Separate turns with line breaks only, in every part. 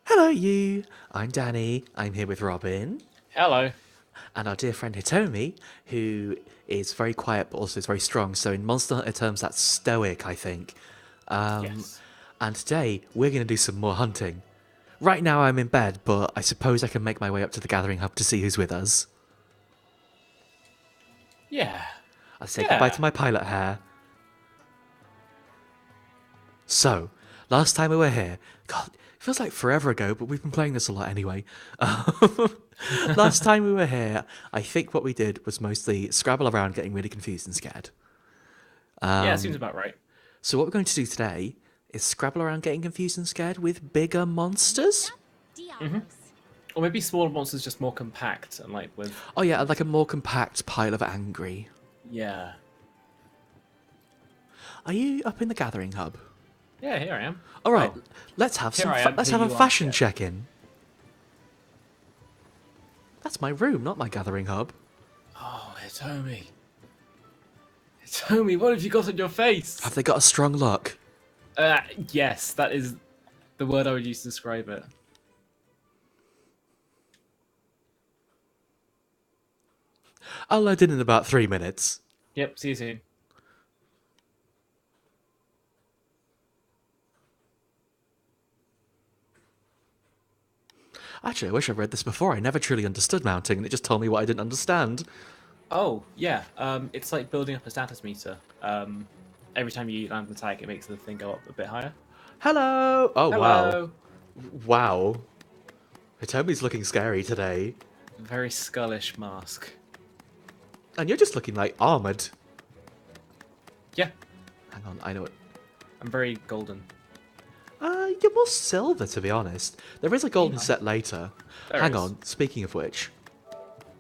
Hello, you. I'm Danny. I'm here with Robin
Hello.
and our dear friend Hitomi, who is very quiet but also is very strong. So, in Monster Hunter terms, that's stoic, I think.
Yes.
And today, we're going to do some more hunting. Right now, I'm in bed, but I suppose I can make my way up to the gathering hub to see who's with us.
Yeah.
I'll say goodbye
Yeah.
to my pilot hair. So, last time we were here, God, it feels like forever ago, but we've been playing this a lot anyway. Last time we were here, I think what we did was mostly scrabble around getting really confused and scared.
Yeah, seems about right.
So, what we're going to do today is scrabble around getting confused and scared with bigger monsters.
Diablos.
Or maybe smaller monsters just more compact and like with
Oh, yeah, like a more compact pile of angry.
yeah.
Are you up in the gathering hub?
Yeah, here I am.
All right,
Oh,
let's have
here I am,
let's
here
have a
you are,
fashion
yeah.
check-in. That's my room, not my gathering hub.
Oh, Hitomi. Hitomi, what have you got on your face?
Have they got a strong look?
Uh, yes, that is the word I would use to describe it.
I'll load in about 3 minutes.
Yep, see you soon.
Actually, I wish I'd read this before. I never truly understood mounting, and it just told me what I didn't understand.
Oh, yeah. It's like building up a status meter. Every time you land an attack, it makes the thing go up a bit higher.
Hello! Oh, wow.
Hello.
Wow. Hitomi's looking scary today.
Very skullish mask.
And you're just looking like armoured.
Yeah,
Hang on, I know it.
I'm very golden.
You're more silver, to be honest. There is a golden set later.
There
Hang
is.
on, speaking of which,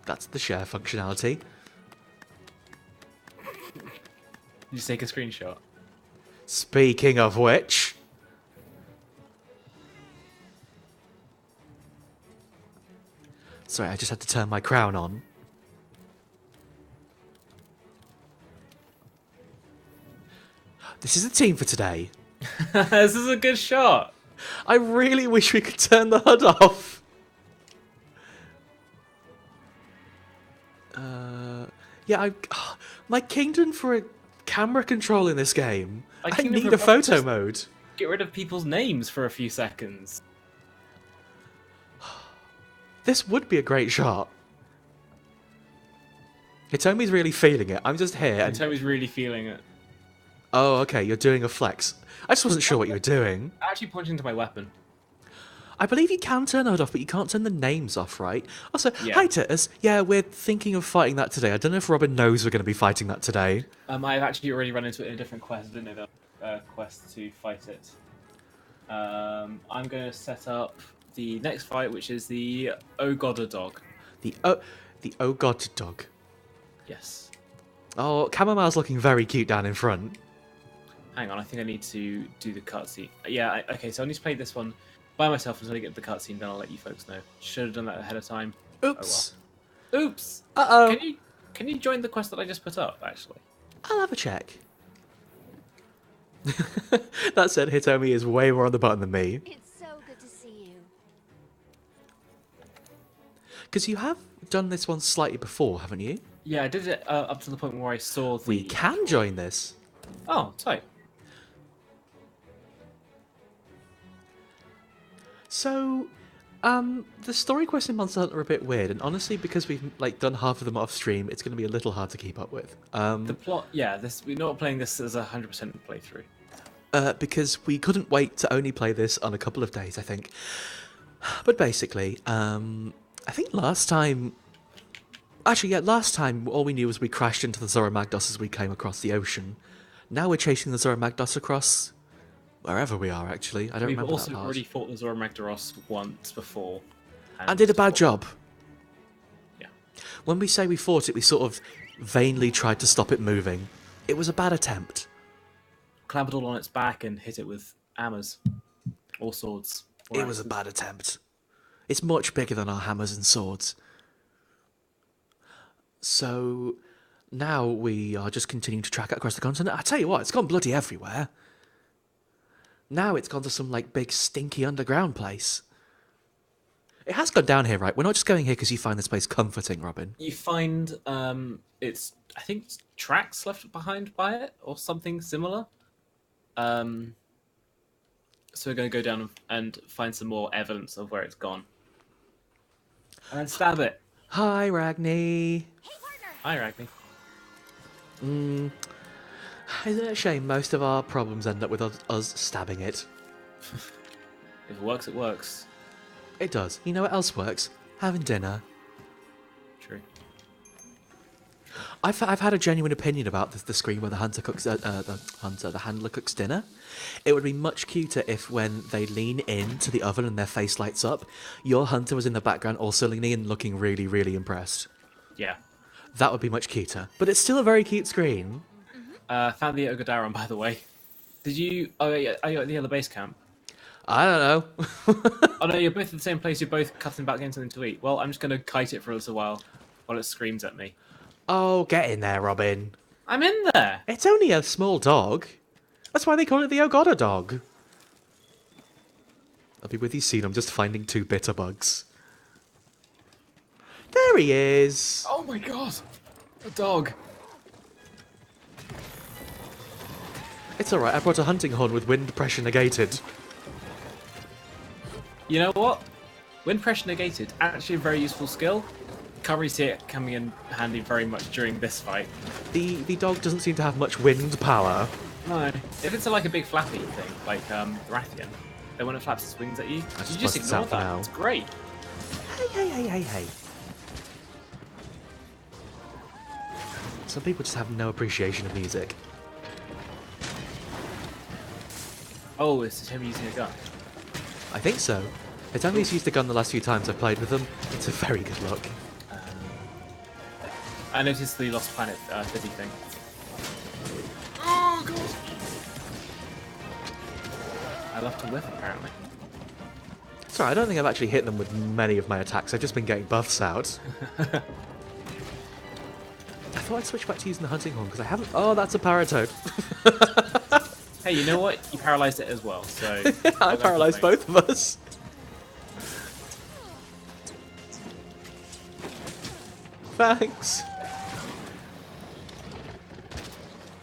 that's the share functionality.
You just take a screenshot.
Speaking of which... Sorry, I just had to turn my crown on. This is the team for today.
This is a good shot.
I really wish we could turn the HUD off. Yeah, my kingdom for a camera control in this game.
My
I
kingdom
need
for
a photo
just-
mode.
Get rid of people's names for a few seconds.
This would be a great shot. Hitomi's really feeling it. I'm just here.
And Tommy's really feeling it.
Oh, okay, you're doing a flex. I just wasn't sure what you were doing.
I actually punched into my weapon.
I believe you can turn the HUD off, but you can't turn the names off, right? Also,
Yeah.
hi Titters. Yeah, we're thinking of fighting that today. I don't know if Robin knows we're going to be fighting that today.
I've actually already run into it in a different quest. I didn't know the quest to fight it. I'm going to set up the next fight, which is the Oh God a Dog.
The oh god dog.
Yes.
Oh, Camomile's looking very cute down in front.
Hang on, I think I need to do the cutscene. Yeah, okay, so I need to play this one by myself until I get the cutscene, then I'll let you folks know. Should have done that ahead of time.
Oops.
Oops!
Uh-oh.
Can you join the quest that I just put up, actually?
I'll have a check. That said, Hitomi is way more on the button than me.
It's so good to see you.
Because you have done this one slightly before, haven't you?
Yeah, I did it up to the point where I saw the...
We can join this.
Oh, tight.
So, the story quests in Monster Hunter are a bit weird, and honestly, because we've like done half of them off stream, it's going to be a little hard to keep up with.
The plot, yeah, we're not playing this as a 100% playthrough.
Because we couldn't wait to only play this on a couple of days, I think. But basically, I think last time... Actually, yeah, last time all we knew was we crashed into the Zora Magdos as we came across the ocean. Now we're chasing the Zora Magdos across wherever we are, actually. I don't
We've
remember
also
that part.
already fought the Zora Magdaros once before.
And did a bad job.
Yeah.
When we say we fought it, we sort of vainly tried to stop it moving. It was a bad attempt.
Clambered all on its back and hit it with hammers. Or swords. Or
It was a
axes.
bad attempt. It's much bigger than our hammers and swords. So now we are just continuing to track it across the continent. I tell you what, it's gone bloody everywhere. Now it's gone to some like big stinky underground place. It has gone down here, right? We're not just going here because you find this place comforting, Robin.
You find I think it's tracks left behind by it or something similar. So we're going to go down and find some more evidence of where it's gone. And then stab it.
Hi, Ragni.
Hi, Ragni.
Isn't it a shame most of our problems end up with us stabbing it?
If it works, it works.
It does. You know what else works? Having dinner.
True.
I've had a genuine opinion about the screen where the hunter cooks the handler cooks dinner. It would be much cuter if when they lean into the oven and their face lights up, your hunter was in the background also leaning in, looking really, really impressed.
Yeah.
That would be much cuter. But it's still a very cute screen.
Found the Ogodaron, by the way. Did you? Oh yeah, are you at the other base camp?
I don't know.
Oh no, you're both at the same place. You're both cutting back getting something to eat. Well, I'm just going to kite it for a little while it screams at me.
Oh, get in there, Robin.
I'm in there.
It's only a small dog. That's why they call it the Ogoda dog. I'll be with you soon. I'm just finding 2 bitter bugs. There he is.
Oh my god, a dog.
It's alright. I brought a hunting horn with wind pressure negated.
You know what? Wind pressure negated. Actually, a very useful skill. Can't really see it coming in handy very much during this fight.
The dog doesn't seem to have much wind power.
No. If it's like a big flappy thing, like Rathian, then when it flaps its wings at you,
I
you just
bust
ignore
out for
that.
now.
It's great.
Hey. Some people just have no appreciation of music.
Oh, it's him using a gun.
I think so. It's only used a gun the last few times I've played with them. It's a very good look.
I noticed the Lost Planet fizzy thing. Oh god! I love to whip, apparently.
Sorry, I don't think I've actually hit them with many of my attacks. I've just been getting buffs out. I thought I'd switch back to using the hunting horn because I haven't. Oh, that's a paratoad.
Hey, you know what? You paralysed it as well, so...
I paralysed both of us. Thanks.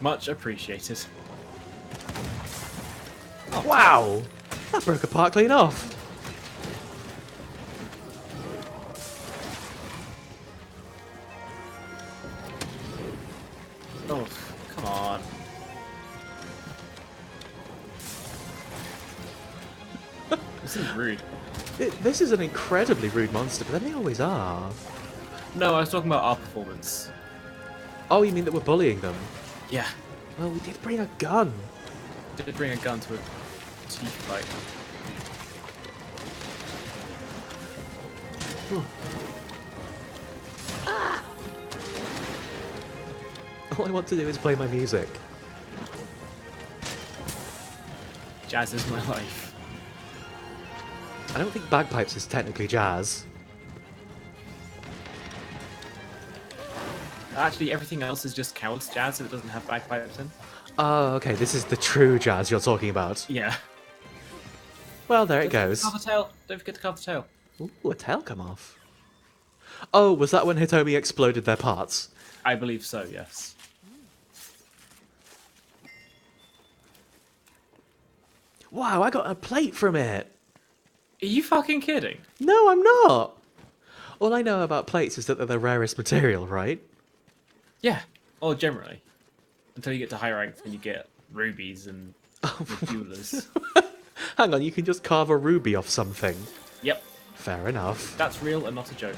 Much appreciated.
Wow! That broke apart clean off.
Oh, come on. This is rude.
This is an incredibly rude monster, but then they always are.
No, I was talking about our performance.
Oh, you mean that we're bullying them?
Yeah.
Well, we did bring a gun.
Did bring a gun to a teeth fight.
All I want to do is play my music.
Jazz is my life.
I don't think bagpipes is technically jazz.
Actually, everything else is just counts jazz, so it doesn't have bagpipes in.
Oh, okay, this is the true jazz you're talking about.
Yeah.
Well, there it goes.
Carve the tail. Don't forget to carve the tail.
Ooh, a tail come off. Oh, was that when Hitomi exploded their parts?
I believe so, yes.
Wow, I got a plate from it.
Are you fucking kidding?
No, I'm not. All I know about plates is that they're the rarest material, right?
Yeah. Or generally. Until you get to high rank and you get rubies and jewelers.
Hang on, you can just carve a ruby off something.
Yep.
Fair enough.
That's real and not a joke.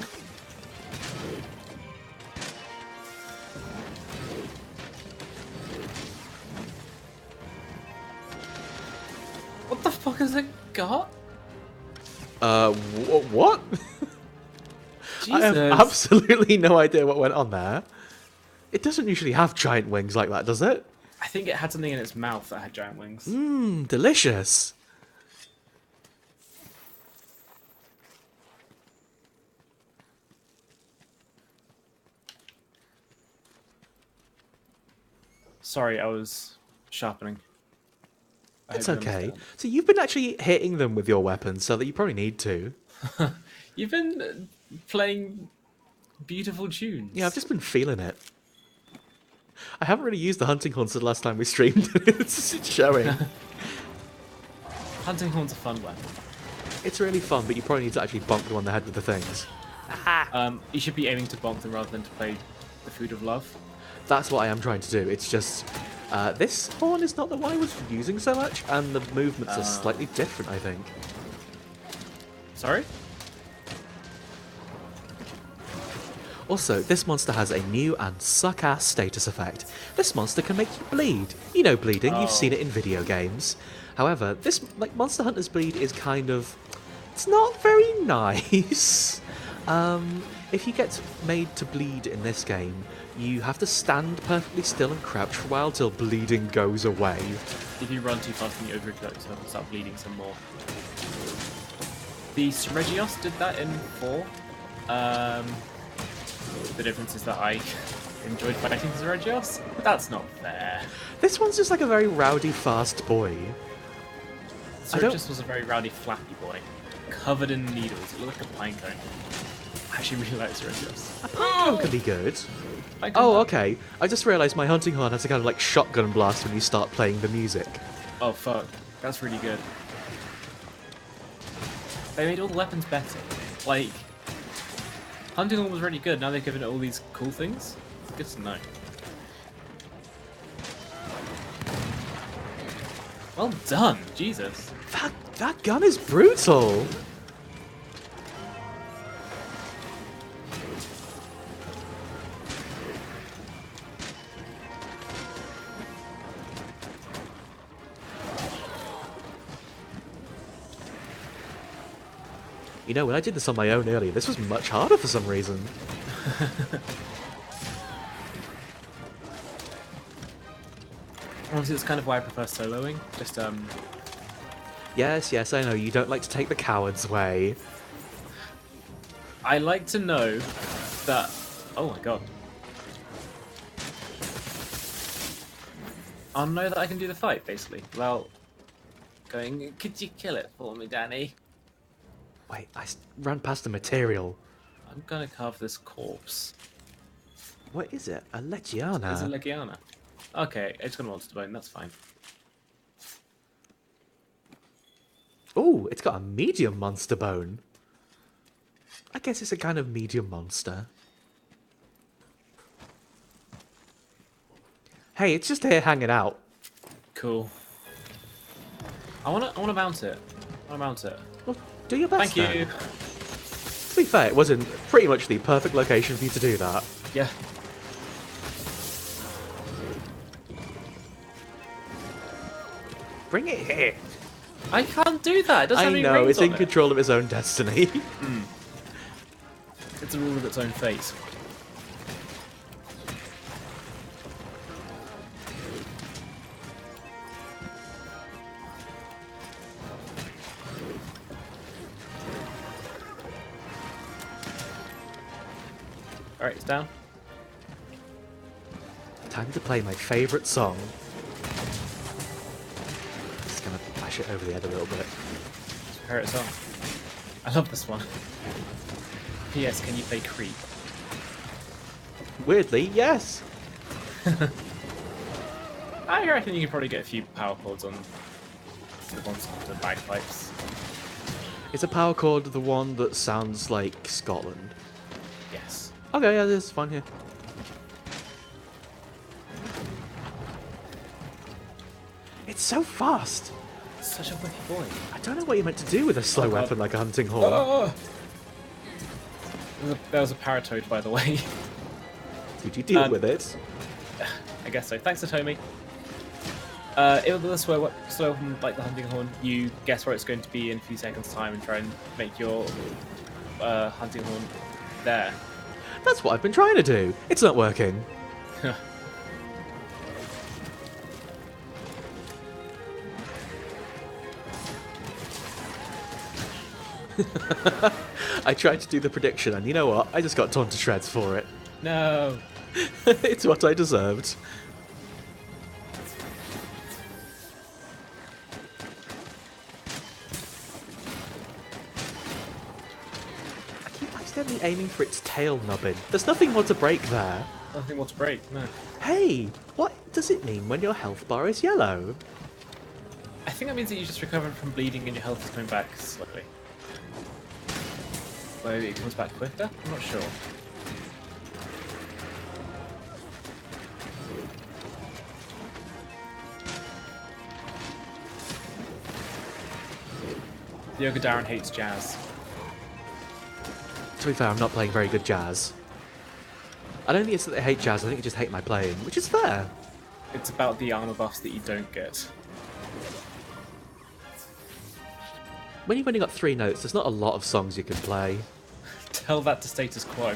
What the fuck has it got?
What? I have
Jesus.
absolutely no idea what went on there. It doesn't usually have giant wings like that, does it?
I think it had something in its mouth that had giant wings.
Mmm, delicious.
Sorry, I was sharpening. I
It's
hope you
okay.
understand.
So you've been actually hitting them with your weapons, so that you probably need to.
You've been playing beautiful tunes.
Yeah, I've just been feeling it. I haven't really used the hunting horn since the last time we streamed. It's showing.
Hunting horn's a fun weapon.
It's really fun, but you probably need to actually bonk them on the head with the things.
You should be aiming to bonk them rather than to play the Food of Love.
That's what I am trying to do. It's just this horn is not the one I was using so much, and the movements are slightly different, I think.
Sorry?
Also, this monster has a new and suck-ass status effect. This monster can make you bleed. You know bleeding, you've seen it in video games. However, this Monster Hunter's bleed is kind of... It's not very nice. If you get made to bleed in this game, you have to stand perfectly still and crouch for a while till bleeding goes away.
If you run too fast and you overexert yourself and start bleeding some more. The Regios did that in 4. The difference is that I enjoyed fighting the Regios. That's not fair.
This one's just like a very rowdy, fast boy.
Regios was a very rowdy, flappy boy. Covered in needles. It looked like a pine cone. I actually really like Regios.
A pine can be good.
Oh,
Oh, okay. I just realised my hunting horn has a kind of like shotgun blast when you start playing the music.
Oh, fuck. That's really good. They made all the weapons better. Like, hunting horn was really good. Now they've given it all these cool things. It's good to know. Well done. Jesus.
That gun is brutal. You know, when I did this on my own earlier, this was much harder for some reason.
Honestly, it's kind of why I prefer soloing. Just,
Yes, I know, you don't like to take the coward's way.
I like to know that... Oh my god. I'll know that I can do the fight, basically. Well, going, could you kill it for me, Danny?
Wait, ran past the material.
I'm gonna carve this corpse.
What is it? A
It's a
Legiana?
Legiana. Okay, it's gonna monster bone, that's fine.
Oh, it's got a medium monster bone. I guess it's a kind of medium monster. Hey, it's just here hanging out.
Cool. I wanna mount it. I wanna mount it.
Well, do your best
Thank
then.
you.
To be fair, it was in pretty much the perfect location for you to do that.
Yeah.
Bring it here.
I can't do that. It doesn't have
I
any
know,
rings
it's
on
in
it.
control of its own destiny.
It's a rule of its own fate. Alright, it's down.
Time to play my favourite song. Just gonna bash it over the head a little bit.
Hear it song. I love this one. P.S. Can you play Creep?
Weirdly, yes.
I reckon you can probably get a few power chords on the ones with the bagpipes.
Is a power chord the one that sounds like Scotland?
Yes.
Okay, yeah, this is fine here. It's so fast.
Such a wicked boy.
I don't know what you're meant to do with a slow
Oh, God.
weapon like a hunting horn.
Oh! There was a paratoad, by the way.
Did you deal with it?
I guess so. Thanks, Satomi. If with a slow weapon like the hunting horn, you guess where it's going to be in a few seconds' time and try and make your hunting horn there.
That's what I've been trying to do. It's not working. I tried to do the prediction, and you know what? I just got torn to shreds for it.
No.
It's what I deserved. accidentally aiming for its tail nubbin. There's nothing more to break there.
Nothing more to break, no.
Hey, what does it mean when your health bar is yellow?
I think that means that you just recovered from bleeding and your health is coming back slowly. Maybe it comes back quicker? I'm not sure. Yoga Darren hates jazz.
To be fair, I'm not playing very good jazz. I don't think it's that they hate jazz, I think they just hate my playing, which is fair.
It's about the armor buffs that you don't get.
When you've only got 3 notes, there's not a lot of songs you can play.
Tell that to status quo.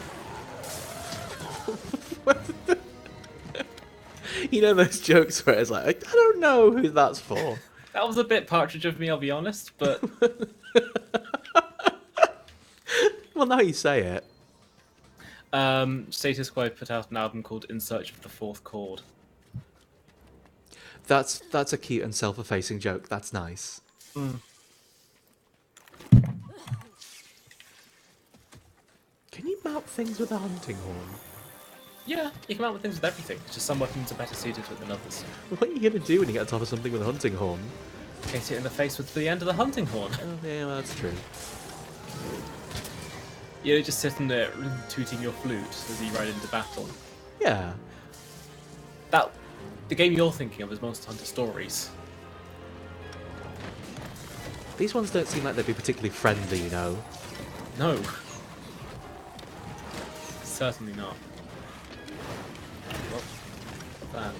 You know those jokes where it's like, I don't know who that's for.
That was a bit Partridge of me, I'll be honest, but...
Well, now you say it.
Status Quo put out an album called In Search of the Fourth Chord.
That's a cute and self-effacing joke. That's nice.
Mm.
Can you mount things with a hunting horn?
Yeah, you come out with things with everything. It's just some weapons are better suited to it than others.
What are you going to do when you get on top of something with a hunting horn?
Hit it in the face with the end of the hunting horn.
Oh, yeah, well, that's true.
You're just sitting there tooting your flute as you ride into battle.
Yeah.
The game you're thinking of is Monster Hunter Stories.
These ones don't seem like they'd be particularly friendly, you know.
No. Certainly not. Well, that.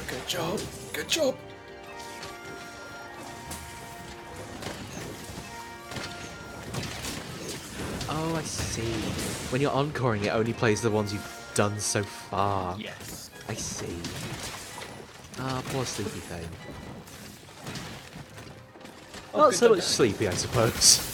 Good job. Good job.
Oh, I see. When you're encoring, it only plays the ones you've done so far.
Yes.
I see. Ah, poor sleepy thing.
Oh,
Not
good
so
job.
much sleepy, I suppose.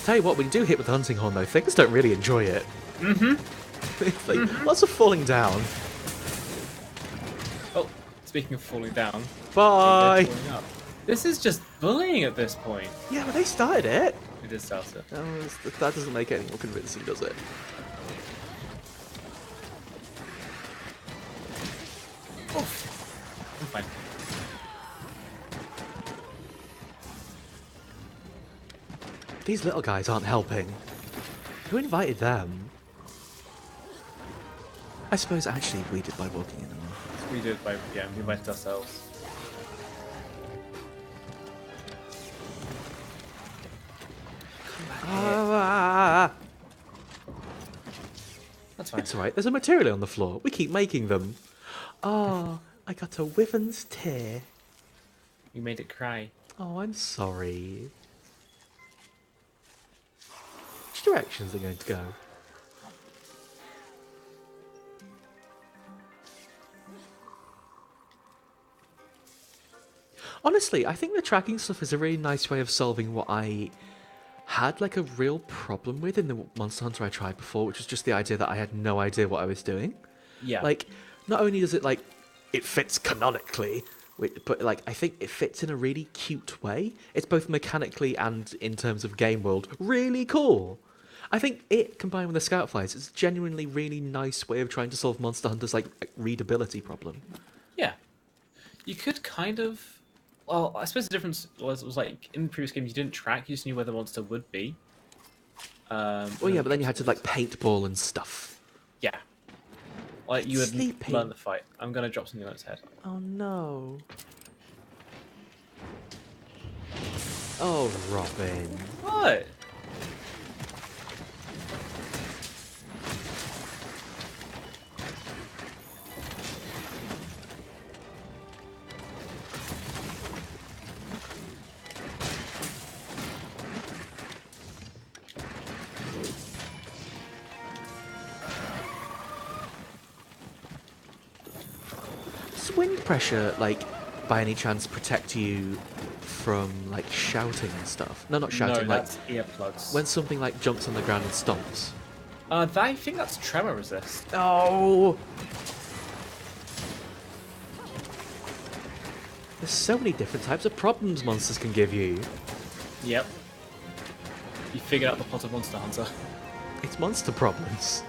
Tell you what, when you do hit with the hunting horn, though, things don't really enjoy it. It's like, lots of falling down.
Oh, speaking of falling down.
Bye!
Falling up. This is just bullying at this point.
Yeah, but they started it.
It is Salsa.
Oh, that doesn't make it any more convincing, does it?
Oof. I'm fine.
These little guys aren't helping. Who invited them? I suppose actually we did by walking in them.
We did by, yeah, we invited ourselves. That's fine.
It's alright, there's a material on the floor. We keep making them. Oh, I got a wyvern's tear.
You made it cry.
Oh, I'm sorry. Which directions are going to go? Honestly, I think the tracking stuff is a really nice way of solving what I had like a real problem with in the Monster Hunter I tried before, which was just the idea that I had no idea what I was doing.
Yeah.
Like, not only does it like it fits canonically, but like I think it fits in a really cute way. It's both mechanically and in terms of game world really cool. I think it combined with the Scout Flies is a genuinely really nice way of trying to solve Monster Hunter's like readability problem.
Yeah. You could kind of... Well, I suppose the difference was like, in the previous games you didn't track, you just knew where the monster would be.
Well, yeah, but then you had to like paintball and stuff.
Yeah. Like, you would
Sleeping.
learn the fight. I'm gonna drop something on its head.
Oh no. Oh, Robin.
What?
does wind pressure, like, by any chance protect you from, like, shouting and stuff? No, not shouting,
No,
like,
that's earplugs.
when something, like, jumps on the ground and stomps.
I think that's tremor resist.
Oh! There's so many different types of problems monsters can give you.
Yep. You figured out the plot of Monster Hunter.
It's monster problems.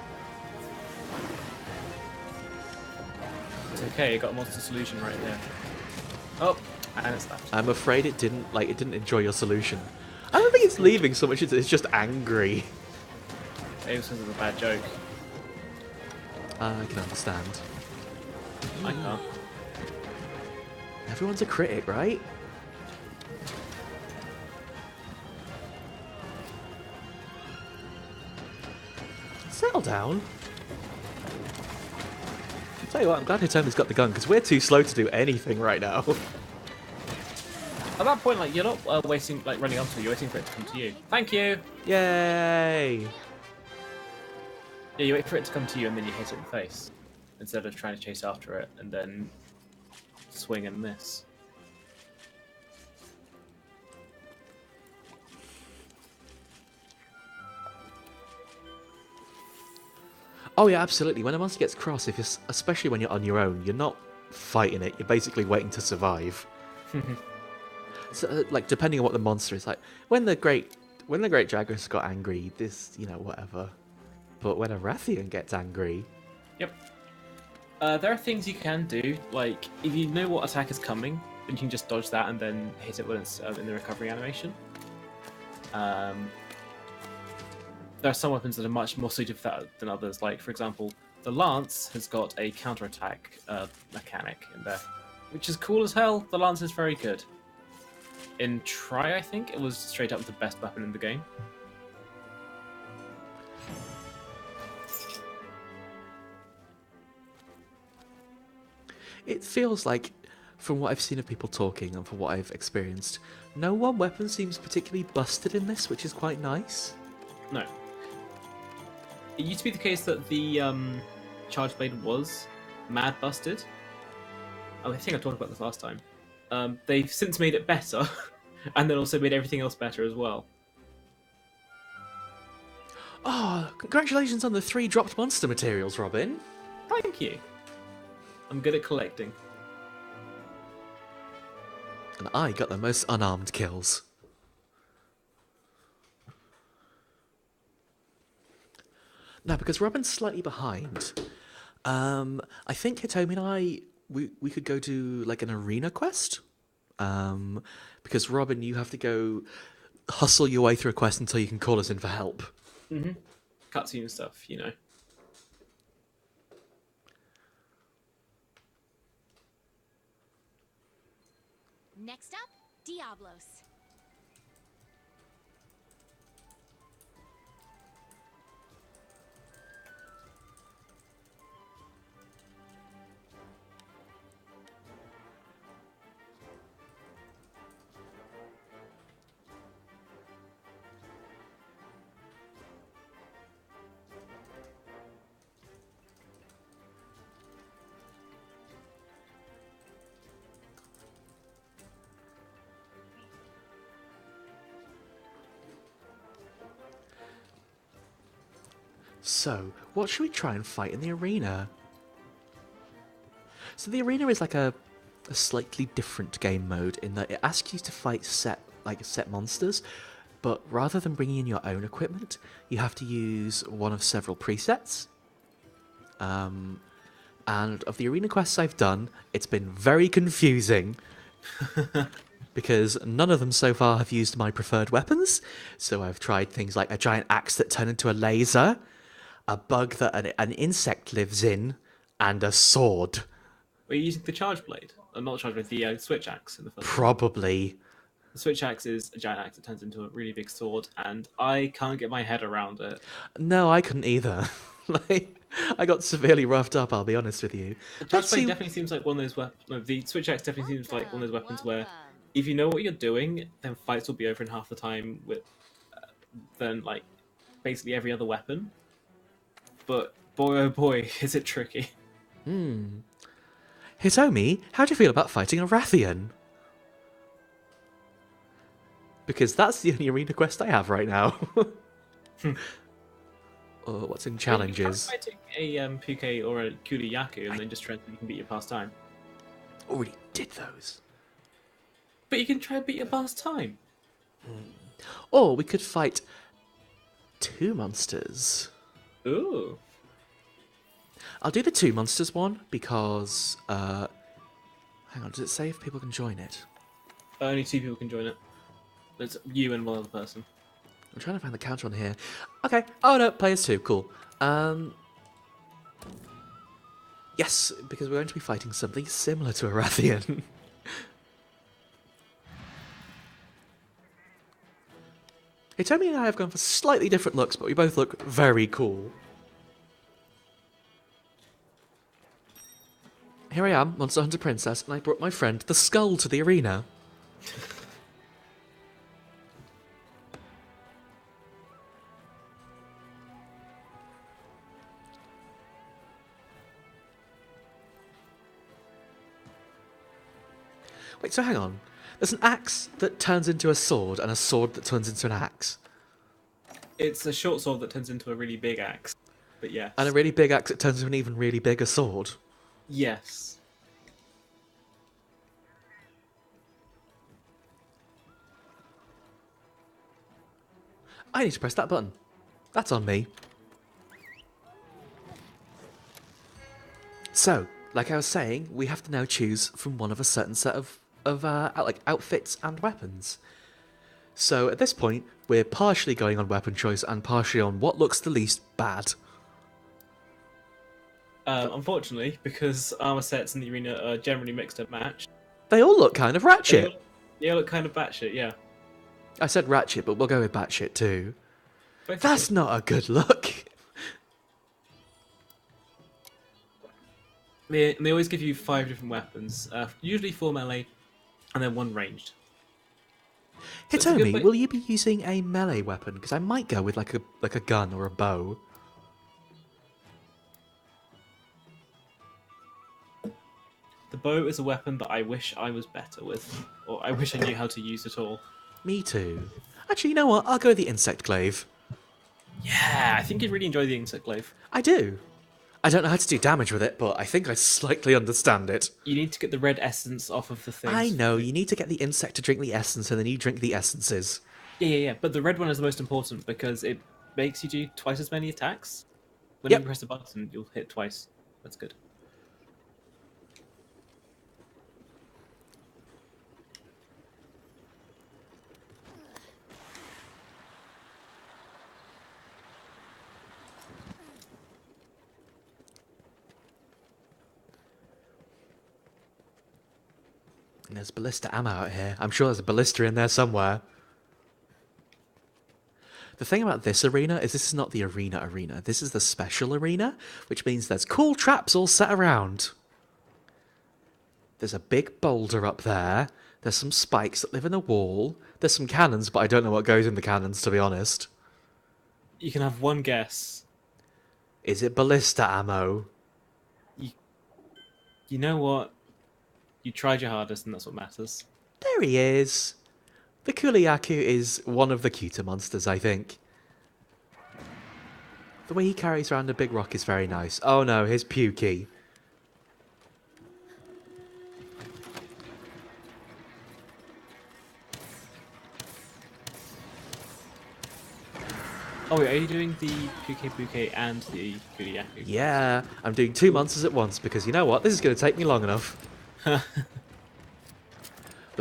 It's okay, you got a monster solution right there. Oh, and it's left.
I'm afraid it didn't enjoy your solution. I don't think it's leaving so much as it's just angry.
Maybe this is a bad joke.
I can understand.
I can't.
Everyone's a critic, right? Settle down. I'll tell you what, I'm glad Hitomi's got the gun, because we're too slow to do anything right now.
At that point, like, you're not waiting, like, running onto it, you're waiting for it to come to you. Thank you!
Yay!
Yeah, you wait for it to come to you and then you hit it in the face. Instead of trying to chase after it and then swing and miss.
Oh yeah, absolutely. When a monster gets cross, especially when you're on your own, you're not fighting it. You're basically waiting to survive. So, like, depending on what the monster is, like when the great Jagras got angry, whatever. But when a Rathian gets angry,
Yep. There are things you can do, like if you know what attack is coming, then you can just dodge that and then hit it when it's in the recovery animation. There are some weapons that are much more suited for that than others. Like, for example, the Lance has got a counterattack mechanic in there, which is cool as hell. The Lance is very good. In Try, I think, it was straight up the best weapon in the game.
it feels like, from what I've seen of people talking and from what I've experienced, no one weapon seems particularly busted in this, which is quite nice.
No. It used to be the case that the Charge Blade was mad busted. Oh, I think I talked about this last time. They've since made it better, and then also made everything else better as well.
Oh, congratulations on the 3 dropped monster materials, Robin.
Thank you. I'm good at collecting.
And I got the most unarmed kills. Now, because Robin's slightly behind, I think Hitomi and I, we could go do like an arena quest. Because Robin, you have to go hustle your way through a quest until you can call us in for help.
Mm-hmm. Cutscene stuff, you know.
Next up, Diablos.
So, what should we try and fight in the arena? So the arena is like a slightly different game mode in that it asks you to fight set monsters, but rather than bringing in your own equipment, you have to use one of several presets. And of the arena quests I've done, it's been very confusing. Because none of them so far have used my preferred weapons. So I've tried things like a giant axe that turned into a laser, a bug that an insect lives in, and a sword.
Were you using the Charge Blade? Not the Charge Blade, the Switch Axe in the first one.
Probably.
The Switch Axe is a giant axe that turns into a really big sword, and I can't get my head around it.
No, I couldn't either. I got severely roughed up, I'll be honest with you.
The Charge Blade definitely seems like one of those weapons. No, the Switch Axe definitely seems like one of those weapons where if you know what you're doing, then fights will be over in half the time with than like basically every other weapon. But boy, oh boy, is it tricky.
Hitomi, how do you feel about fighting a Rathian? Because that's the only arena quest I have right now. Oh, what's in challenges?
You can try fighting a Puke or a Kuriyaku and then just try and you can beat your past time.
Already did those.
But you can try and beat your past time.
Or we could fight 2 monsters.
Ooh.
I'll do the 2 monsters one because... hang on, does it say if people can join it?
Only 2 people can join it. There's you and one other person.
I'm trying to find the counter on here. Okay. Oh no, players 2. Cool. Yes, because we're going to be fighting something similar to a Rathian. Hitomi and I have gone for slightly different looks, but we both look very cool. Here I am, Monster Hunter Princess, and I brought my friend the Skull to the arena. Wait, so hang on. There's an axe that turns into a sword and a sword that turns into an axe.
It's a short sword that turns into a really big axe. But yes.
And a really big axe that turns into an even really bigger sword.
Yes.
I need to press that button. That's on me. So, like I was saying, we have to now choose from one of a certain set of like outfits and weapons. So at this point, we're partially going on weapon choice and partially on what looks the least bad.
Unfortunately, because armor sets in the arena are generally mixed and matched.
They all look kind of ratchet.
They all look kind of batshit, yeah.
I said ratchet, but we'll go with batshit too.
Both
That's not a good look.
They always give you 5 different weapons, usually 4 melee, and then 1 ranged. So
Hitomi, will you be using a melee weapon? Because I might go with like a gun or a bow.
The bow is a weapon that I wish I was better with, or I wish I knew how to use at all.
Me too. Actually, you know what? I'll go with the insect glaive.
Yeah, I think you'd really enjoy the insect glaive.
I do. I don't know how to do damage with it, but I think I slightly understand it.
You need to get the red essence off of the things.
I know, you need to get the insect to drink the essence, and then you drink the essences.
Yeah. But the red one is the most important because it makes you do twice as many attacks. When
Yep.
you press a button, you'll hit twice. That's good.
And there's ballista ammo out here. I'm sure there's a ballista in there somewhere. The thing about this arena is this is not the arena. This is the special arena, which means there's cool traps all set around. There's a big boulder up there. There's some spikes that live in a wall. There's some cannons, but I don't know what goes in the cannons, to be honest.
You can have one guess.
Is it ballista ammo?
You know what? You tried your hardest, and that's what matters.
There he is. The Kuriyaku is one of the cuter monsters, I think. The way he carries around a big rock is very nice. Oh no, his pukey.
Oh wait, are you doing the Puke and the Kuriyaku?
Yeah, I'm doing 2 monsters at once because you know what? This is going to take me long enough. The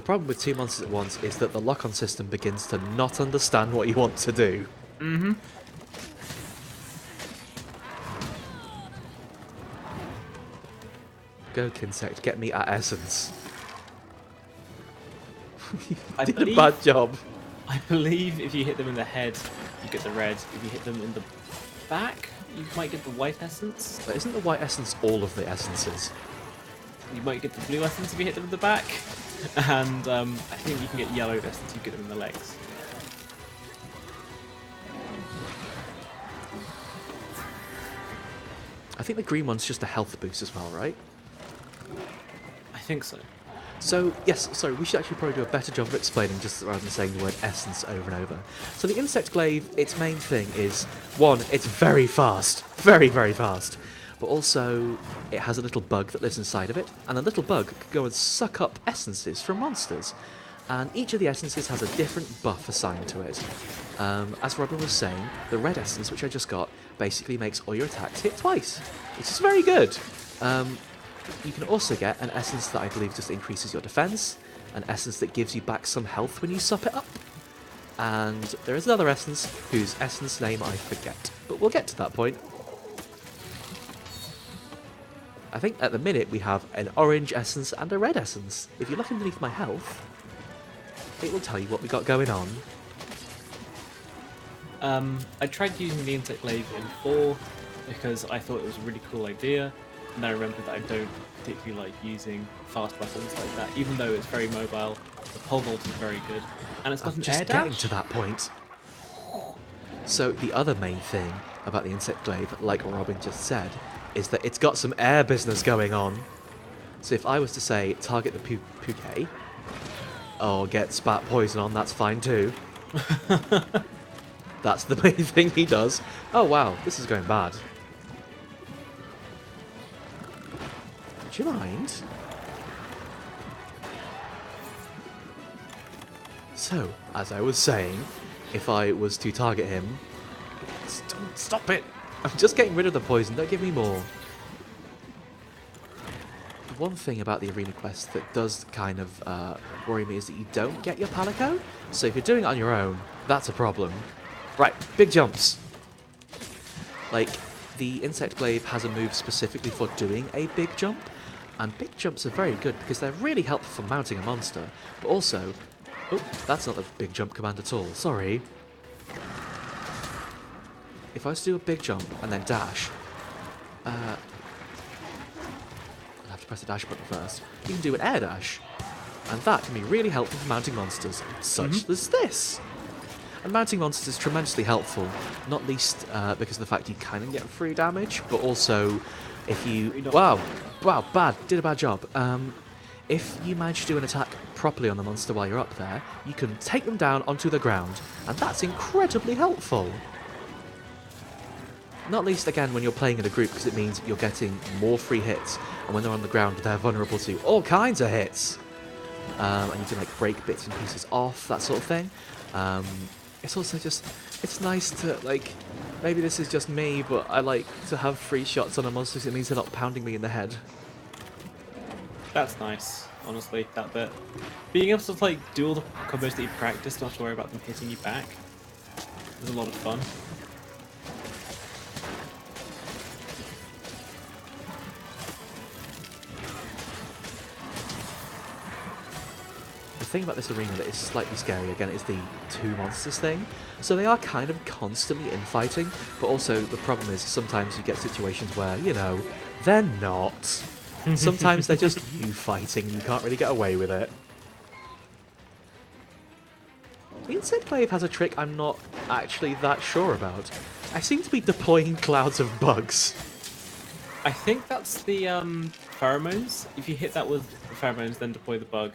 problem with 2 monsters at once is that the lock-on system begins to not understand what you want to do.
Mm-hmm.
Go, Kinsect, get me at essence.
I
Did a
believe-
bad job.
I believe if you hit them in the head, you get the red. If you hit them in the back, you might get the white essence.
But isn't the white essence all of the essences?
You might get the blue essence if you hit them in the back. And I think you can get yellow essence if you get them in the legs.
I think the green one's just a health boost as well, right?
think so.
So, yes, sorry, we should actually probably do a better job of explaining just rather than saying the word essence over and over. So the insect glaive, its main thing is, one, it's very fast. Very, very fast. But also, it has a little bug that lives inside of it, and the little bug can go and suck up essences from monsters. And each of the essences has a different buff assigned to it. As Robin was saying, the red essence, which I just got, basically makes all your attacks hit twice, which is very good. You can also get an essence that I believe just increases your defense, an essence that gives you back some health when you sup it up, and there is another essence whose essence name I forget, but we'll get to that point. I think at the minute we have an orange essence and a red essence. If you look underneath my health, it will tell you what we got going on.
I tried using the insect glaive in 4 because I thought it was a really cool idea, and I remembered that I don't particularly like using fast weapons like that, even though it's very mobile. The pole vault is very good, and it's got
I'm
an
just
air
getting
dash.
to that point. So the other main thing about the insect glaive, like Robin just said, is that it's got some air business going on. So if I was to say target the Puke, or get spat poison on, that's fine too. That's the main thing he does. Oh wow, this is going bad. Do you mind? So, as I was saying, if I was to target him... Stop it! I'm just getting rid of the poison, don't give me more. The one thing about the arena quest that does kind of worry me is that you don't get your Palico. So if you're doing it on your own, that's a problem. Right, big jumps. Like, the insect glaive has a move specifically for doing a big jump, and big jumps are very good because they're really helpful for mounting a monster, but also... Oh, that's not a big jump command at all, sorry. If I was to do a big jump and then dash, I'll have to press the dash button first. You can do an air dash, and that can be really helpful for mounting monsters, such as this. And mounting monsters is tremendously helpful, not least because of the fact you kind of get free damage, but also if you... Wow, bad, did a bad job. If you manage to do an attack properly on the monster while you're up there, you can take them down onto the ground, and that's incredibly helpful. Not least, again, when you're playing in a group, because it means you're getting more free hits, and when they're on the ground, they're vulnerable to all kinds of hits. And you can, like, break bits and pieces off, that sort of thing. It's also just, it's nice to, like, maybe this is just me, but I like to have free shots on a monster because it means they're not pounding me in the head.
That's nice, honestly, that bit. Being able to like do all the combos that you practice, not have to worry about them hitting you back, is a lot of fun.
The thing about this arena that is slightly scary, again, is the two monsters thing. So they are kind of constantly infighting, but also the problem is sometimes you get situations where, you know, they're not. Sometimes they're just you fighting, you can't really get away with it. The insect glaive has a trick I'm not actually that sure about. I seem to be deploying clouds of bugs.
I think that's the pheromones. If you hit that with the pheromones, then deploy the bug,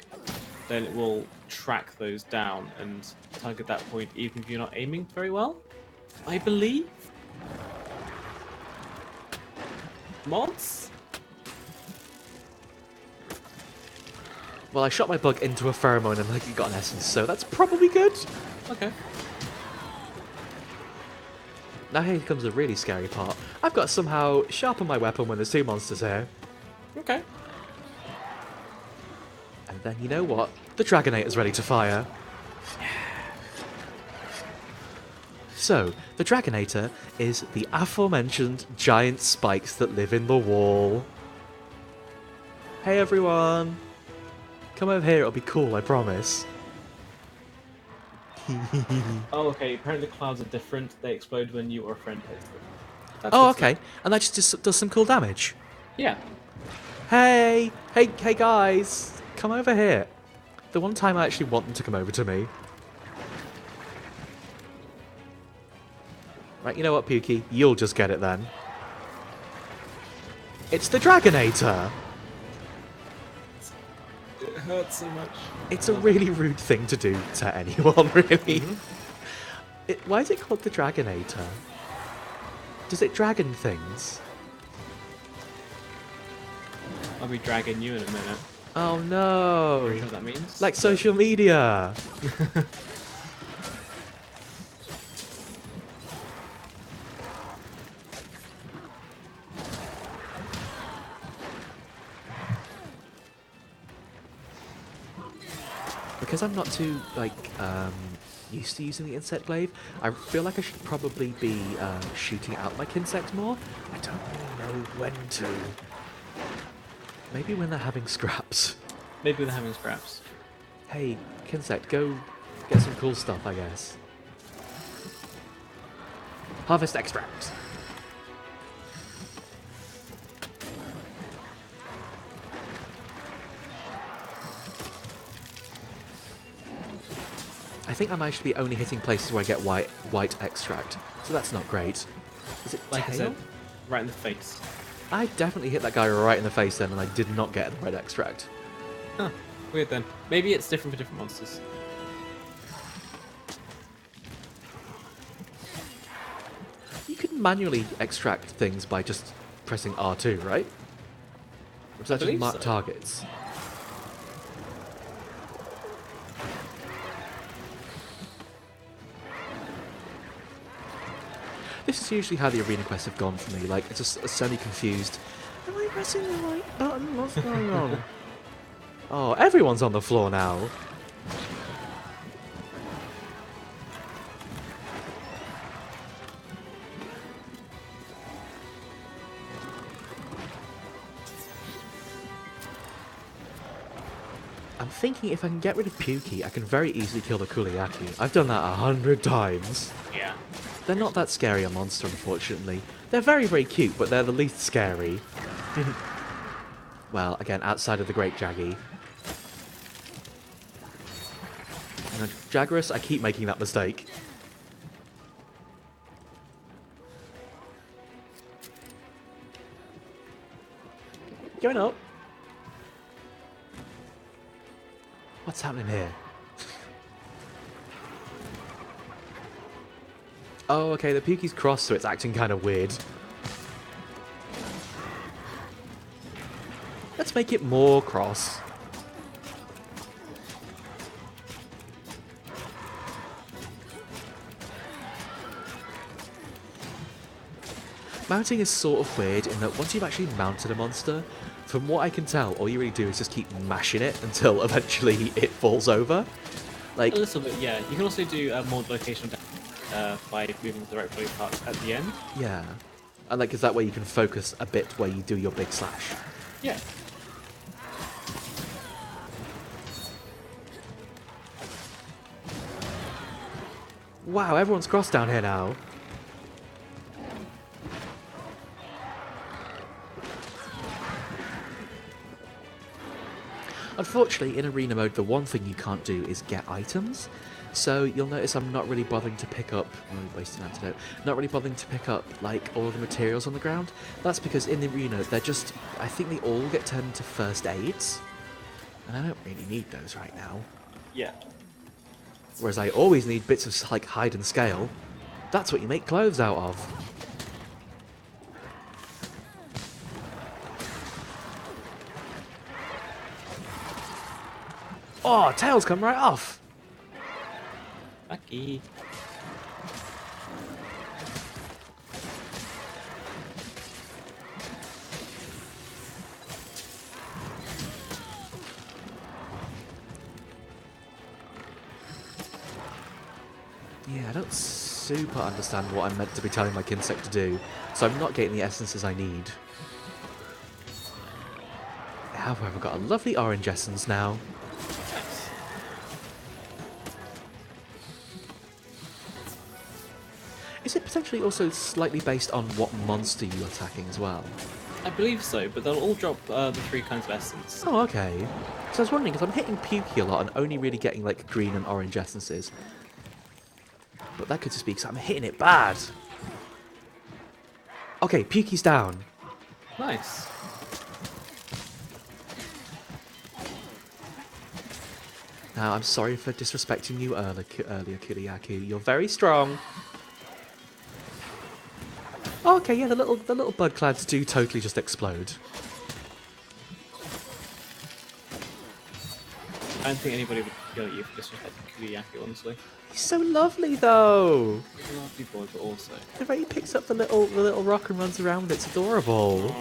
then it will track those down and target that point even if you're not aiming very well, I believe. Mods?
Well, I shot my bug into a pheromone and like it got an essence, so that's probably good.
Okay.
Now here comes the really scary part. I've got to somehow sharpen my weapon when there's two monsters here.
Okay.
And then you know what? The Dragonator's ready to fire. So, the Dragonator is the aforementioned giant spikes that live in the wall. Hey everyone! Come over here, it'll be cool, I promise.
Oh, okay. Apparently the clouds are different. They explode when you or a friend hits them. That's
Oh,
good to know.
okay. And that just does some cool damage.
Yeah.
Hey! Hey guys! Come over here. The one time I actually want them to come over to me. Right, you know what, Pukey? You'll just get it then. It's the Dragonator!
hurts so much.
It's a really rude thing to do to anyone, really. Why is it called the Dragonator? Does it dragon things?
I'll be dragging you in a minute.
Oh no!
Pretty sure what that means.
Like social media! Because I'm not too, like, used to using the insect glaive, I feel like I should probably be shooting out my insect more. I don't really know when to. Maybe when they're having scraps.
Maybe they're having scraps.
Hey, Kinsect, go get some cool stuff, I guess. Harvest extract. I think I'm actually only hitting places where I get white extract, so that's not great. Is it
Like
tail?
I said, right in the face.
I definitely hit that guy right in the face then, and I did not get the red extract.
Huh. Weird then. Maybe it's different for different monsters.
You can manually extract things by just pressing R2, right? Or does that just
believe
mark
so.
targets? This is usually how the arena quests have gone for me. Like, it's just semi-confused. Am I pressing the right button? What's going on? Oh, everyone's on the floor now. I'm thinking if I can get rid of Pukey, I can very easily kill the Kuliaki. I've done that 100 times.
Yeah.
They're not that scary a monster, unfortunately. They're very, very cute, but they're the least scary. Well, again, outside of the Great Jaggy. And Jagras, I keep making that mistake. Going up. What's happening here? Oh, okay, the Pukey's crossed, so it's acting kind of weird. Let's make it more cross. Mounting is sort of weird in that once you've actually mounted a monster, from what I can tell, all you really do is just keep mashing it until eventually it falls over. Like,
A little bit, yeah. You can also do more locational damage by moving the right blue part at the end.
yeah. And like, is that way you can focus a bit where you do your big slash?
Yeah.
Wow, everyone's crossed down here now. Unfortunately, in arena mode, the one thing you can't do is get items. So you'll notice I'm not really bothering to pick up, wasting antidote, not really bothering to pick up like all of the materials on the ground. That's because in the arena, they're just, I think they all get turned into first aids. And I don't really need those right now.
Yeah.
Whereas I always need bits of like hide and scale. That's what you make clothes out of. Oh, tails come right off.
Lucky.
Yeah, I don't super understand what I'm meant to be telling my Kinsect to do, so I'm not getting the essences I need. However, I've got a lovely orange essence now.
Nice.
Is it potentially also slightly based on what monster you're attacking as well?
I believe so, but they'll all drop the 3 kinds of essence.
Oh, okay. So I was wondering, because I'm hitting Pukey a lot and only really getting like green and orange essences. But that could just be because I'm hitting it bad. Okay, Pukey's down.
Nice.
Now, I'm sorry for disrespecting you earlier, Kiriyaku. You're very strong. Oh, okay, yeah, the little bug clads do totally just explode.
I don't think anybody would kill you for disrespecting Kuriyaki, honestly.
He's so lovely, though.
He's a lovely boy, but also...
The way he picks up the little rock and runs around with it's adorable.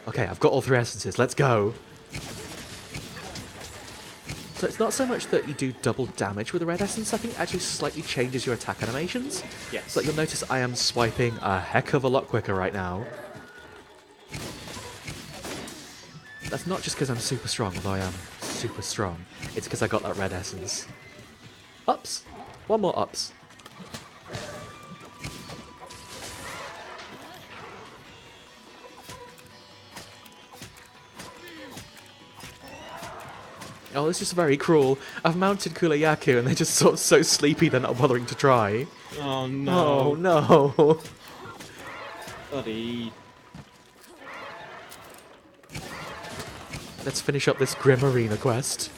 Okay, I've got all 3 essences. Let's go. So it's not so much that you do double damage with the red essence, I think it actually slightly changes your attack animations.
Yes.
So you'll notice I am swiping a heck of a lot quicker right now. That's not just because I'm super strong, although I am super strong. It's because I got that red essence. Ups. One more ups. Oh, this is very cruel. I've mounted Kulayaku and they're just sort of so sleepy they're not bothering to try.
Oh no.
Oh no.
Buddy.
Let's finish up this Grim Arena quest.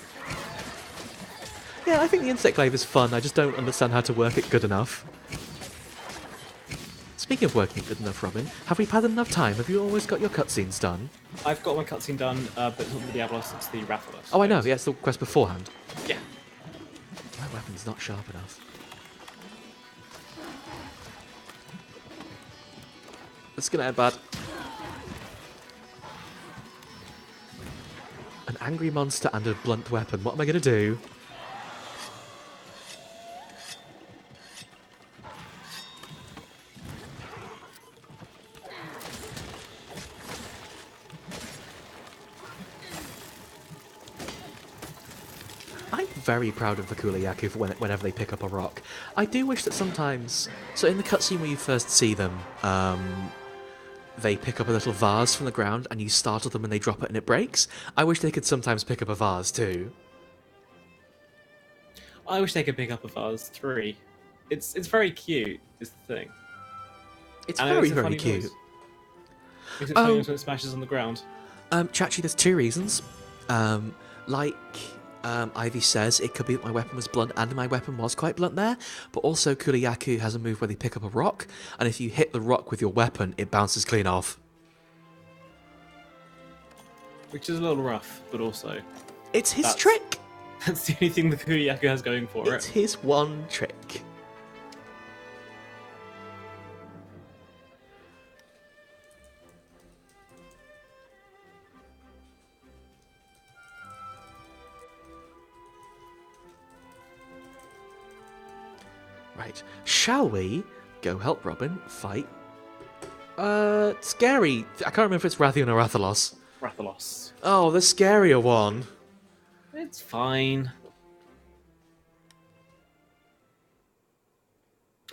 Yeah, I think the insect glaive is fun, I just don't understand how to work it good enough. Speaking of working it good enough, Robin, have we had enough time? Have you always got your cutscenes done?
I've got my cutscene done, but it's not the Diablos, it's the Rathalos.
Oh, I know, yeah, it's the quest beforehand.
Yeah.
My weapon's not sharp enough. It's gonna end bad. An angry monster and a blunt weapon. What am I gonna do? I'm very proud of the Kulayaku for whenever they pick up a rock. I do wish that sometimes... So in the cutscene where you first see them, they pick up a little vase from the ground and you startle them and they drop it and it breaks. I wish they could sometimes pick up a vase too.
I wish they could pick up a vase 3. It's very cute, is the thing.
It's
And
very,
makes a
very
funny
cute.
noise. Makes it funny noise when it smashes on the ground.
Chachi, there's 2 reasons. Ivy says, it could be that my weapon was blunt, and my weapon was quite blunt there, but also Kulayaku has a move where they pick up a rock, and if you hit the rock with your weapon, it bounces clean off.
Which is a little rough, but also...
It's his
That's-
trick!
That's the only thing the Kuryaku has going for
It's
it.
his one trick. Right, shall we go help Robin fight? Scary. I can't remember if it's Rathian or Rathalos.
Rathalos.
Oh, the scarier one.
It's fine.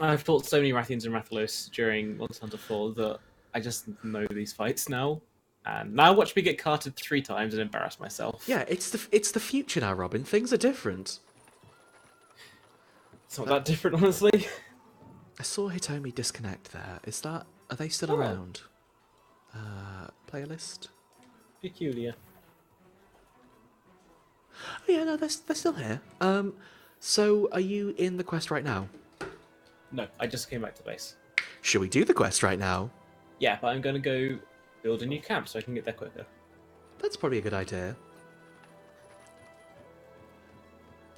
I've fought so many Rathians and Rathalos during Monster Hunter 4 that I just know these fights now. And now watch me get carted 3 times and embarrass myself.
Yeah, it's the future now, Robin. Things are different.
It's not that different, honestly.
I saw Hitomi disconnect there. Are they still
Oh.
around? Playlist?
Peculiar.
Oh yeah, no, they're still here. So are you in the quest right now?
No, I just came back to base.
Should we do the quest right now?
Yeah, but I'm going to go build a new camp so I can get there quicker.
That's probably a good idea.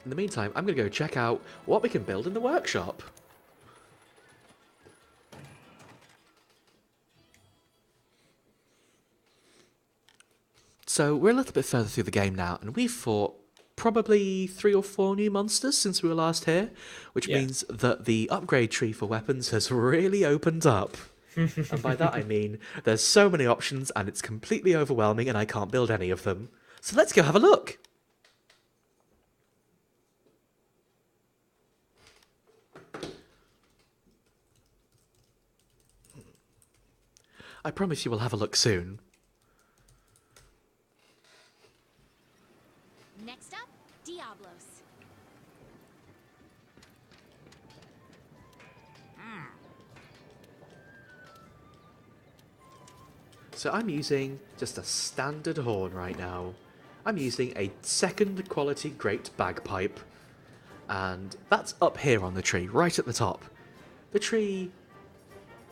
In the meantime, I'm going to go check out what we can build in the workshop. So we're a little bit further through the game now, and we've fought probably 3 or 4 new monsters since we were last here, which
Yeah.
means that the upgrade tree for weapons has really opened up. And by that I mean there's so many options and it's completely overwhelming and I can't build any of them. So let's go have a look. I promise you we'll have a look soon.
Next up, Diablos.
So I'm using just a standard horn right now. I'm using a second quality great bagpipe. And that's up here on the tree, right at the top. The tree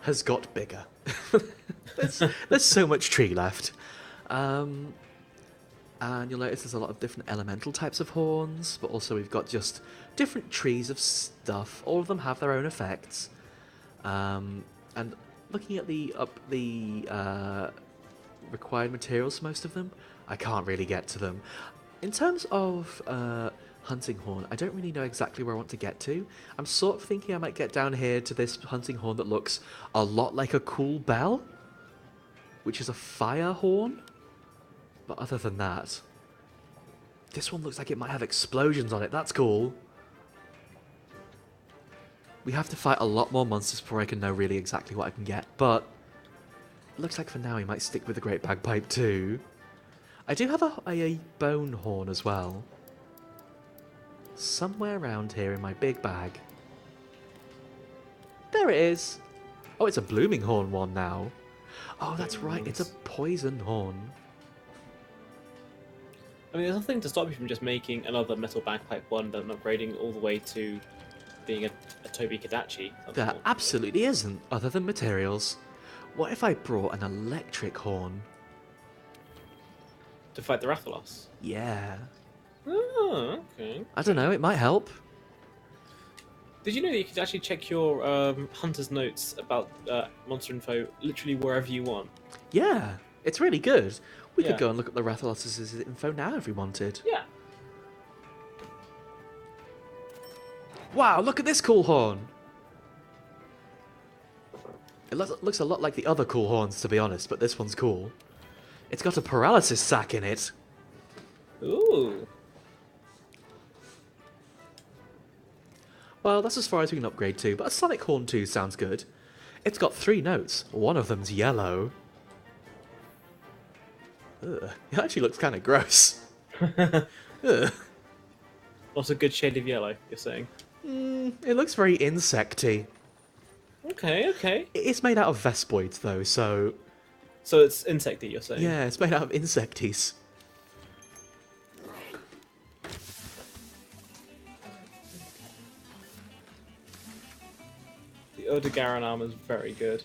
has got bigger. there's so much tree left. And you'll notice there's a lot of different elemental types of horns, but also we've got just different trees of stuff. All of them have their own effects. And looking at the required materials for most of them, I can't really get to them. In terms of hunting horn, I don't really know exactly where I want to get to. I'm sort of thinking I might get down here to this hunting horn that looks a lot like a cool bell, which is a fire horn. But other than that, this one looks like it might have explosions on it. That's cool. We have to fight a lot more monsters before I can know really exactly what I can get, but it looks like for now we might stick with the Great Bagpipe too. I do have a bone horn as well. Somewhere around here in my big bag. There it is. Oh, it's a blooming horn one now. Oh, that's right, it's a poison horn.
I mean, there's nothing to stop you from just making another metal bagpipe one, but upgrading all the way to being a Toby Kadachi.
There absolutely isn't, other than materials. What if I brought an electric horn?
To fight the Rathalos?
Yeah.
Oh, okay.
I don't know, it might help.
Did you know that you could actually check your hunter's notes about monster info literally wherever you want?
Yeah, it's really good. We
Yeah.
could go and look at the Rathalos' info now if we wanted.
Yeah.
Wow, look at this cool horn! It looks a lot like the other cool horns, to be honest, but this one's cool. It's got a paralysis sack in it.
Ooh.
Well, that's as far as we can upgrade to, but a sonic horn too sounds good. It's got 3 notes. One of them's yellow. Ugh, it actually looks kind of gross. Ugh.
What's a good shade of yellow, you're saying?
It looks very insecty.
Okay, okay.
It's made out of vespoids, though, so...
So it's insecty, you're saying?
Yeah, it's made out of insecties.
The Odogaron armor is very good.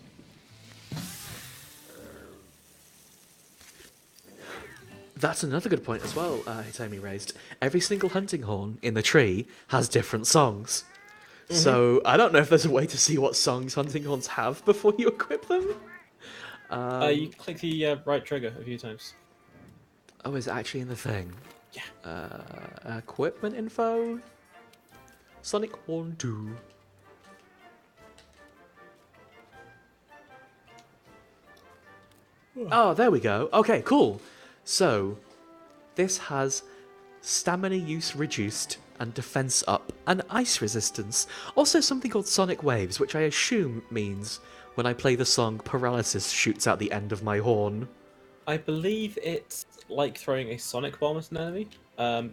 That's another good point as well, Hitomi raised. Every single hunting horn in the tree has different songs. So I don't know if there's a way to see what songs hunting horns have before you equip them.
You click the right trigger a few times.
Oh, is it actually in the thing?
Yeah.
Equipment info? Sonic Horn 2. Oh, there we go. Okay, cool. So, this has stamina use reduced and defense up and ice resistance. Also something called sonic waves, which I assume means when I play the song, paralysis shoots out the end of my horn.
I believe it's like throwing a sonic bomb at an enemy.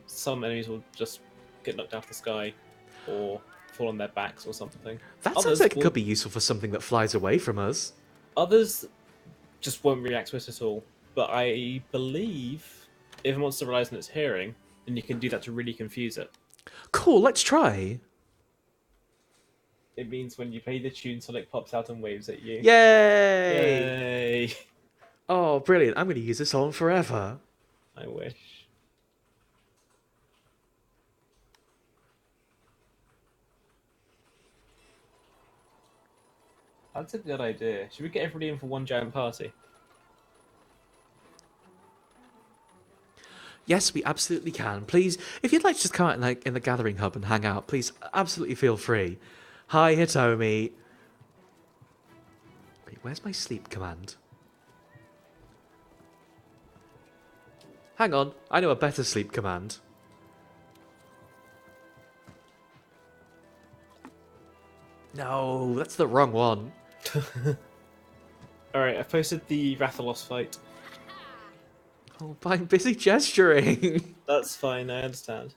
Some enemies will just get knocked out of the sky or fall on their backs or something.
That sounds like it could be useful for something that flies away from us.
Others just won't react to it at all. But I believe if a monster relies on its hearing, then you can do that to really confuse it.
Cool, let's try.
It means when you play the tune, Sonic pops out and waves at you.
Yay!
Yay!
Oh, brilliant. I'm going to use this horn forever.
I wish. That's a good idea. Should we get everybody in for one giant party?
Yes, we absolutely can. Please, if you'd like to just come out in the gathering hub and hang out, please absolutely feel free. Hi, Hitomi. Wait, where's my sleep command? Hang on, I know a better sleep command. No, that's the wrong one.
Alright, I've posted the Rathalos fight.
Oh, but I'm busy gesturing.
That's fine, I understand.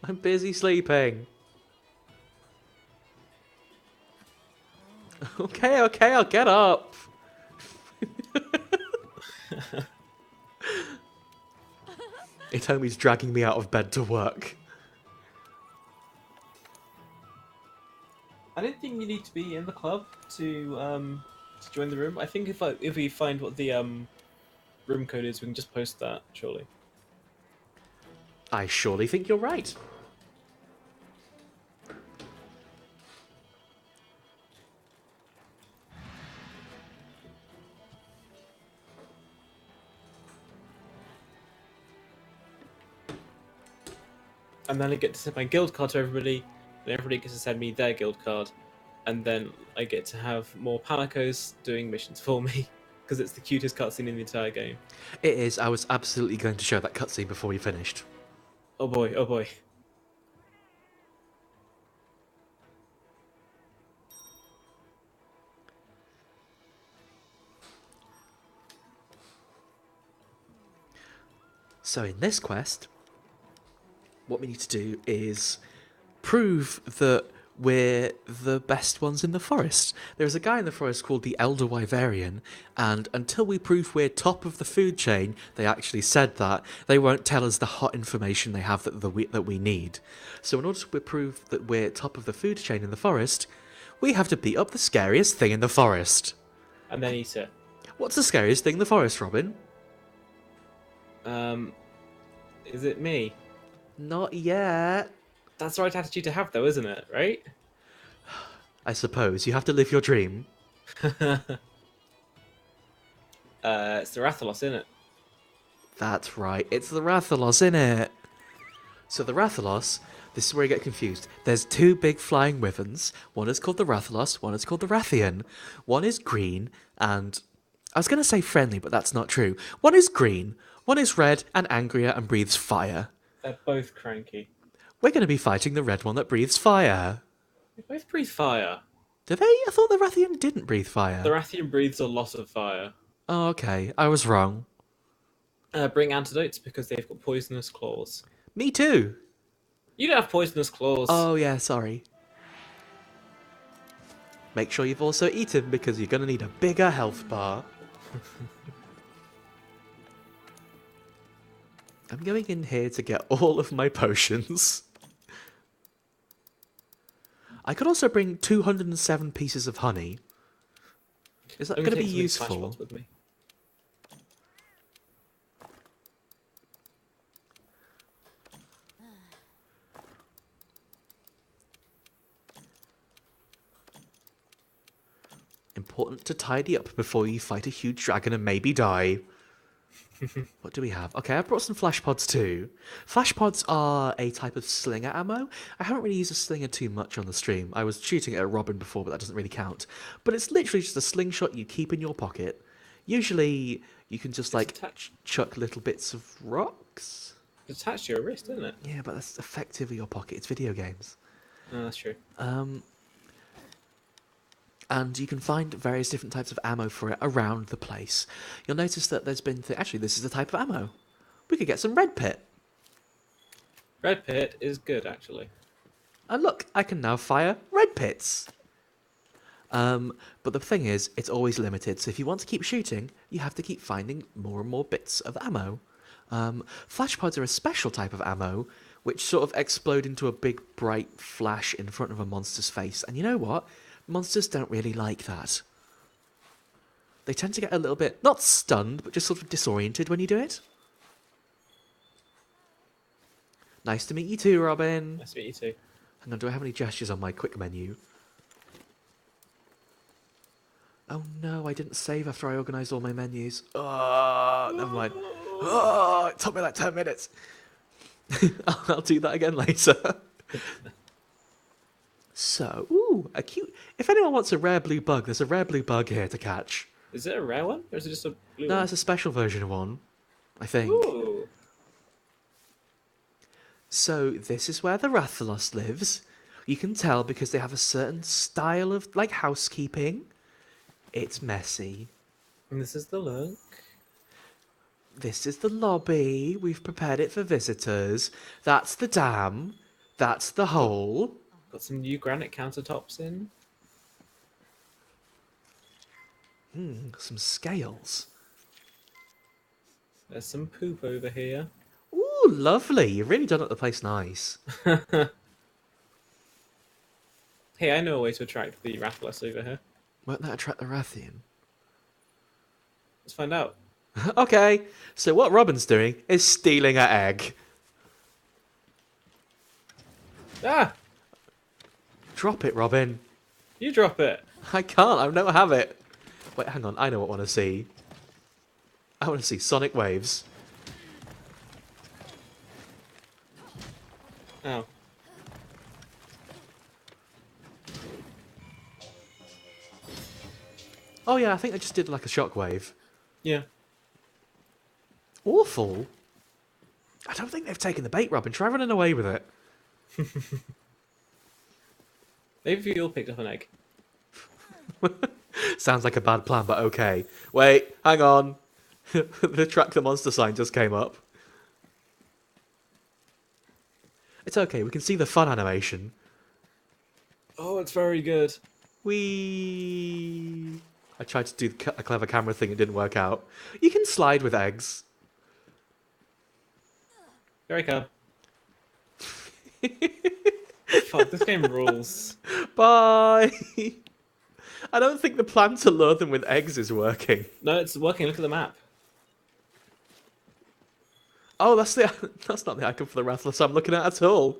I'm busy sleeping. Okay, I'll get up. Itomi's dragging me out of bed to work.
I don't think you need to be in the club to join the room. I think if we find what the room code is, we can just post that. Surely.
I surely think you're right.
And then I get to send my guild card to everybody, and everybody gets to send me their guild card, and then I get to have more Palicos doing missions for me, because it's the cutest cutscene in the entire game.
It is. I was absolutely going to show that cutscene before we finished.
Oh boy, oh boy.
So in this quest, what we need to do is prove that we're the best ones in the forest. There's a guy in the forest called the Elder Wyverian, and until we prove we're top of the food chain, they actually said that, they won't tell us the hot information they have that we need. So in order to prove that we're top of the food chain in the forest, we have to beat up the scariest thing in the forest.
And then eat it.
What's the scariest thing in the forest, Robin?
Is it me?
Not yet.
That's the right attitude to have, though, isn't it? Right?
I suppose. You have to live your dream.
It's the Rathalos, isn't it?
That's right. It's the Rathalos, innit? So the Rathalos, this is where you get confused. There's two big flying wyverns. One is called the Rathalos, one is called the Rathian. One is green and... I was going to say friendly, but that's not true. One is green, one is red and angrier and breathes fire.
They're both cranky.
We're going to be fighting the red one that breathes fire.
They both breathe fire.
Do they? I thought the Rathian didn't breathe fire.
The Rathian breathes a lot of fire.
Oh, okay. I was wrong.
Bring antidotes because they've got poisonous claws.
Me too.
You don't have poisonous claws.
Oh, yeah, sorry. Make sure you've also eaten because you're going to need a bigger health bar. I'm going in here to get all of my potions. I could also bring 207 pieces of honey. Is that
I'm
going to
gonna
be
take some of these
useful?
flashpots with me.
Important to tidy up before you fight a huge dragon and maybe die. What do we have? Okay, I brought some flash pods too. Flash pods are a type of slinger ammo. I haven't really used a slinger too much on the stream. I was shooting at Robin before, but that doesn't really count. But it's literally just a slingshot you keep in your pocket. Usually, you can just like chuck little bits of rocks.
It's attached to your wrist, isn't it?
Yeah, but that's effectively your pocket. It's video games.
Oh, that's true.
And you can find various different types of ammo for it around the place. You'll notice that there's been... Actually, this is the type of ammo. We could get some red pit.
Red pit is good, actually.
And look, I can now fire red pits. But the thing is, it's always limited. So if you want to keep shooting, you have to keep finding more and more bits of ammo. Flash pods are a special type of ammo, which sort of explode into a big bright flash in front of a monster's face. And you know what? Monsters don't really like that. They tend to get a little bit, not stunned, but just sort of disoriented when you do it. Nice to meet you too, Robin.
Nice to meet you too.
Hang on, do I have any gestures on my quick menu? Oh no, I didn't save after I organised all my menus. Oh, never mind. Oh, it took me like 10 minutes. I'll do that again later. So, ooh, a cute... If anyone wants a rare blue bug, there's a rare blue bug here to catch.
Is it a rare one, or is it just a blue
No,
one?
it's a special version of one, I think.
Ooh.
So, this is where the Rathalos lives. You can tell because they have a certain style of, like, housekeeping. It's messy.
And this is the look.
This is the lobby. We've prepared it for visitors. That's the dam. That's the hole.
Got some new granite countertops in.
Some scales.
There's some poop over here.
Ooh, lovely. You've really done up the place nice.
Hey, I know a way to attract the Rathalos over here.
Won't that attract the Rathian?
Let's find out.
Okay, so what Robin's doing is stealing an egg.
Ah!
Drop it, Robin.
You drop it.
I can't, I don't have it. Wait, hang on, I know what I want to see. I want to see sonic waves.
Oh.
Oh yeah, I think I just did like a shockwave.
Yeah.
Awful. I don't think they've taken the bait, Robin. Try running away with it.
Maybe you all picked up an egg.
Sounds like a bad plan, but okay. Wait, hang on. The track the monster sign just came up. It's okay, we can see the fun animation.
Oh, it's very good.
Whee! I tried to do a clever camera thing, it didn't work out. You can slide with eggs.
Here I come. Fuck, this game rules.
Bye! I don't think the plan to lure them with eggs is working.
No, it's working. Look at the map.
Oh, that's not the icon for the Rathalos I'm looking at all.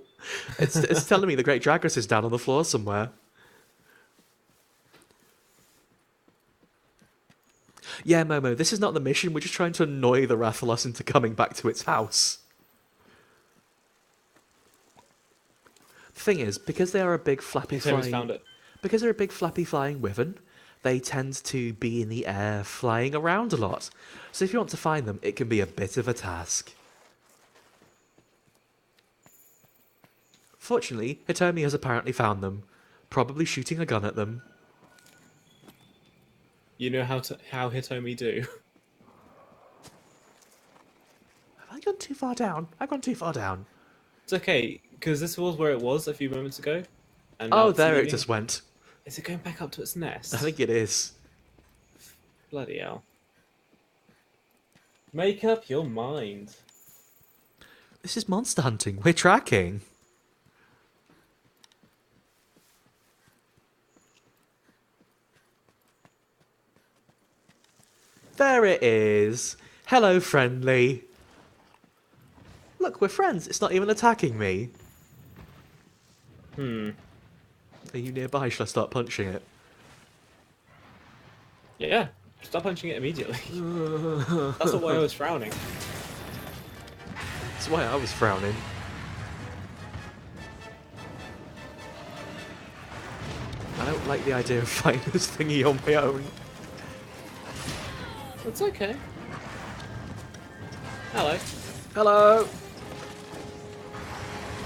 It's telling me the Great Dragress is down on the floor somewhere. Yeah, Momo, this is not the mission. We're just trying to annoy the Rathalos into coming back to its house. The thing is, because they are a big flappy
Found
flying,
it.
because they're a big flappy flying wyvern, they tend to be in the air, flying around a lot. So if you want to find them, it can be a bit of a task. Fortunately, Hitomi has apparently found them, probably shooting a gun at them.
You know how Hitomi do.
Have I gone too far down? I've gone too far down.
It's okay, because this was where it was a few moments ago. And now
Oh,
it's
there it
leaving.
just went.
Is it going back up to its nest?
I think it is.
Bloody hell. Make up your mind.
This is monster hunting. We're tracking. There it is. Hello, friendly. Look, we're friends. It's not even attacking me.
Hmm.
Are you nearby? Should I start punching it?
Yeah. Stop punching it immediately. That's why I was frowning.
That's why I was frowning. I don't like the idea of fighting this thingy on my own.
It's okay. Hello.
Hello!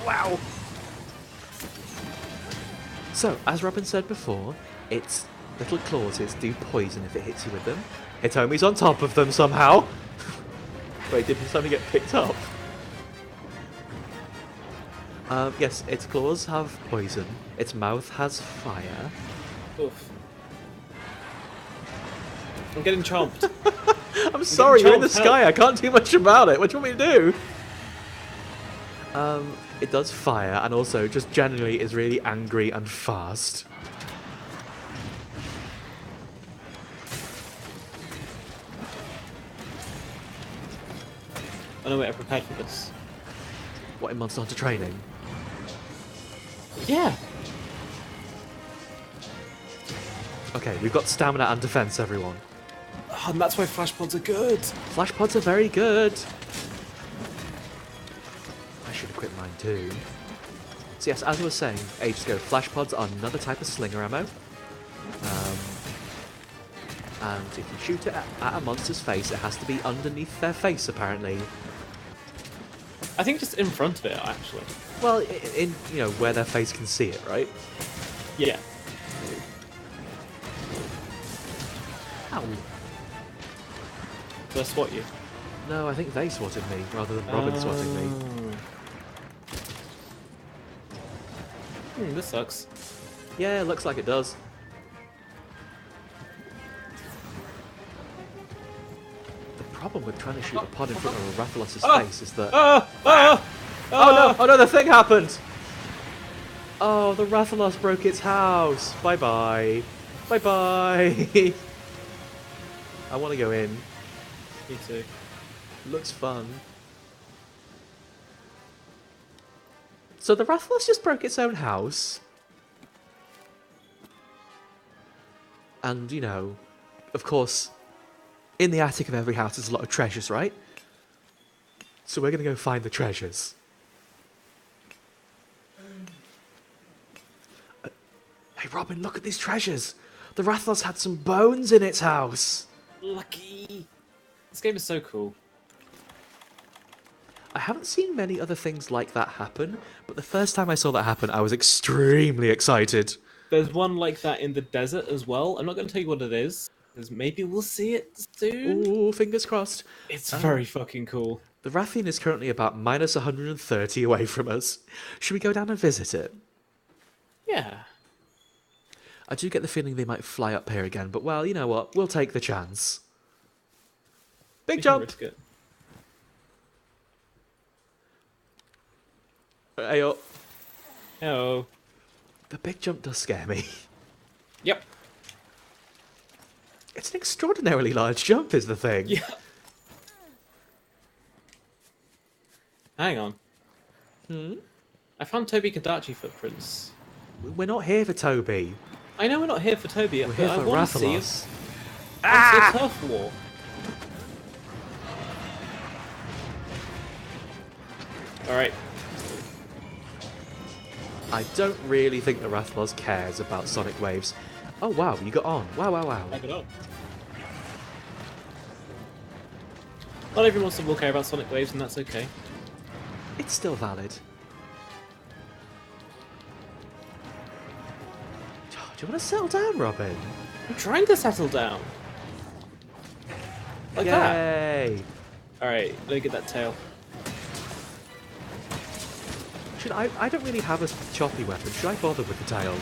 Wow! So, as Robin said before, its little clauses do poison if it hits you with them. Hitomi's on top of them somehow! Wait, did Hitomi get picked up? Yes, its claws have poison. Its mouth has fire.
Oof. I'm getting chomped.
I'm sorry, you're in the
chomped,
sky, I can't do much about it. What do you want me to do? It does fire, and also just generally is really angry and fast.
Oh no, wait, I prepared for this.
What, in Monster Hunter training?
Yeah.
Okay, we've got stamina and defense, everyone.
Oh, and that's why flash pods are good.
Flash pods are very good. I should equip mine too. So yes, as I was saying ages ago, flash pods are another type of slinger ammo. And if you shoot it at a monster's face, it has to be underneath their face, apparently.
I think just in front of it, actually.
Well, in you know where their face can see it, right?
Yeah.
Ow.
Did I swat you?
No, I think they swatted me rather than Robin swatting me.
This sucks.
Yeah, looks like it does. problem with trying to shoot a pod in front of a Rathalos'
Oh!
face is that...
Oh! Oh!
Oh no! Oh no, the thing happened! Oh, the Rathalos broke its house! Bye-bye. Bye-bye! I want to go in.
Me too.
Looks fun. So the Rathalos just broke its own house. And, you know, of course, in the attic of every house there's a lot of treasures, right? So we're going to go find the treasures. Hey Robin, look at these treasures! The Rathalos had some bones in its house!
Lucky! This game is so cool.
I haven't seen many other things like that happen, but the first time I saw that happen, I was extremely excited.
There's one like that in the desert as well. I'm not going to tell you what it is, because maybe we'll see it soon.
Ooh, fingers crossed.
It's very fucking cool.
The Rathian is currently about minus 130 away from us. Should we go down and visit it?
Yeah.
I do get the feeling they might fly up here again, but well, you know what? We'll take the chance. Big
We can
jump!
risk it.
Ayo.
Oh.
The big jump does scare me.
Yep.
It's an extraordinarily large jump, is the thing.
Yeah. Hang on. I found Toby Kadachi footprints.
We're not here for Toby.
I know we're not here for Toby,
We're
but
here
I
for
want to see
Rathalos.
a turf war. Alright.
I don't really think the Rathalos cares about sonic waves. Oh wow, you got on. Wow, wow, wow.
Back it up. Not everyone will care about sonic waves, and that's okay.
It's still valid. Do you want to settle down, Robin?
I'm trying to settle down. Like that.
Yay!
Alright, let me get that tail.
I don't really have a choppy weapon. Should I bother with the tail?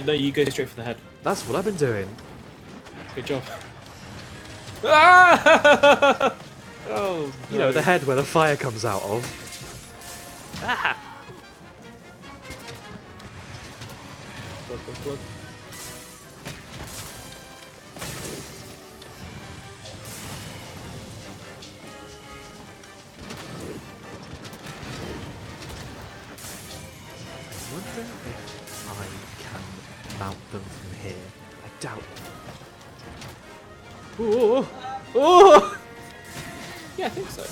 No, you go straight for the head.
That's what I've been doing.
Good job. Ah! Oh,
You know, the head where the fire comes out of.
Ah! Plug, plug, plug.
I wonder if I can mount them from here. I doubt. Oh! Oh!
Yeah, I think so.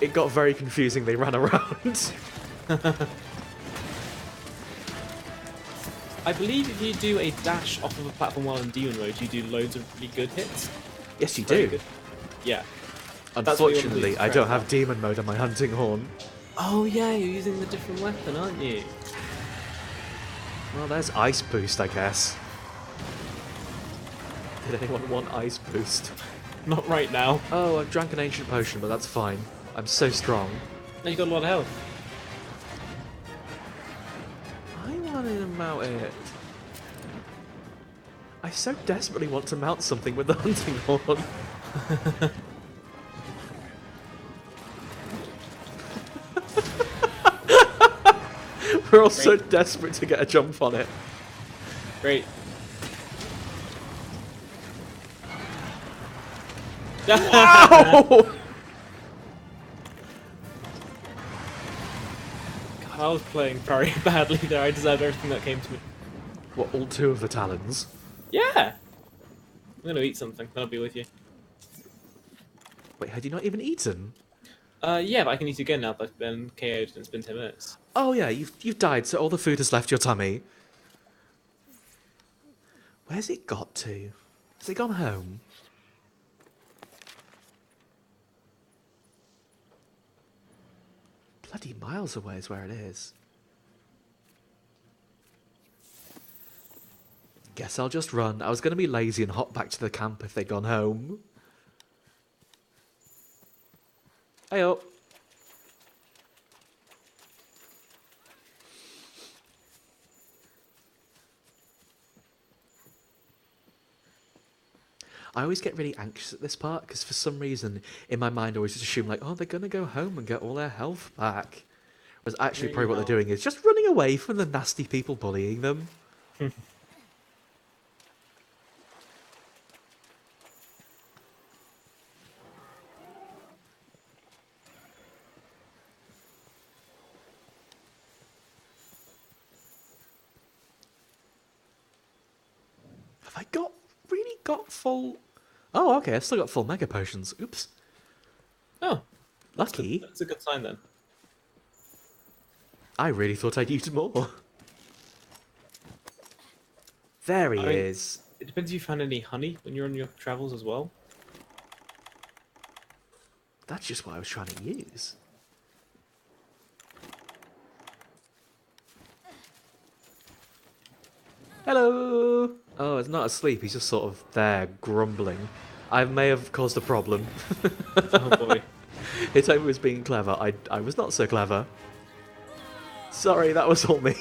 It got very confusing. They ran around.
I believe if you do a dash off of a platform while in demon mode, you do loads of really good hits.
Yes, you
Very
do.
good. Yeah. That's what you wanna do,
Unfortunately,
is
I don't
correct
have demon mode on my hunting horn.
Oh yeah, you're using the different weapon, aren't you?
Well, there's ice boost, I guess. Did anyone want ice boost?
Not right now.
Oh, I've drank an ancient potion, but that's fine. I'm so strong.
Now you got a lot of health.
I wanted to mount it. I so desperately want to mount something with the hunting horn. We're all so desperate to get a jump on it.
Great.
Ow!
God, I was playing very badly there. I deserved everything that came to me.
What, all two of the talons?
Yeah! I'm gonna eat something. Then I'll be with you.
Wait, had you not even eaten?
Yeah, but I can eat again now that I've been KO'd and it's been 10 minutes.
Oh yeah, you've died, so all the food has left your tummy. Where's it got to? Has it gone home? Bloody miles away is where it is. Guess I'll just run. I was going to be lazy and hop back to the camp if they'd gone home. Heyo. I always get really anxious at this part because for some reason in my mind I always just assume like, oh, they're gonna go home and get all their health back. Whereas actually probably what they're doing is just running away from the nasty people bullying them. Have I really got full... Oh, okay, I've still got full mega potions. Oops.
Oh,
Lucky.
that's a good sign then.
I really thought I'd used more. There he is.
It depends if you found any honey when you're on your travels as well.
That's just what I was trying to use. Hello! Oh, it's not asleep, he's just sort of there, grumbling. I may have caused a problem.
Oh boy.
Hitomi was being clever, I was not so clever. Sorry, that was all me.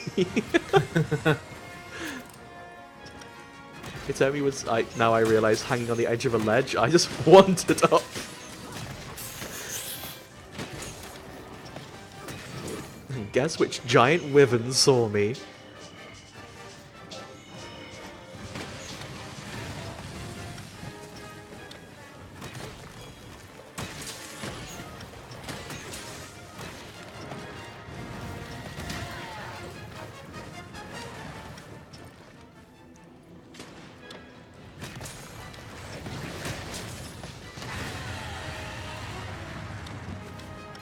Hitomi was, now I realise, hanging on the edge of a ledge. I just wandered up. Guess which giant wyvern saw me?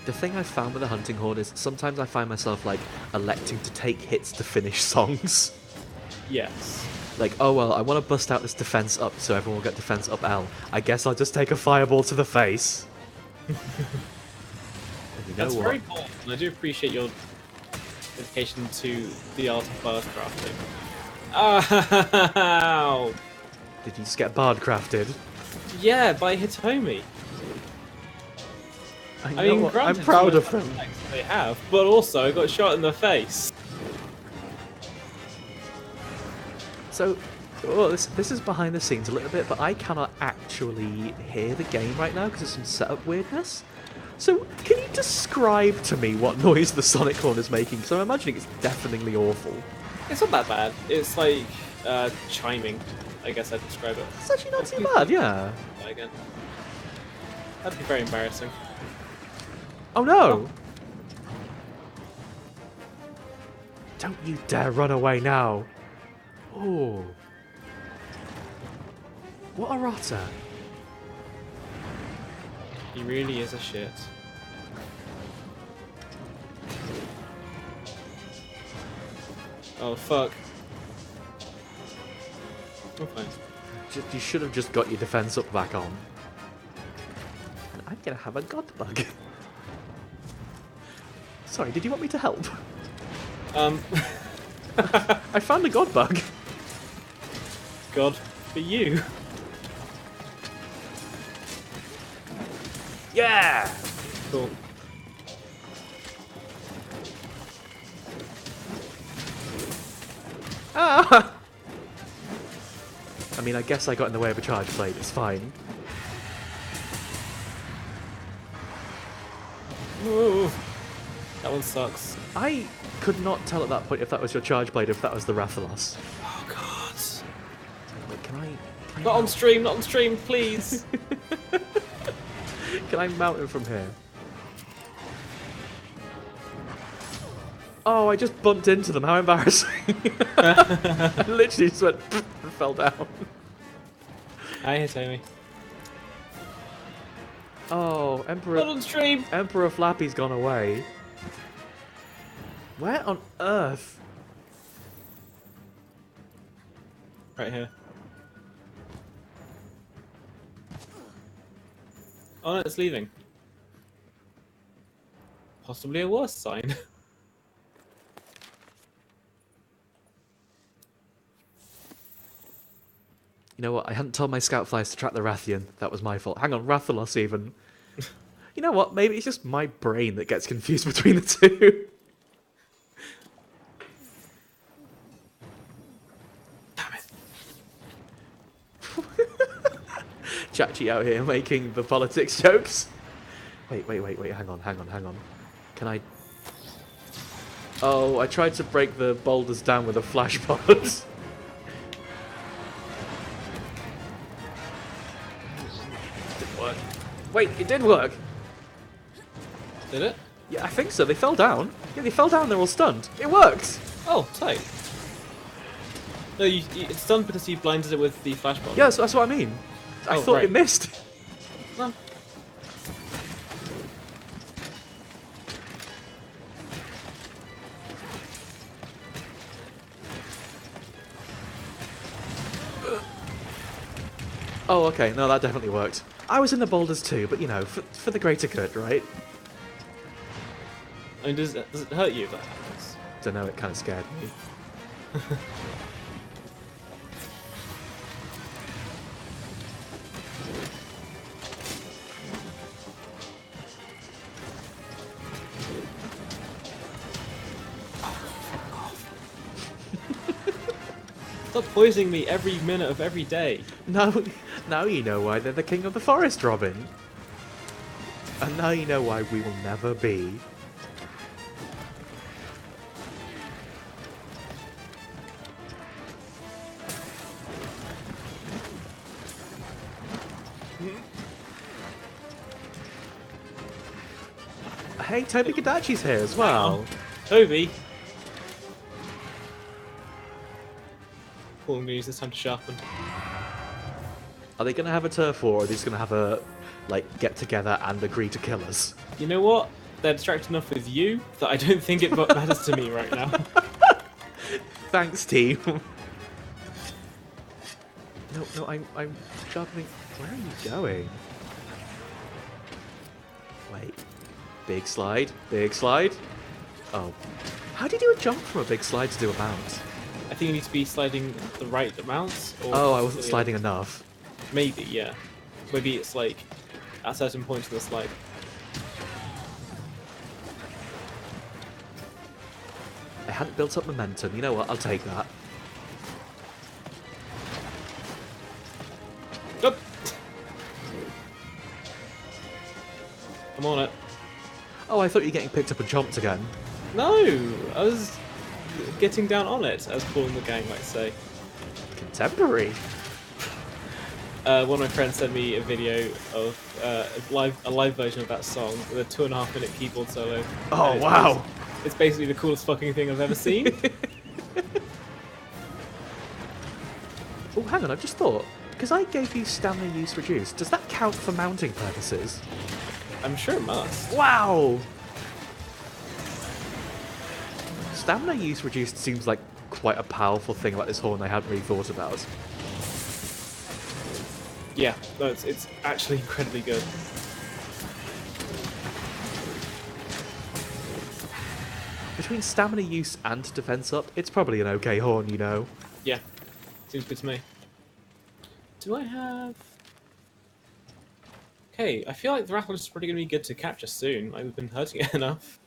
The thing I found with the hunting horn is sometimes I find myself like electing to take hits to finish songs.
Yes.
Like, oh well, I want to bust out this defense up so everyone will get defense up L. I guess I'll just take a fireball to the face. And you know
That's
what?
very bold, and I do appreciate your dedication to the art of bard crafting. Ow!
Did you just get bard crafted?
Yeah, by Hitomi.
I
I mean,
what? I'm
granted,
proud
some
of them.
the attacks they have, but also I got shot in the face.
So, well, this is behind the scenes a little bit, but I cannot actually hear the game right now because of some setup weirdness. So, can you describe to me what noise the sonic horn is making? Because I'm imagining it's deafeningly awful.
It's not that bad. It's like chiming, I guess I'd describe it.
It's actually not too bad, yeah.
Again. That'd be very embarrassing.
Oh no! Don't you dare run away now! Oh. What a rotter.
He really is a shit. Oh fuck. Oh fine.
You should have just got your defense up back on. And I'm gonna have a god bug. Sorry, did you want me to help? I found a god bug.
God, for you.
Yeah!
Cool.
Ah! I mean, I guess I got in the way of a charge blade, it's fine.
Ooh, that one sucks.
I could not tell at that point if that was your charge blade or if that was the Rathalos.
Oh god.
Wait, can I
Not on stream, not on stream, please.
Can I mount him from here? Oh, I just bumped into them. How embarrassing. I literally just went and fell down.
Hi, Hitomi.
Oh,
Not
Emperor
on stream.
Flappy's gone away. Where on earth?
Right here. Oh no, it's leaving. Possibly a worse sign.
You know what? I hadn't told my scout flies to track the Rathian. That was my fault. Hang on, Rathalos even. You know what? Maybe it's just my brain that gets confused between the two.
Damn it.
Chachi out here making the politics jokes. Wait, hang on. Can I... Oh, I tried to break the boulders down with a flash pod. Didn't work. Wait, it did work.
Did it?
Yeah, I think so. They fell down. Yeah, they fell down. They're all stunned. It worked.
Oh, tight. No, it's done because you blinded it with the flash bomb.
Yeah, that's what I mean. I thought it missed.
No.
Oh, okay. No, that definitely worked. I was in the boulders too, but you know, for the greater good, right?
I mean, does it hurt you if that happens?
Don't know. It kind of scared me.
Stop poisoning me every minute of every day.
Now you know why they're the king of the forest, Robin. And now you know why we will never be. Hey, Toby Kadachi's here as well.
Toby. Cool, I'm gonna use this time to sharpen.
Are they going to have a turf war, or are they just going to have a, like, get together and agree to kill us?
You know what? They're distracted enough with you that I don't think it matters to me right now.
Thanks, team. No, I'm sharpening. Where are you going? Wait. Big slide. Big slide. Oh. How do you do a jump from a big slide to do a mount?
I think you need to be sliding the right amounts. Or
Oh, I wasn't sliding enough.
Maybe, yeah. Maybe it's like at certain points of the slide.
I hadn't built up momentum. You know what? I'll take that.
Up. I'm on it.
Oh, I thought you were getting picked up and chomped again.
No, I was getting down on it, as Paul and the gang might say.
Contemporary.
One of my friends sent me a video of a live version of that song with a 2.5-minute keyboard solo.
Oh, wow.
It's basically the coolest fucking thing I've ever seen.
Oh, hang on, I've just thought. Because I gave you stamina use reduced, does that count for mounting purposes?
I'm sure it must.
Wow! Stamina use reduced seems like quite a powerful thing about this horn I hadn't really thought about.
Yeah, no, it's actually incredibly good.
Between stamina use and defense up, it's probably an okay horn, you know.
Yeah, seems good to me. Do I have... Okay, I feel like the Rathalos is probably going to be good to capture soon. Like, we've been hurting it enough.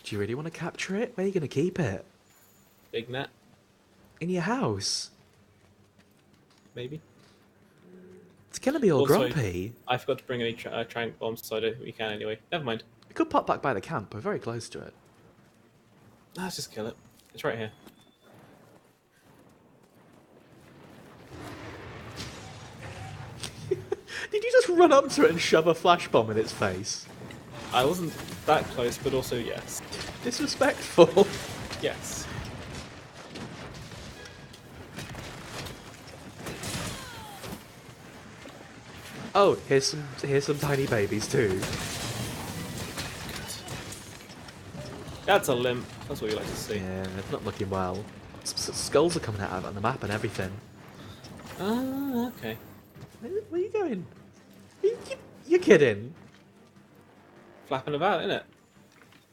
Do you really want to capture it? Where are you going to keep it?
Big net,
In your house?
maybe.
It's going to be all
Also,
grumpy.
I forgot to bring any trank bombs, so I don't think we can anyway. Never mind.
We could pop back by the camp, we're very close to it.
Let's just kill it. It's right here.
Did you just run up to it and shove a flash bomb in its face?
I wasn't that close, but also yes.
Disrespectful.
Yes.
Oh, here's some tiny babies too.
That's a limp. That's what you like to see.
Yeah, it's not looking well. Skulls are coming out on the map and everything.
Ah, okay.
Where are you going? You're kidding.
Flapping about, innit?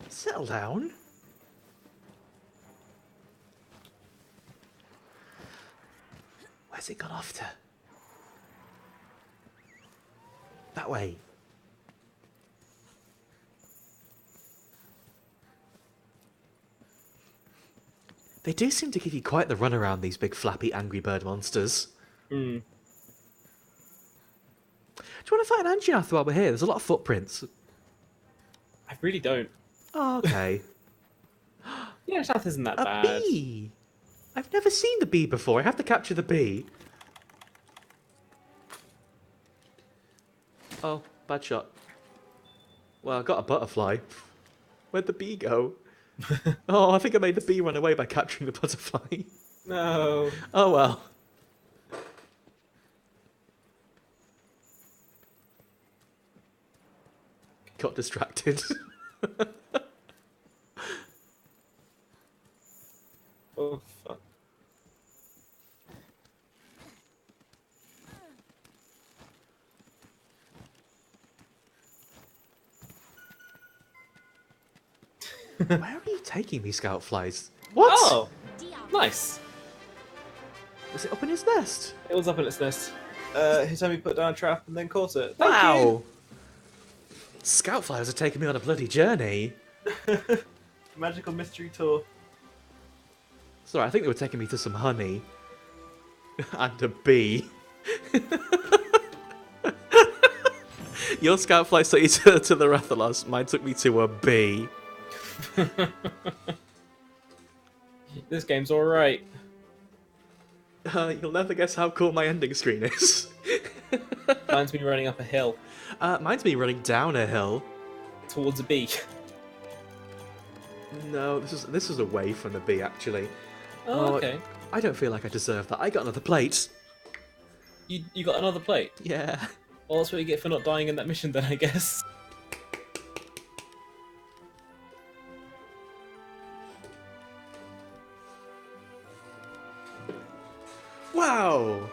Settle down. Where's it gone off to? That way. They do seem to give you quite the runaround, these big flappy Angry Bird monsters.
Hmm.
you want to fight an Anjanath while we're here? There's a lot of footprints.
I really don't.
Oh, okay.
Yeah, Shath isn't that
A
bad.
bee! I've never seen the bee before. I have to capture the bee. Oh, bad shot. Well, I got a butterfly. Where'd the bee go? Oh, I think I made the bee run away by capturing the butterfly.
No.
Oh well. Got distracted.
Oh, fuck.
Where are you taking me, scout flies? What?
Oh,
Diablos.
nice.
Was it up in his nest?
It was up in its nest. Hitomi put down a trap and then caught it. Thank
Wow! Scout flies are taking me on a bloody journey.
you. Magical mystery tour.
Sorry, I think they were taking me to some honey. And a bee. Your scout flies took you to the Rathalos, mine took me to a bee.
This game's alright.
You'll never guess how cool my ending screen is.
Mine's me running up a hill
Mine's me running down a hill.
towards a bee.
No, this is away from the bee, actually.
Oh, okay.
I don't feel like I deserve that. I got another plate.
You got another plate?
Yeah.
Well, that's what you get for not dying in that mission then, I guess.
Wow!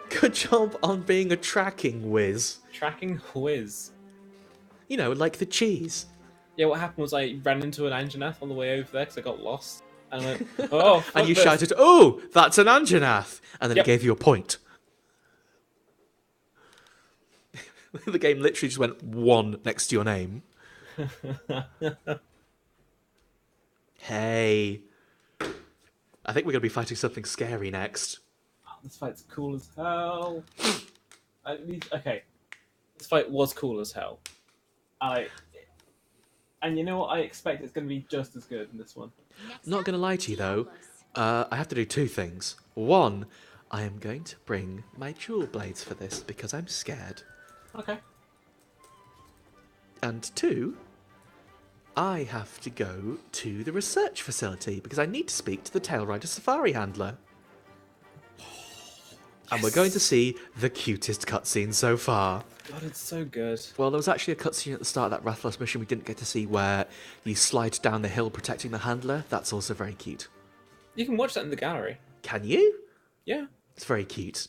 Good job on being a tracking whiz.
Tracking whiz.
You know, like the cheese.
Yeah, what happened was I ran into an Anjanath on the way over there because I got lost. And I went, oh, fuck
And you
this.
shouted, "Oh, that's an Anjanath!" And then
Yep.
it gave you a point. The game literally just went 1 next to your name. Hey. I think we're going to be fighting something scary next.
Oh, this fight's cool as hell. Okay. This fight was cool as hell. And you know what? I expect it's going to be just as good in this one.
Next
Not
up,
going to lie to you, though.
Diablos.
I have to do 2 things. 1, I am going to bring my jewel blades for this because I'm scared.
Okay.
And 2, I have to go to the research facility because I need to speak to the Tailrider Safari Handler. And we're going to see the cutest cutscene so far.
God, it's so good.
Well, there was actually a cutscene at the start of that Rathalos mission we didn't get to see where you slide down the hill protecting the handler. That's also very cute.
You can watch that in the gallery.
Can you?
Yeah.
It's very cute.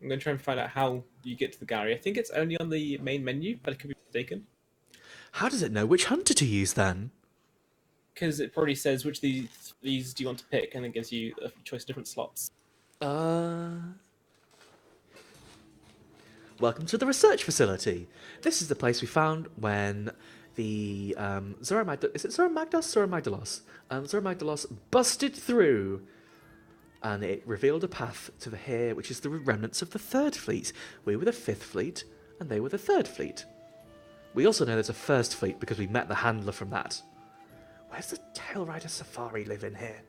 I'm going to try and find out how you get to the gallery. I think it's only on the main menu, but I could be mistaken.
How does it know which hunter to use then?
Because it probably says which these do you want to pick, and it gives you a choice of different slots.
Welcome to the research facility. This is the place we found when the is it Zoromagdalos or Magdalos? Zoromagdalos busted through, and it revealed a path to the here, which is the remnants of the Third Fleet. We were the Fifth Fleet, and they were the Third Fleet. We also know there's a First Fleet because we met the handler from that. Where's the Tailrider Safari live in here?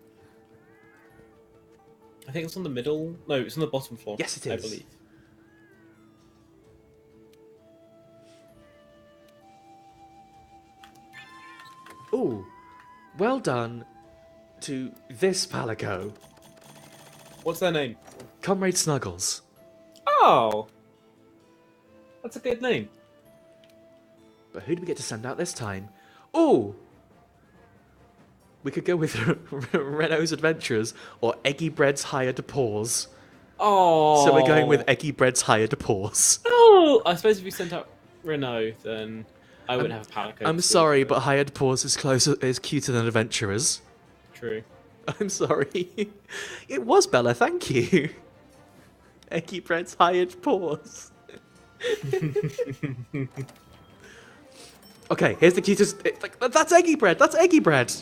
I think it's on the middle. No, it's on the bottom floor.
Yes, it
I
is.
believe.
Ooh, well done to this Palico,
What's their name?
Comrade Snuggles.
Oh, that's a good name.
But who do we get to send out this time? Ooh! We could go with Renault's Adventurers or Eggy Bread's Hired Paws.
Oh,
So we're going with Eggy Bread's Hired Paws.
Oh, I suppose if you sent out Renault, then I wouldn't have a Palico.
I'm sorry, but Hired Paws is cuter than Adventurers.
True.
I'm sorry. It was Bella, thank you. Eggy Bread's Hired Paws. Okay, here's the cutest. That's Eggy Bread. That's Eggy Bread.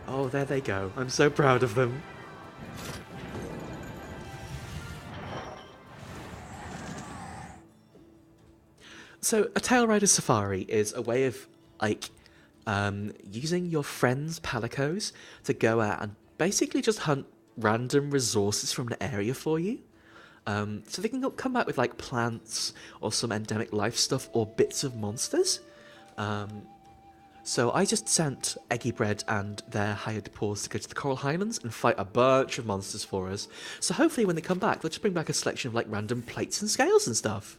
Oh, there they go. I'm so proud of them. So a Tail Rider Safari is a way of like using your friends' Palicos to go out and basically just hunt random resources from the area for you. So they can come back with like plants or some endemic life stuff or bits of monsters. So I just sent Eggy Bread and their hired paws to go to the Coral Highlands and fight a bunch of monsters for us. So hopefully when they come back, they'll just bring back a selection of like random plates and scales and stuff.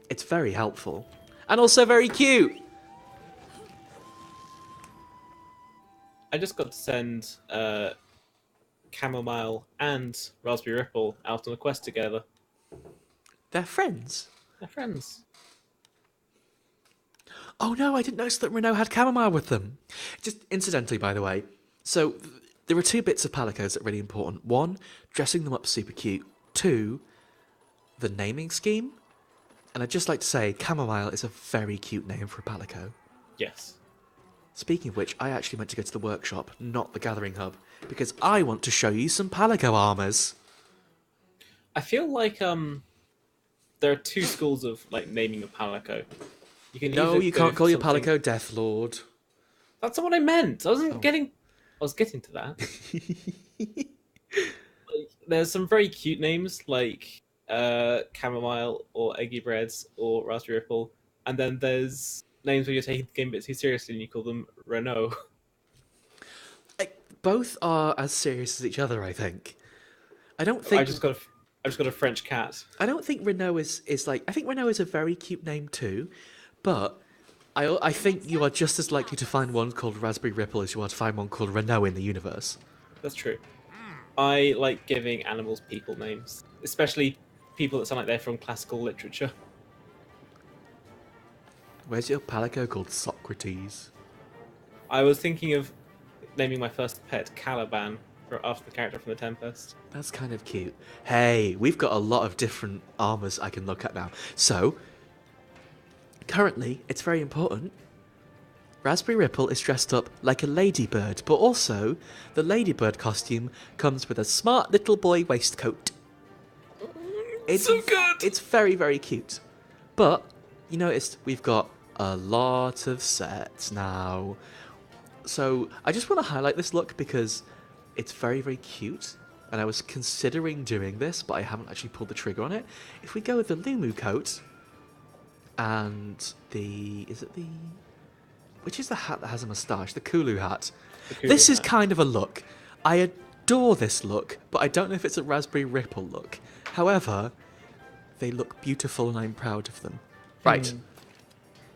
It's very helpful. And also very cute!
I just got to send Chamomile and Raspberry Ripple out on a quest together.
They're friends.
They're friends.
Oh no, I didn't notice that Renault had chamomile with them. Just incidentally, by the way, so there are two bits of Palicos that are really important. One, dressing them up super cute. Two, the naming scheme. And I'd just like to say, chamomile is a very cute name for a Palico.
Yes.
Speaking of which, I actually went to go to the workshop, not the gathering hub, because I want to show you some Palico armors.
I feel like there are two schools of like naming a Palico. You can
No,
either
you
go
can't
for
call your
something-
Palico Death Lord.
That's not what I meant. I wasn't getting. I was getting to that. Like, there's some very cute names like Chamomile or Eggy Breads or Raspberry Ripple, and then there's names where you're taking the game a bit too seriously and you call them Renault.
Both are as serious as each other, I think. I don't think
I just got a French cat.
I don't think Renault is like. I think Renault is a very cute name too, but I think you are just as likely to find one called Raspberry Ripple as you are to find one called Renault in the universe.
That's true. I like giving animals people names, especially people that sound like they're from classical literature.
Where's your Palico called Socrates?
I was thinking of naming my first pet Caliban after the character from The Tempest.
That's kind of cute. Hey, we've got a lot of different armors I can look at now. So, currently, it's very important. Raspberry Ripple is dressed up like a ladybird, but also the ladybird costume comes with a smart little boy waistcoat. It's
so good!
It's very, very cute. But you noticed we've got a lot of sets now. So I just want to highlight this look because it's very, very cute. And I was considering doing this, but I haven't actually pulled the trigger on it. If we go with the Lumu coat and which is the hat that has a moustache? The Kulu hat. This is kind of a look. I adore this look, but I don't know if it's a Raspberry Ripple look. However, they look beautiful and I'm proud of them. Right.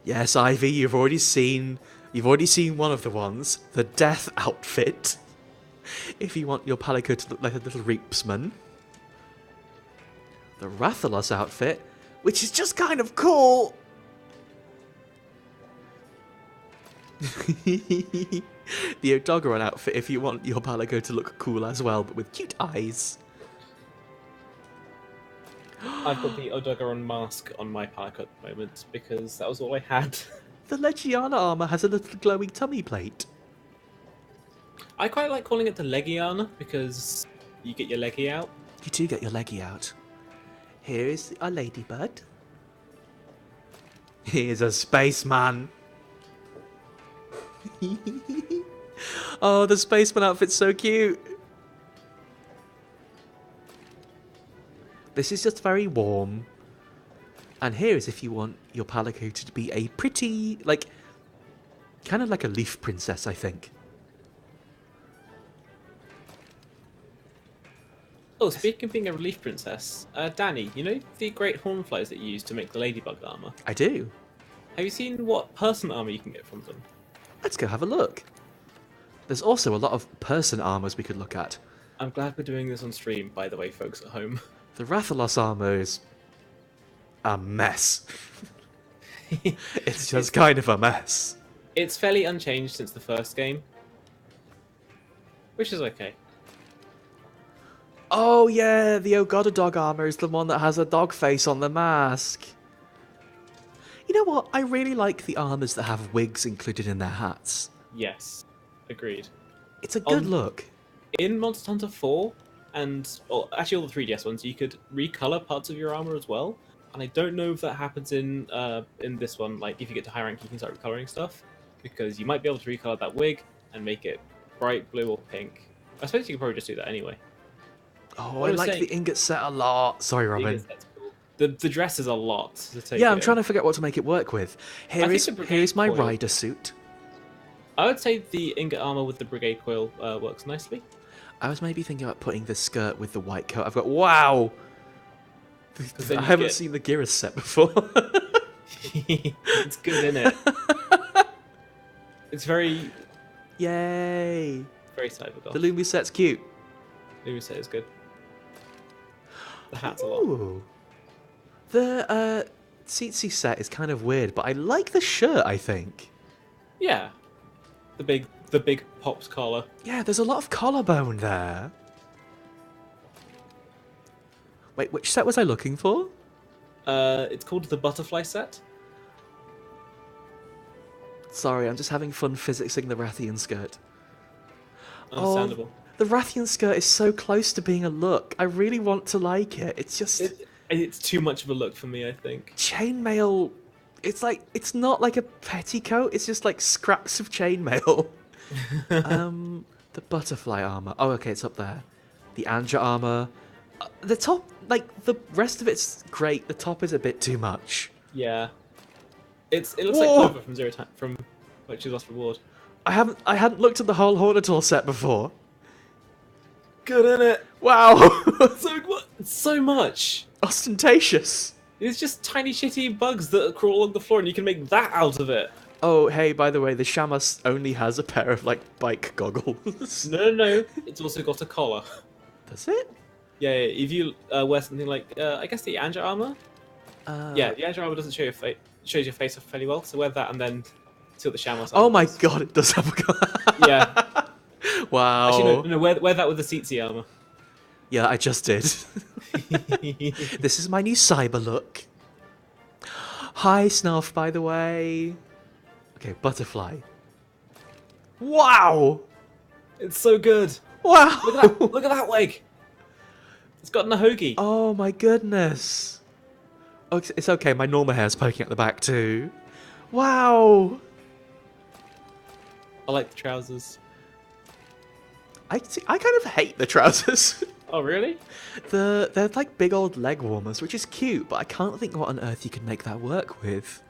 Yes, Ivy, you've already seen one of the ones, the death outfit. If you want your Palico to look like a little reapsman. The Rathalos outfit, which is just kind of cool. The Odogaron outfit if you want your Palico to look cool as well, but with cute eyes.
I've got the Odogaron mask on my Palico at the moment because that was all I had.
The Legiana armor has a little glowing tummy plate.
I quite like calling it the Legiana because you get your leggy out.
You do get your leggy out. Here is a ladybird. Here's a spaceman. Oh, the spaceman outfit's so cute. This is just very warm. And here is if you want your Palico to be a pretty, like, kind of like a leaf princess, I think.
Oh, speaking of being a relief princess, Danny, you know the great hornflies that you use to make the ladybug armor?
I do.
Have you seen what person armor you can get from them?
Let's go have a look. There's also a lot of person armors we could look at.
I'm glad we're doing this on stream, by the way, folks at home.
The Rathalos armor is a mess. It's just kind of a mess.
It's fairly unchanged since the first game, which is okay.
Oh yeah, the Ogoda dog armor is the one that has a dog face on the mask. You know what? I really like the armors that have wigs included in their hats.
Yes, agreed.
It's a good look.
In Monster Hunter 4, and actually all the 3DS ones, you could recolor parts of your armor as well. and I don't know if that happens in this one. Like, if you get to high rank, you can start recoloring stuff, because you might be able to recolor that wig and make it bright blue or pink. I suppose you could probably just do that anyway.
Oh,
What
I
I was
like
saying-
the ingot set a lot. Sorry,
I
Robin.
guess that's cool. The dress is a lot to take.
Yeah, I'm
in.
trying to figure out what to make it work with.
I think the brigade
Here's my
coil-
rider suit.
I would say the ingot armor with the brigade coil works nicely.
I was maybe thinking about putting the skirt with the white coat. I've got wow.
then
I
you
haven't
get-
seen the Geras set before.
It's good, isn't it? It's very,
Yay!
very cybergoth.
The Lumi set's cute.
Lumi set is good. The hat's a lot.
Ooh. The Tsitsi set is kind of weird, but I like the shirt, I think.
Yeah, the big pops collar.
Yeah, there's a lot of collarbone there. Wait, which set was I looking for?
It's called the butterfly set.
Sorry, I'm just having fun physicsing the Rathian skirt.
Understandable.
The Rathian skirt is so close to being a look. I really want to like it. It's just
It's too much of a look for me, I think.
chainmail. It's not like a petticoat. It's just like scraps of chainmail. The butterfly armor. Oh, okay, it's up there. The Anja armor. The top, like the rest of it's great. The top is a bit too much.
Yeah, it looks like
Whoa.
Clover from Zero Time from She Lost Reward.
I hadn't looked at the whole Hornator set before.
Good, isn't it?
Wow,
So much.
ostentatious.
It's just tiny shitty bugs that crawl along the floor, and you can make that out of it.
Oh, hey, by the way, the Shamus only has a pair of like bike goggles.
No. It's also got a collar.
Does it?
Yeah, if you wear something like, I guess the Anja armor. Yeah, the Anja armor doesn't show your face. Shows your face off fairly well. So wear that, and then see what the Shamus.
Oh my god, it does have a collar.
Yeah.
Wow.
Actually, no. Wear that with the Tsitsi armor.
Yeah, I just did. This is my new cyber look. Hi, Snuff, by the way. Okay, butterfly. Wow!
It's so good.
Wow!
Look at that! Look at that wig. It's got Nahogi.
Oh my goodness. Oh, it's okay, my normal hair's poking at the back too. Wow!
I like the trousers.
I kind of hate the trousers.
Oh really?
They're like big old leg warmers, which is cute, but I can't think what on earth you could make that work with.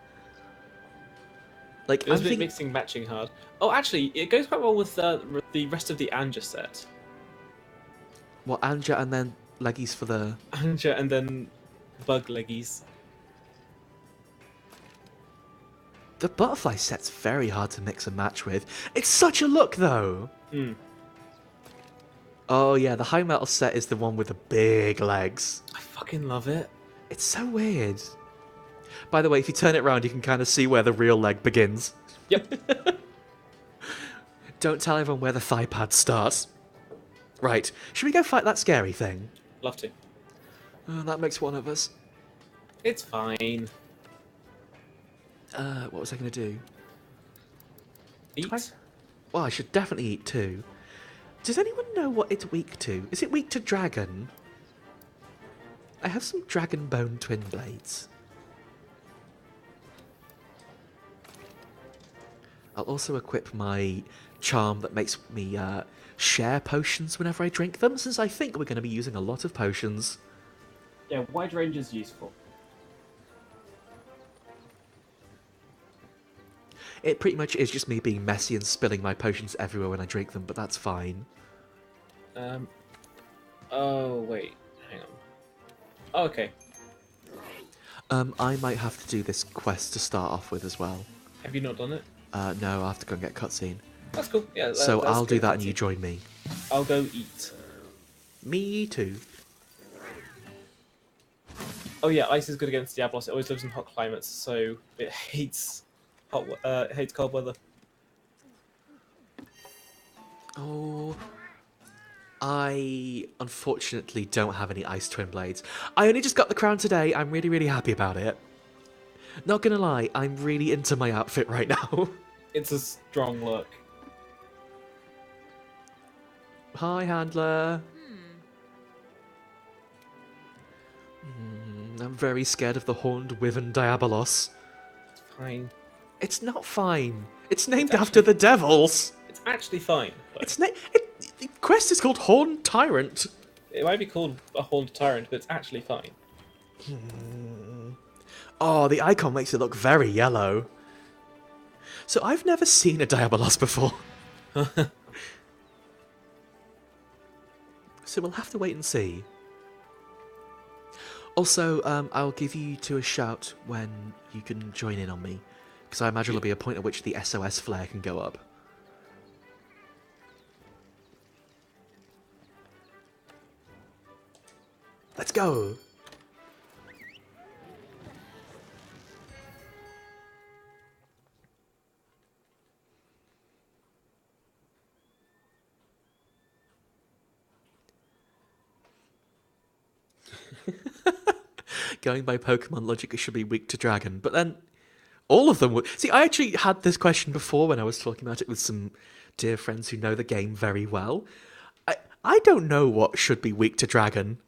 Like,
It was
I'm thinking,
mixing matching hard. Oh, actually, it goes quite well with the rest of the Anja set.
what, Anja and then leggies for the...
Anja and then bug leggies.
The butterfly set's very hard to mix and match with. It's such a look, though!
Hmm.
Oh yeah, the high metal set is the one with the big legs.
I fucking love it.
It's so weird. By the way, if you turn it around, you can kind of see where the real leg begins.
Yep.
Don't tell everyone where the thigh pad starts. Right, should we go fight that scary thing?
Love to.
Oh, that makes one of us.
It's fine.
What was I going to do?
Eat.
Well, I should definitely eat too. Does anyone know what it's weak to? Is it weak to dragon? I have some dragon bone twin blades. I'll also equip my charm that makes me share potions whenever I drink them, since I think we're going to be using a lot of potions.
Yeah, wide range is useful.
It pretty much is just me being messy and spilling my potions everywhere when I drink them, but that's fine.
Oh wait, hang on. Oh, okay.
I might have to do this quest to start off with as well.
Have you not done it?
No, I'll have to go and get cutscene.
That's cool. Yeah.
So
that's
I'll do
good.
that and you join me.
I'll go eat.
Me too.
Oh yeah, ice is good against Diablos. It always lives in hot climates, so it hates it hates cold weather.
Oh, I unfortunately don't have any ice twin blades. I only just got the crown today. I'm really, really happy about it. Not gonna lie, I'm really into my outfit right now.
It's a strong look.
Hi, handler. I'm very scared of the horned wyvern Diabolos.
It's fine.
It's not fine. It's named
It's
after the devils.
It's actually fine. Though.
The quest is called Horned Tyrant.
It might be called a horned tyrant, but it's actually fine.
Oh, the icon makes it look very yellow. So I've never seen a Diabolos before. So we'll have to wait and see. Also, I'll give you two a shout when you can join in on me. Because I imagine there'll be a point at which the SOS flare can go up. Let's go! Going by Pokemon logic, it should be weak to dragon, but then all of them would. See, I actually had this question before when I was talking about it with some dear friends who know the game very well. I don't know what should be weak to dragon.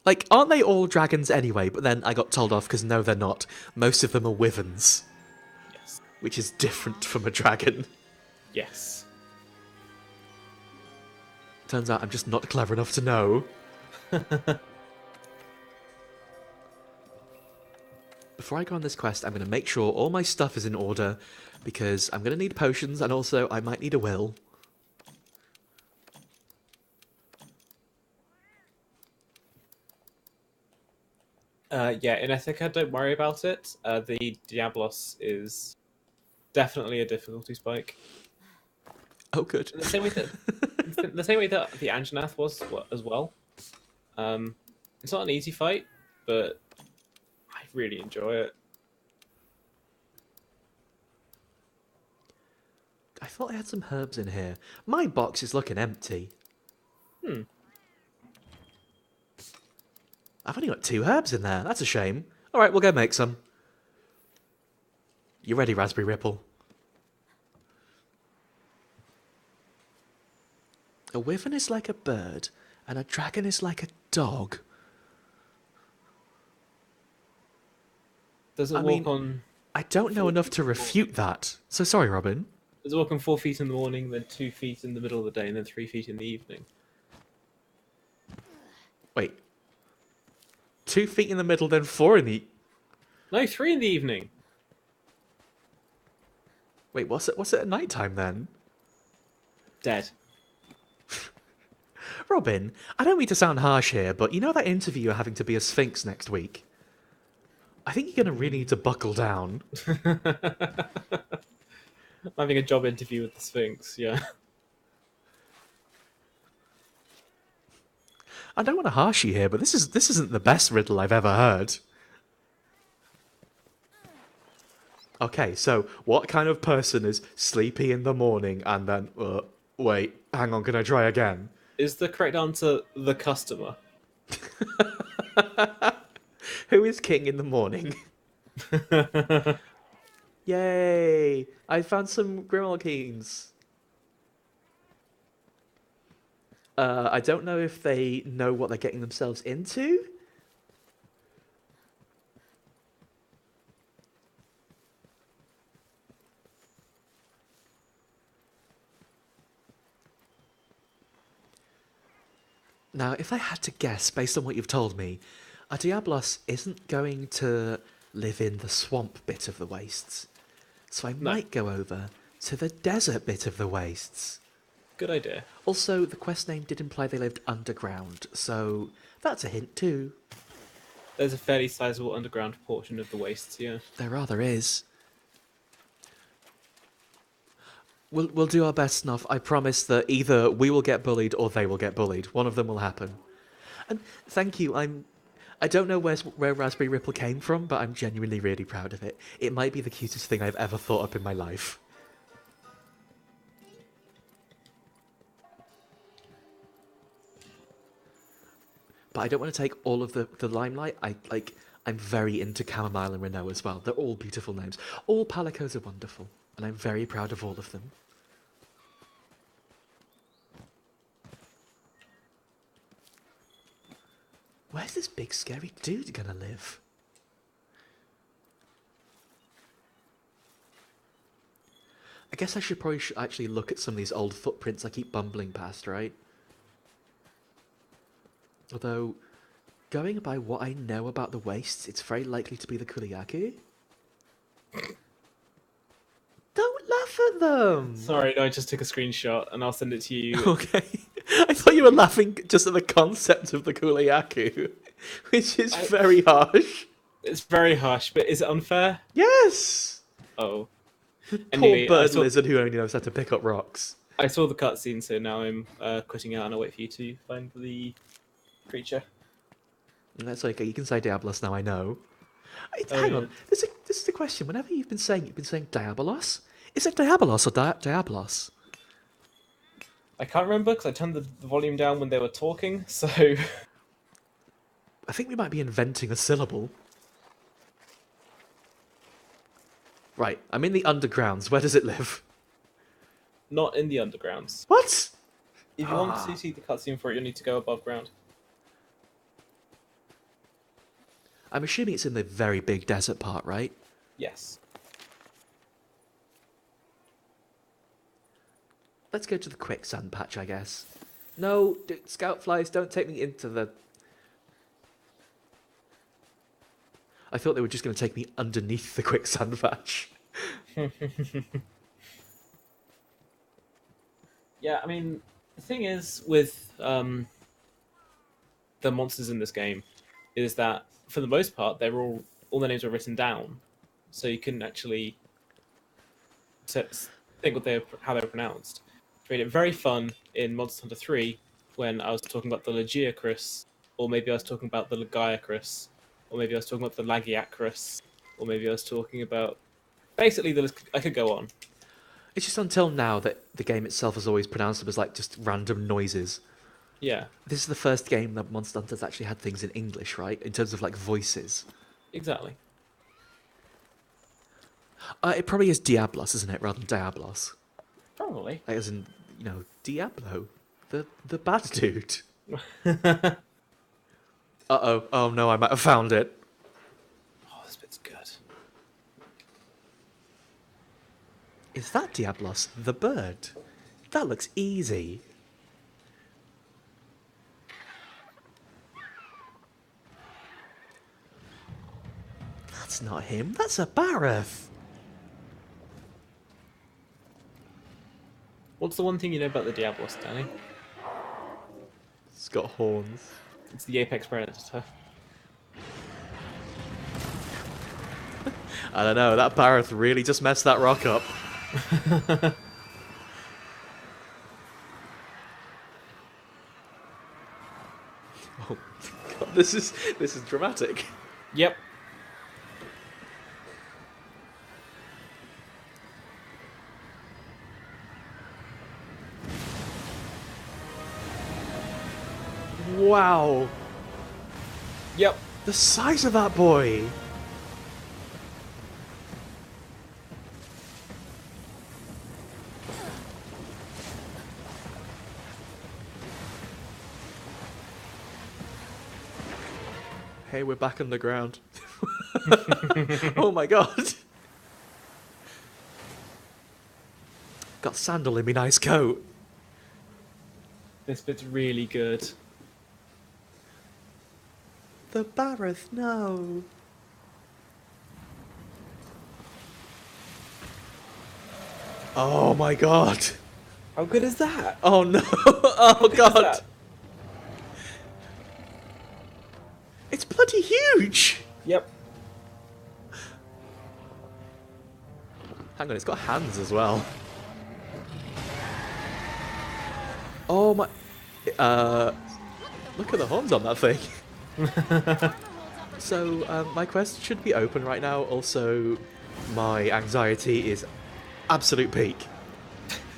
Like, aren't they all dragons anyway? But then I got told off because no, they're not. Most of them are wyverns.
Yes.
Which is different from a dragon.
Yes.
Turns out I'm just not clever enough to know. Before I go on this quest, I'm going to make sure all my stuff is in order, because I'm going to need potions, and also I might need a will.
Yeah, in Ithaca, don't worry about it. The Diablos is definitely a difficulty spike.
Oh, good.
The same way that the Anjanath was as well. It's not an easy fight, but I really enjoy it.
I thought I had some herbs in here. My box is looking empty. I've only got 2 herbs in there. That's a shame. Alright, we'll go make some. You ready, Raspberry Ripple? A wyvern is like a bird, and a dragon is like a dog.
Does it walk on?
I don't know enough to refute that. So sorry, Robin.
Does it walk on 4 feet in the morning, then 2 feet in the middle of the day, and then 3 feet in the evening?
Wait. 2 feet in the middle, then 4 in the...
No, 3 in the evening.
Wait, what's it at night time then?
Dead.
Robin, I don't mean to sound harsh here, but you know that interview you're having to be a Sphinx next week? I think you're going to really need to buckle down.
I'm having a job interview with the Sphinx, yeah.
I don't want to harsh you here, but this isn't the best riddle I've ever heard. Okay, so what kind of person is sleepy in the morning and then... wait, hang on, can I try again?
Is the correct answer the customer?
Who is king in the morning? Yay! I found some Grimalkins. I don't know if they know what they're getting themselves into. Now, if I had to guess, based on what you've told me, a Diablos isn't going to live in the swamp bit of the wastes. So I might go over to the desert bit of the wastes.
Good idea.
Also, the quest name did imply they lived underground, so that's a hint too.
There's a fairly sizable underground portion of the wastes, yeah.
There rather is. We'll do our best, Snuff. I promise that either we will get bullied or they will get bullied. One of them will happen. And thank you. I don't know where Raspberry Ripple came from, but I'm genuinely really proud of it. It might be the cutest thing I've ever thought up in my life. But I don't want to take all of the limelight. I'm very into Chamomile and Renault as well. They're all beautiful names. All Palicos are wonderful, and I'm very proud of all of them. Where's this big scary dude gonna live? I guess I should probably actually look at some of these old footprints I keep bumbling past, right? Although, going by what I know about the wastes, it's very likely to be the Kuliaki. Don't laugh at them!
Sorry, no, I just took a screenshot and I'll send it to you.
Okay. I thought you were laughing just at the concept of the Kuliaku, which is very harsh.
It's very harsh, but is it unfair?
Yes!
Oh.
Poor bird lizard who only knows how to pick up rocks.
I saw the cutscene, so now I'm quitting out and I'll wait for you to find the creature.
That's okay, you can say Diablos now, I know.
Oh,
Hang
yeah.
on, this is the question. Whenever you've been saying Diabolos? Is it Diabolos or Diablos?
I can't remember because I turned the volume down when they were talking, so...
I think we might be inventing a syllable. Right, I'm in the undergrounds. Where does it live?
Not in the undergrounds.
What?
If you want to see the cutscene for it, you'll need to go above ground.
I'm assuming it's in the very big desert part, right?
Yes.
Let's go to the quicksand patch, I guess. No, scout flies, don't take me into the... I thought they were just going to take me underneath the quicksand patch.
Yeah, I mean, the thing is with the monsters in this game is that, for the most part, they're all their names are written down, so you couldn't actually think how they were pronounced. It made it very fun in Monster Hunter 3 when I was talking about the Lagiacrus, or maybe I was talking about the Lagiacrus, or maybe I was talking about the Lagiacrus, or maybe I was talking about... Basically, I could go on.
It's just until now that the game itself has always pronounced them as like just random noises.
Yeah,
This is the first game that Monster Hunter's actually had things in English, right? In terms of like voices.
exactly.
It probably is Diablos, isn't it, rather than Diablos?
Probably.
Like, as in, Diablo, the bad dude. Uh-oh. Oh no, I might have found it.
Oh, this bit's good.
Is that Diablos, the bird? That looks easy. That's not him, that's a Bareth.
What's the one thing you know about the Diablos, Danny?
It's got horns.
It's the apex predator.
I don't know, that Bareth really just messed that rock up. Oh god, this is dramatic.
Yep.
Wow.
Yep.
The size of that boy. Hey, we're back on the ground. Oh my god. Got sandal in me nice coat.
This bit's really good.
The Bareth, no. Oh my god.
How good is that?
Oh no. Oh god. It's bloody huge.
Yep.
Hang on, it's got hands as well. Oh my... look at the horns on that thing. So, my quest should be open right now. Also, my anxiety is absolute peak.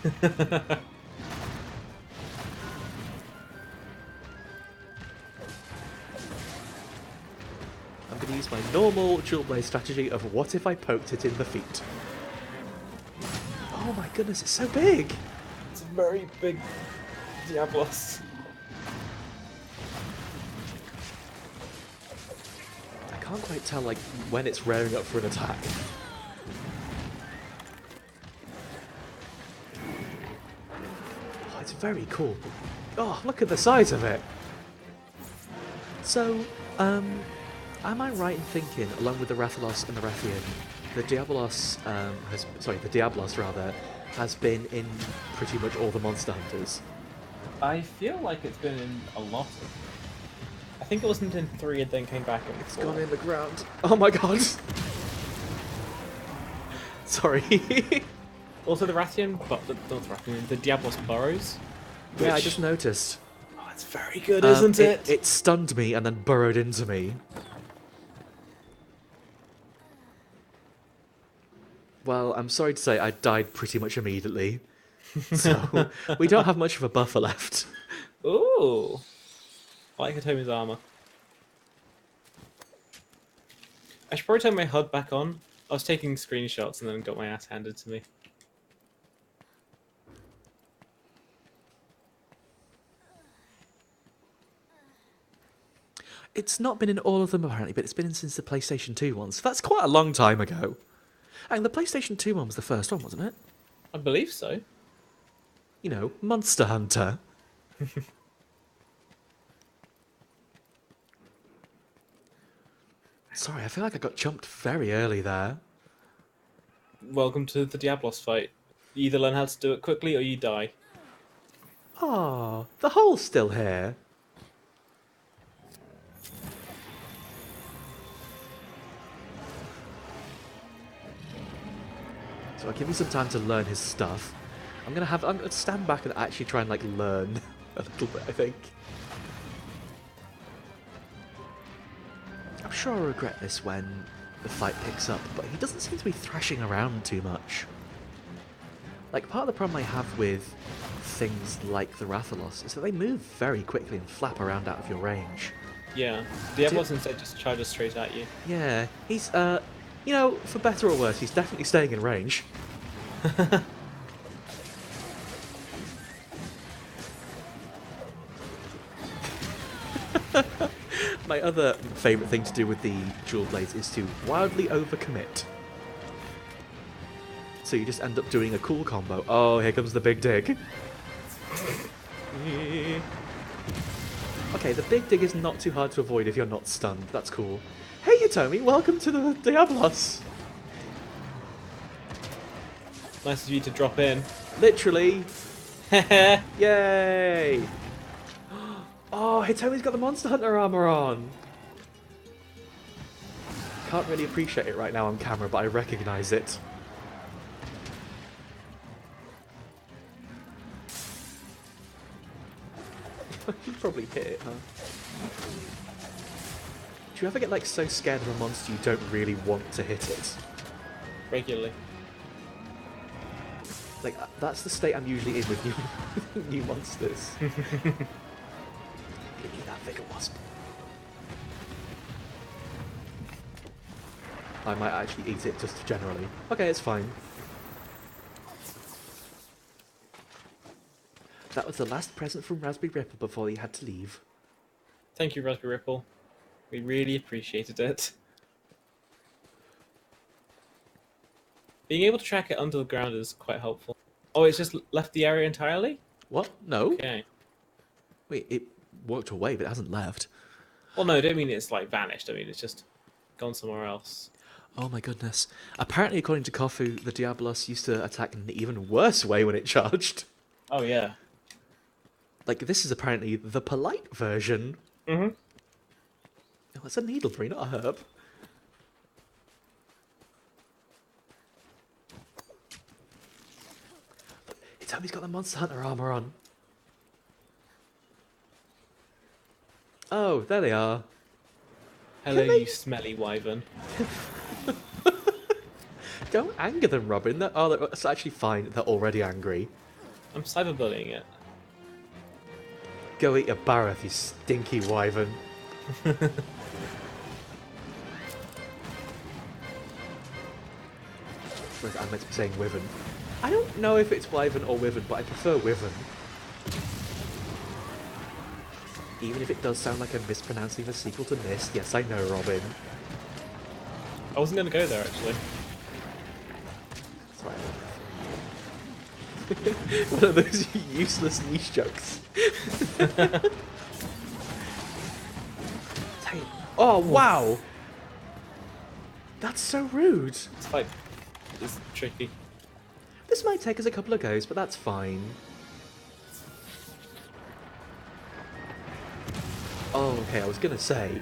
I'm going to use my normal dual blade strategy of what if I poked it in the feet. Oh my goodness, it's so big!
It's a very big Diablos.
I can't quite tell like when it's raring up for an attack. very cool. Oh, look at the size of it. So, am I right in thinking, along with the Rathalos and the Rathian, the Diablos the Diablos rather, has been in pretty much all the Monster Hunters?
I feel like it's been in a lot of. I think it wasn't in 3 and then came back in 4.
It's gone in the ground. Oh my god. Sorry.
Also, the Rathian, but not the Rathian, the Diablos burrows.
Yeah, I
which-
just noticed.
Oh, it's very good, isn't it?
It stunned me and then burrowed into me. Well, I'm sorry to say I died pretty much immediately. So, we don't have much of a buffer left.
Ooh. I like Hitomi's armor. I should probably turn my HUD back on. I was taking screenshots and then got my ass handed to me.
It's not been in all of them apparently, but it's been in since the PlayStation 2 ones. That's quite a long time ago. And the PlayStation 2 one was the first one, wasn't it?
I believe so.
You know, Monster Hunter. Sorry, I feel like I got jumped very early there.
Welcome to the Diablos fight. You either learn how to do it quickly or you die.
Ah, the hole's still here. So I'll give you some time to learn his stuff. I'm gonna stand back and actually try and like learn a little bit, I think. I'm sure I'll regret this when the fight picks up, but he doesn't seem to be thrashing around too much. Like, part of the problem I have with things like the Rathalos is that they move very quickly and flap around out of your range.
Yeah. Diablos instead just charges straight at you.
Yeah, he's, you know, for better or worse, he's definitely staying in range. My other favourite thing to do with the dual blades is to wildly overcommit. So you just end up doing a cool combo. Oh, here comes the big dig. Okay, the big dig is not too hard to avoid if you're not stunned. That's cool. Hey, Hitomi, welcome to the Diablos.
Nice of you to drop in.
Literally. Yay! Oh, Hitomi's got the Monster Hunter armor on. Can't really appreciate it right now on camera, but I recognize it. You probably hit it, huh? Do you ever get like so scared of a monster you don't really want to hit it?
Regularly.
Like, that's the state I'm usually in with new monsters. Give me that Vigor Wasp. I might actually eat it just generally. Okay, it's fine. That was the last present from Raspberry Ripple before he had to leave.
Thank you, Raspberry Ripple. We really appreciated it. Being able to track it under the ground is quite helpful. Oh, it's just left the area entirely?
What? No?
Okay.
Wait, it walked away, but it hasn't left.
Well, no, I don't mean it's like vanished. I mean it's just gone somewhere else.
Oh my goodness. Apparently, according to Kofu, the Diablos used to attack in an even worse way when it charged.
Oh, yeah.
Like, this is apparently the polite version.
Mm-hmm.
Oh, it's a needleberry, not a herb. Hitomi's got the Monster Hunter armor on. Oh, there they are.
Hello,
Can they-
you smelly wyvern.
Don't anger them, Robin. That's actually fine. They're already angry.
I'm cyberbullying it.
Go eat a Barroth, you stinky wyvern. I meant to be saying wyvern. I don't know if it's wyvern or wyvern, but I prefer wyvern. Even if it does sound like I'm mispronouncing the sequel to Mist. Yes, I know, Robin.
I wasn't going to go there, actually.
That's right. One of those useless niche jokes. Oh, wow! That's so rude.
This fight is tricky.
This might take us a couple of goes, but that's fine. Oh, okay, I was gonna say,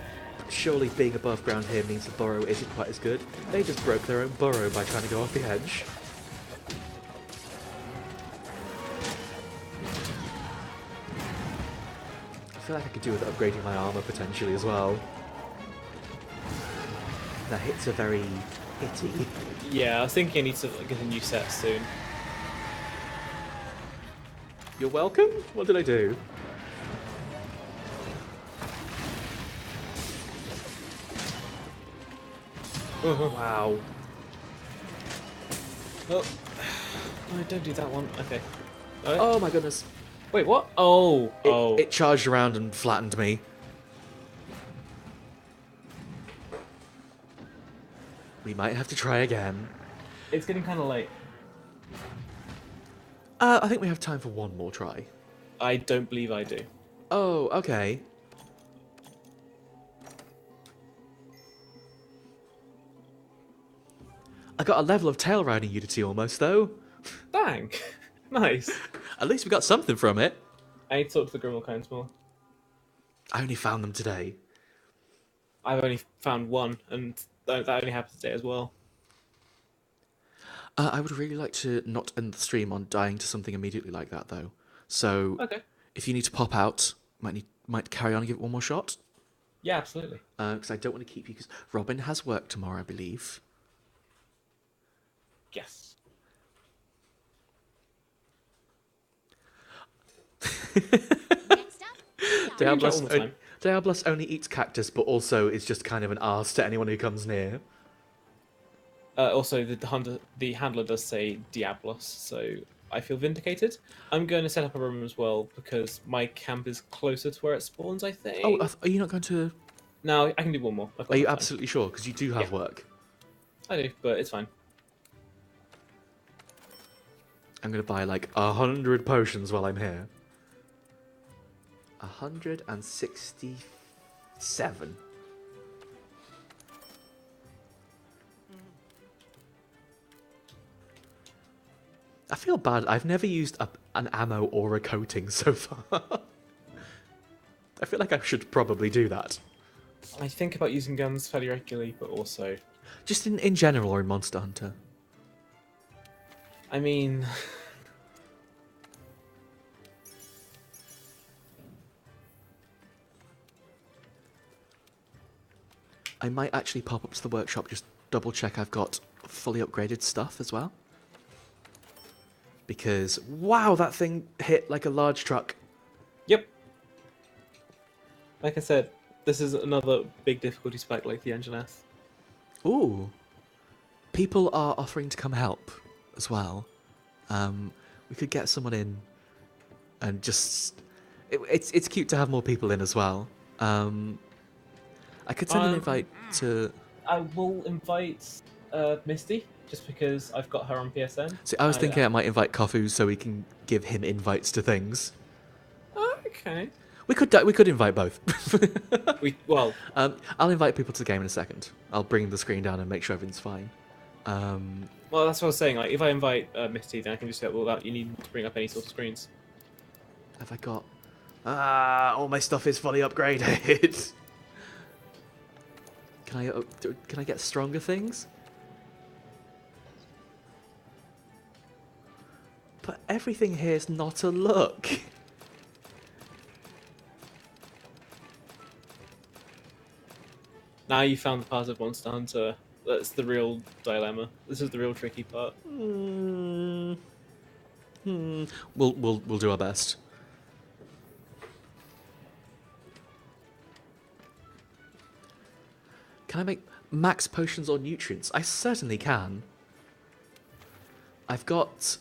surely being above ground here means the burrow isn't quite as good. They just broke their own burrow by trying to go off the edge. I feel like I could do with upgrading my armor potentially as well. The hits are very hitty.
Yeah, I was thinking I need to get a new set soon.
You're welcome? What did I do? Wow.
Oh, no, don't do that one. Okay.
Oh my goodness.
Wait, what? Oh, oh.
It charged around and flattened me. We might have to try again.
It's getting kind of late.
I think we have time for one more try.
I don't believe I do.
Oh, okay. I got a level of tail riding Unity almost, though.
Dang. Nice.
At least we got something from it.
I need to talk to the Grimmelkinds more.
I only found them today.
I've only found one, and that only happened today as well.
I would really like to not end the stream on dying to something immediately like that, though. So,
Okay.
if you need to pop out, might carry on and give it one more shot.
Yeah, absolutely.
Because I don't want to keep you. Because Robin has work tomorrow, I believe.
Yes.
Next up,
Diablos,
all the time.
Diablos only eats cactus, but also is just kind of an arse to anyone who comes near.
Also, the handler does say Diablos, so I feel vindicated. I'm going to set up a room as well because my camp is closer to where it spawns, I think.
Oh, are you not going to...
No, I can do one more. I've got
Are you
enough time.
absolutely sure? Because you do have
Yeah.
work.
I do, but it's fine.
I'm going to buy like 100 potions while I'm here. 167. I feel bad. I've never used an ammo or a coating so far. I feel like I should probably do that.
I think about using guns fairly regularly, but also...
Just in general or in Monster Hunter.
I mean...
I might actually pop up to the workshop, just double check I've got fully upgraded stuff as well. Because, wow, that thing hit like a large truck.
Yep. Like I said, this is another big difficulty spike like the Engine S.
Ooh. People are offering to come help as well. We could get someone in and just... It's cute to have more people in as well. I could send an invite to...
I will invite Misty, just because I've got her on PSN.
See, I was thinking I might invite Kofu so we can give him invites to things.
Okay.
We could invite both. I'll invite people to the game in a second. I'll bring the screen down and make sure everything's fine.
Well, that's what I was saying. Like, if I invite Misty, then I can just say, well, you need to bring up any sort of screens.
Have I got... all my stuff is fully upgraded. Can I get stronger things? But everything here is not a look.
Now you found the part of Monster Hunter. That's the real dilemma. This is the real tricky part.
We'll do our best. Can I make max potions or nutrients? I certainly can. I've got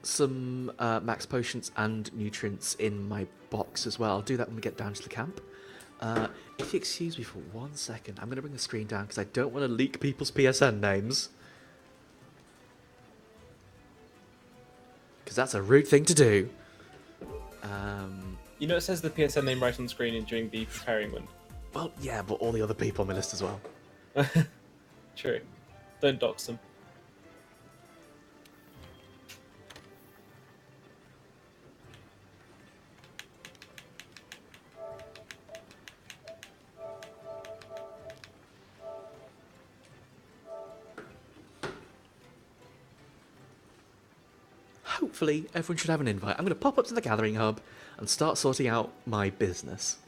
some max potions and nutrients in my box as well. I'll do that when we get down to the camp. If you excuse me for 1 second, I'm going to bring the screen down because I don't want to leak people's PSN names. because that's a rude thing to do.
You know it says the PSN name right on the screen and during the preparing one.
Well, yeah, but all the other people on my list as well.
True. Don't dox them.
Hopefully, everyone should have an invite. I'm going to pop up to the Gathering Hub and start sorting out my business.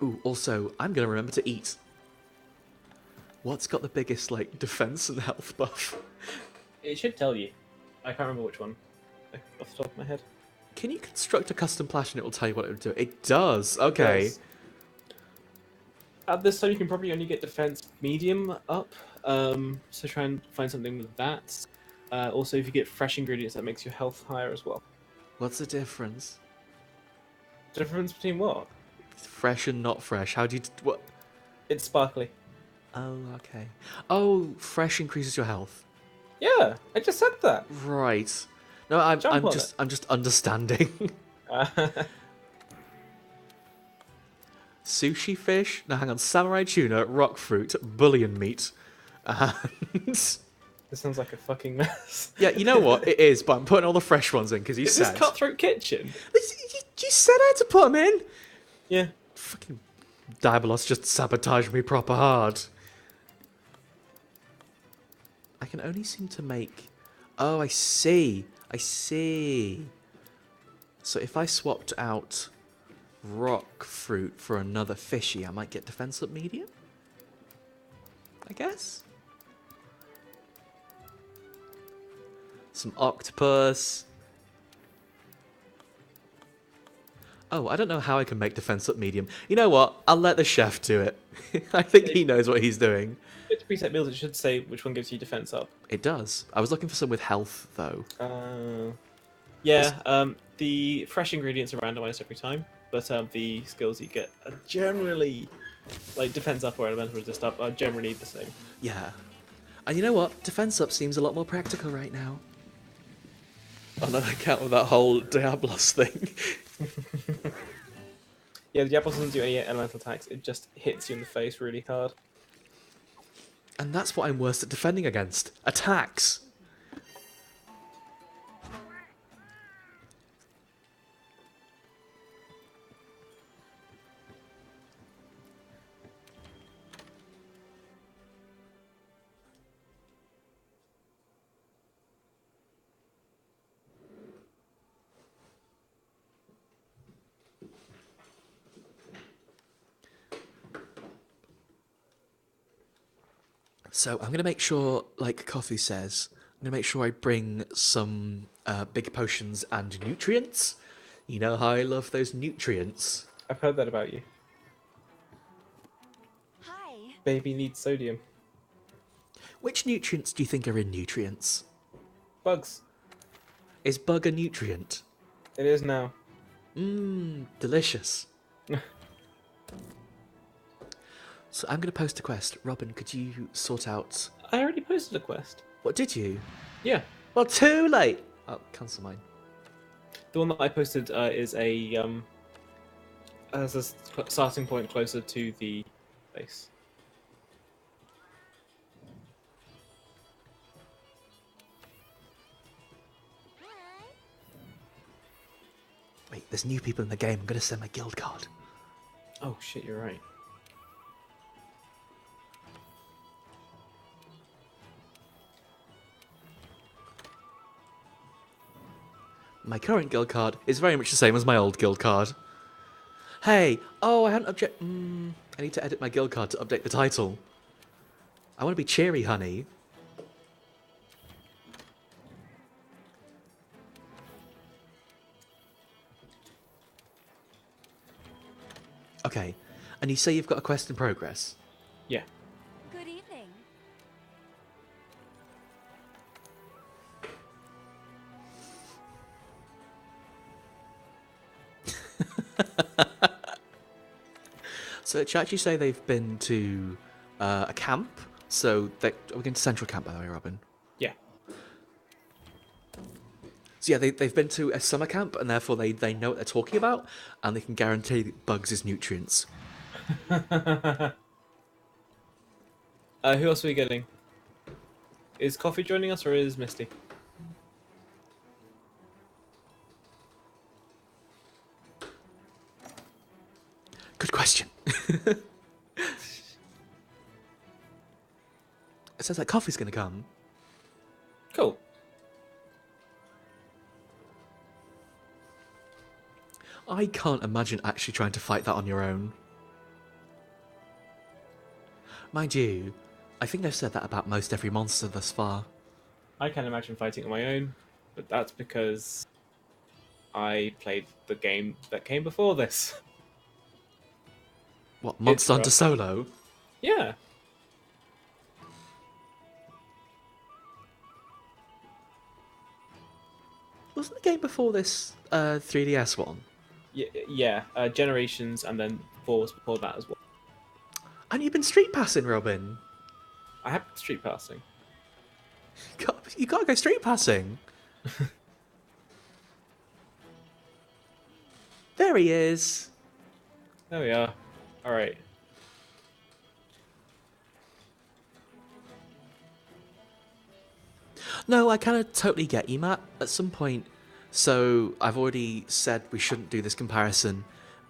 Ooh, also, I'm going to remember to eat. What's got the biggest, like, defense and health buff?
It should tell you. I can't remember which one. Like, off the top of my head.
Can you construct a custom plash and it will tell you what it will do? It does. Okay.
Yes. At this time, you can probably only get defense medium up. So try and find something with that. Also, if you get fresh ingredients, that makes your health higher as well.
What's the difference?
Difference between what?
Fresh and not fresh. How do you... What?
It's sparkly.
Oh, okay. Oh, fresh increases your health.
Yeah, I just said that.
Right. No, I'm
on
just understanding. Sushi fish. No, hang on. Samurai tuna, rock fruit, bullion meat, and
This sounds like a fucking mess.
yeah, you know what? It is, but I'm putting all the fresh ones in because you
Is
said.
this Cutthroat Kitchen?
You said I had to put them in.
Yeah.
Fucking Diablos just sabotaged me proper hard. I can only seem to make... Oh, I see. I see. So if I swapped out rock fruit for another fishy, I might get defense up medium? I guess? Some octopus. Oh, I don't know how I can make defense up medium. You know what? I'll let the chef do it. I think he knows what he's doing.
It's preset meals. It should say which one gives you defense up.
It does. I was looking for some with health, though.
Yeah. The fresh ingredients are randomized every time, but the skills you get are generally, like defense up or elemental resist up, are generally the same.
Yeah. And you know what? Defense up seems a lot more practical right now. On account of that whole Diablos thing.
Yeah, the Diablos doesn't do any elemental attacks. It just hits you in the face really hard.
And that's what I'm worst at defending against. Attacks. So I'm going to make sure, like Coffee says, I'm going to make sure I bring some big potions and nutrients. You know how I love those nutrients.
I've heard that about you.
Hi.
Baby needs sodium.
Which nutrients do you think are in nutrients?
Bugs.
Is bug a nutrient?
It is now.
Mmm, delicious. So I'm going to post a quest. Robin, could you sort out...
I already posted a quest.
What, did you?
Yeah.
Well, too late! Oh, cancel mine.
The one that I posted is as a starting point closer to the base.
Wait, there's new people in the game. I'm going to send my guild card.
Oh shit, you're right.
My current guild card is very much the same as my old guild card. Hey, oh, I hadn't I need to edit my guild card to update the title. I want to be cheery, honey. Okay, and you say you've got a quest in progress?
Yeah.
Good evening.
So, did you actually say they've been to a camp So we're going to Central Camp, by the way, Robin.
Yeah.
So yeah, they've been to a summer camp, and therefore they know what they're talking about, and they can guarantee bugs is nutrients.
Who else are we getting? Is Coffee joining us or is Misty?
Good question. It says that Coffee's going to come.
Cool.
I can't imagine actually trying to fight that on your own. Mind you, I think they've said that about most every monster thus far.
I can imagine fighting on my own, but that's because I played the game that came before this.
What, Monster Hunter
rough.
Solo?
Yeah.
Wasn't the game before this 3DS one?
Yeah. Generations and then 4 was before that as well.
And you've been street passing, Robin.
I have street passing.
You gotta go street passing. There he is.
There we are. Alright.
No, I kind of totally get you, Matt, at some point. So I've already said we shouldn't do this comparison,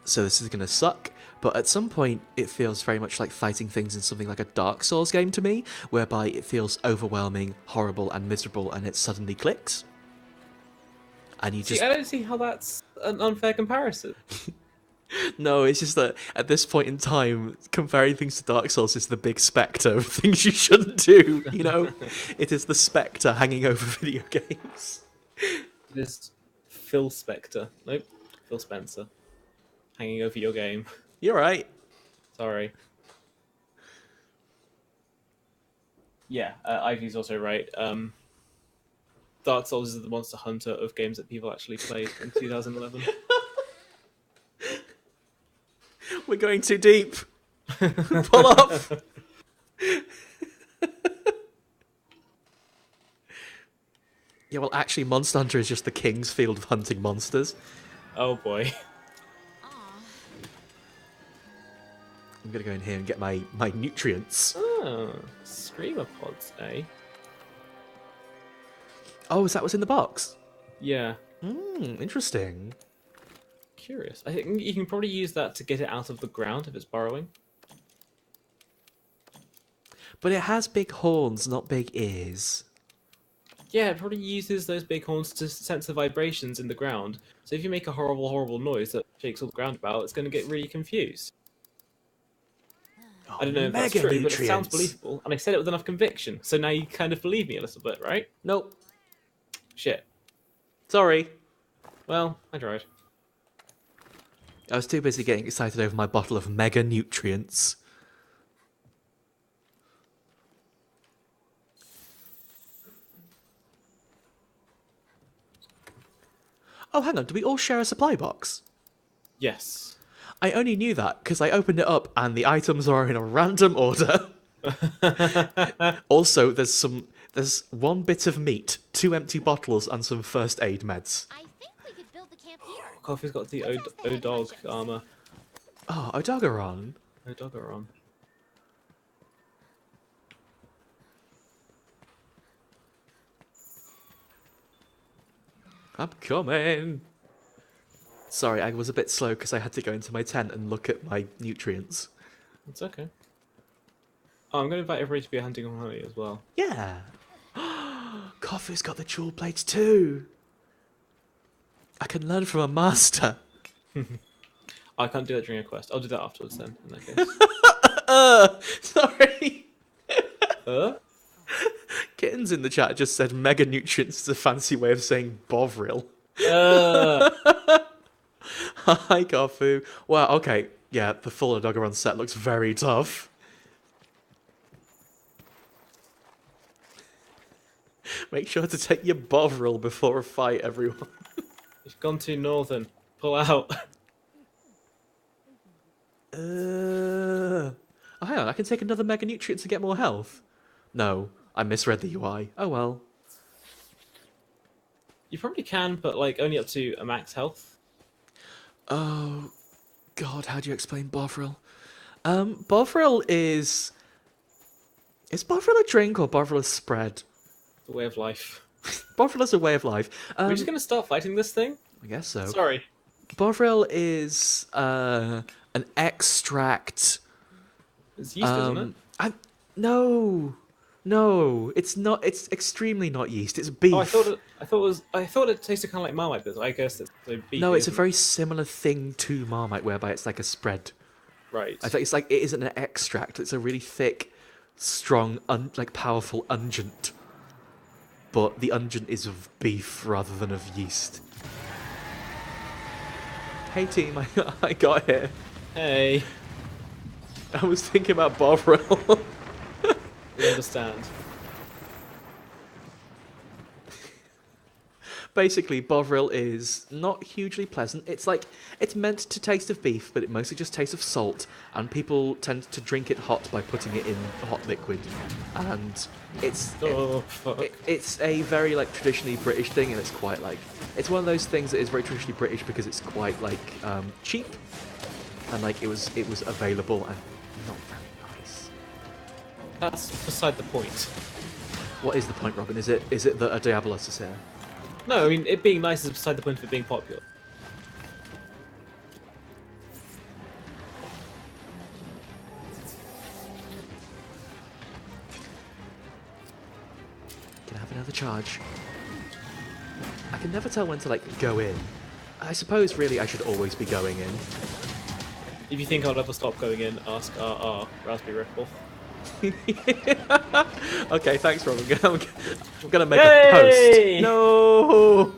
so this is going to suck. But at some point, it feels very much like fighting things in something like a Dark Souls game to me, whereby it feels overwhelming, horrible, and miserable, and it suddenly clicks. And you just...
See, I don't see how that's an unfair comparison.
No, it's just that at this point in time, comparing things to Dark Souls is the big spectre of things you shouldn't do, you know? It is the spectre hanging over video games.
This Phil Spector. Nope. Phil Spencer. Hanging over your game.
You're right.
Sorry. Yeah, Ivy's also right. Dark Souls is the Monster Hunter of games that people actually played in 2011.
We're going too deep. Pull up. Yeah, well, actually, Monster Hunter is just the king's field of hunting monsters.
Oh boy.
I'm gonna go in here and get my nutrients.
Oh, Screamer pods, eh?
Oh, is that what's in the box?
Yeah.
Interesting.
Curious. I think you can probably use that to get it out of the ground if it's burrowing.
But it has big horns, not big ears.
Yeah, it probably uses those big horns to sense the vibrations in the ground. So if you make a horrible, horrible noise that shakes all the ground about, it's going to get really confused. I don't know if that's true, but it sounds believable. And I said it with enough conviction, so now you kind of believe me a little bit, right?
Nope.
Shit.
Sorry.
Well, I tried.
I was too busy getting excited over my bottle of mega nutrients. Oh, hang on. Do we all share a supply box?
Yes.
I only knew that because I opened it up and the items are in a random order. Also, there's one bit of meat, 2 empty bottles, and some first aid meds.
I think we could build the camp here.
Coffee's got the O-Dog armor.
Oh, Odogaron.
O-Dogaron.
I'm coming. Sorry, I was a bit slow because I had to go into my tent and look at my nutrients.
It's okay. Oh, I'm going to invite everybody to be hunting on honey as well.
Yeah. Coffee's got the jewel plates too. I can learn from a master.
I can't do that during a quest. I'll do that afterwards then, in that case.
Sorry.
Kittens
Kittens in the chat just said mega nutrients is a fancy way of saying bovril. Hi, Garfu. Wow, okay. Yeah, the full Odogaron set looks very tough. Make sure to take your bovril before a fight, everyone.
You've gone too northern. Pull out.
Oh, hang hang on, I can take another Mega Nutrient to get more health? No, I misread the UI. Oh well.
You probably can, but like only up to a max health.
Oh, God, how do you explain Bovril? Bovril is... Is Bovril a drink or Bovril a spread?
The way of life.
Bovril is a way of life.
We're just gonna start fighting this thing?
I guess so.
Sorry.
Bovril is an extract.
It's yeast, isn't it?
No, it's not. It's extremely not yeast. It's beef.
Oh, I thought it tasted kind of like Marmite, but I guess it's so beef.
No, it's a
isn't
very similar thing to Marmite, whereby it's like a spread.
right.
I think it's like it isn't an extract. It's a really thick, strong, like powerful unguent. But the unguent is of beef rather than of yeast. Hey team, I got here.
Hey,
I was thinking about Bovril.
we understand.
Basically, Bovril is not hugely pleasant. It's meant to taste of beef, but it mostly just tastes of salt, and people tend to drink it hot by putting it in hot liquid. And it's a very like traditionally British thing, and it's quite like it's one of those things that is very traditionally British because it's quite like cheap, and like it was available and not very nice.
That's beside the point.
What is the point, Robin? Is it that a Diablos is here?
No, I mean, it being nice is beside the point of it being popular.
Can I have another charge? I can never tell when to, like, go in. I suppose, really, I should always be going in.
If you think I'll ever stop going in, ask our Raspberry Ripple.
Okay, thanks, Robin. I'm gonna make
Yay!
a post. No!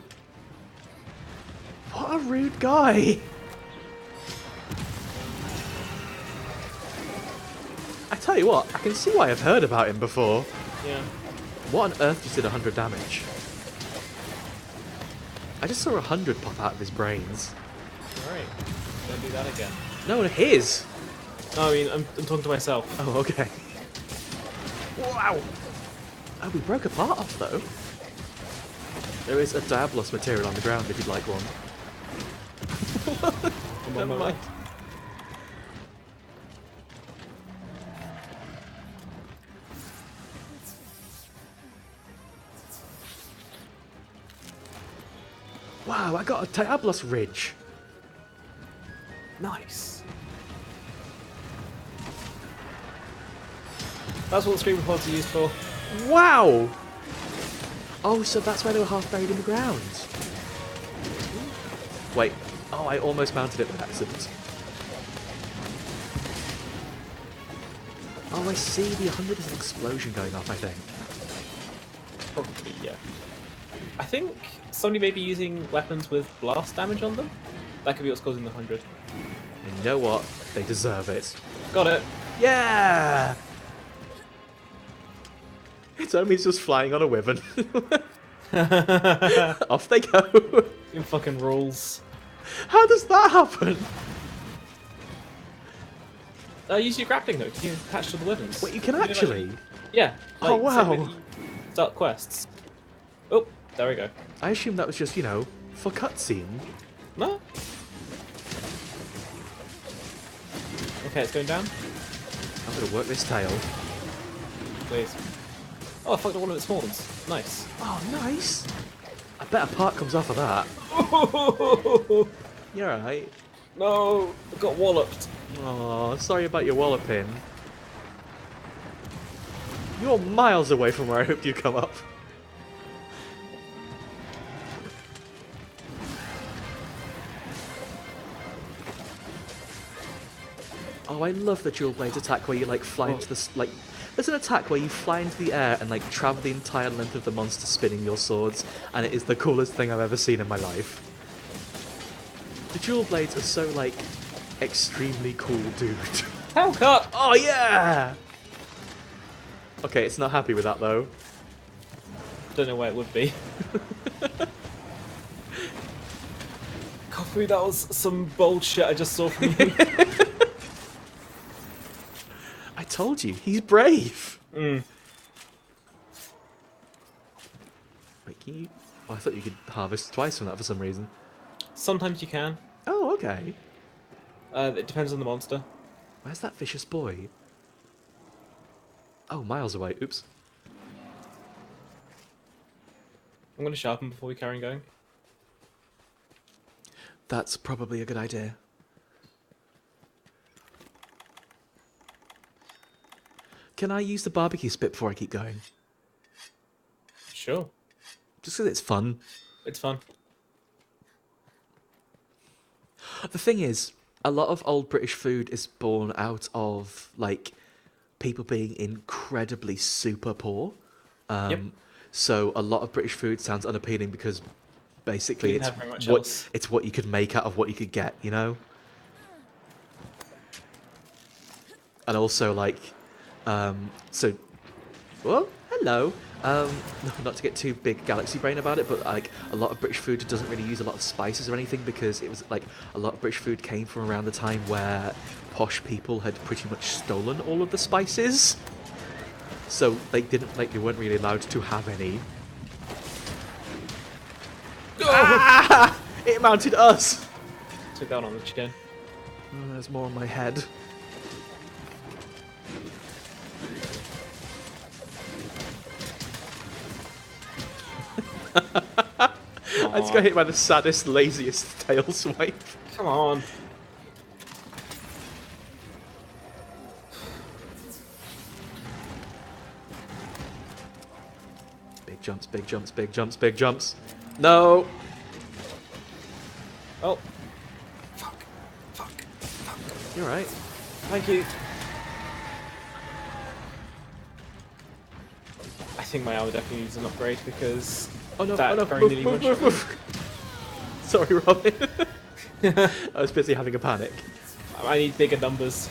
What a rude guy! I tell you what, I can see why I've heard about him before.
Yeah.
What on earth just did 100 damage? I just saw 100 pop out of his brains.
Alright. Don't do that again.
No, his!
No, I mean, I'm talking to myself.
Oh, okay. Wow! Oh, we broke a part off, though. There is a Diablos material on the ground if you'd like one.
I'm on my way.
Wow, I got a Diablos Ridge.
Nice. That's what the screen reports are used for.
Wow! Oh, so that's why they were half buried in the ground. Wait. Oh, I almost mounted it by accident. Oh, I see. The 100 is an explosion going off, I think.
Probably, yeah. I think somebody may be using weapons with blast damage on them. That could be what's causing the 100.
And you know what? They deserve it.
Got it.
Yeah! It's only just flying on a wyvern. Off they go.
You fucking rules.
How does that happen?
Use your grappling hook. You can attach to the weapons.
Wait, you can actually?
Yeah.
Oh,
like,
wow.
same when you start quests. Oh, there we go.
I assume that was just, you know, for cutscene.
No. Okay, it's going down.
I'm gonna work this tail.
Please. Oh, I fucked up one of its horns. Nice.
Oh, nice. I bet a part comes off of that. You're alright.
No, I got walloped.
Oh, sorry about your walloping. You're miles away from where I hoped you'd come up. Oh, I love the dual blades attack where you like fly into the like. There's an attack where you fly into the air and like travel the entire length of the monster spinning your swords, and it is the coolest thing I've ever seen in my life. The dual blades are so like extremely cool, dude.
Hellcut!
Oh yeah! Okay, it's not happy with that though.
Don't know where it would be. Coffee, that was some bold shit I just saw from you.
told you, he's brave.
Mm.
Wait, can you... Oh, I thought you could harvest twice from that for some reason.
Sometimes you can.
Oh, okay.
It depends on the monster.
Where's that vicious boy? Oh, miles away. Oops.
I'm going to sharpen before we carry on going.
That's probably a good idea. Can I use the barbecue spit before I keep going?
Sure.
Just because it's fun.
It's fun.
The thing is, a lot of old British food is born out of, like, people being incredibly super poor.
Yep.
So a lot of British food sounds unappealing because basically
We
it's
didn't have very much
what
else.
it's what you could make out of what you could get, you know? And also, like, so, well, hello. Not to get too big galaxy brain about it, but like a lot of British food doesn't really use a lot of spices or anything because it was like a lot of British food came from around the time where posh people had pretty much stolen all of the spices. So they weren't really allowed to have any. Ah! It mounted us.
Took that on the chin.
Oh, there's more on my head. I just got hit by the saddest, laziest tail swipe.
Come on.
Big jumps, big jumps, big jumps, big jumps. No!
Oh. Fuck.
You're right.
Thank you. I think my armor definitely needs an upgrade because
Oh no,
that
oh no,
very
move,
nearly
move,
one-shot
move,
me.
move. Sorry, Robin. I was busy having a panic.
I need bigger numbers.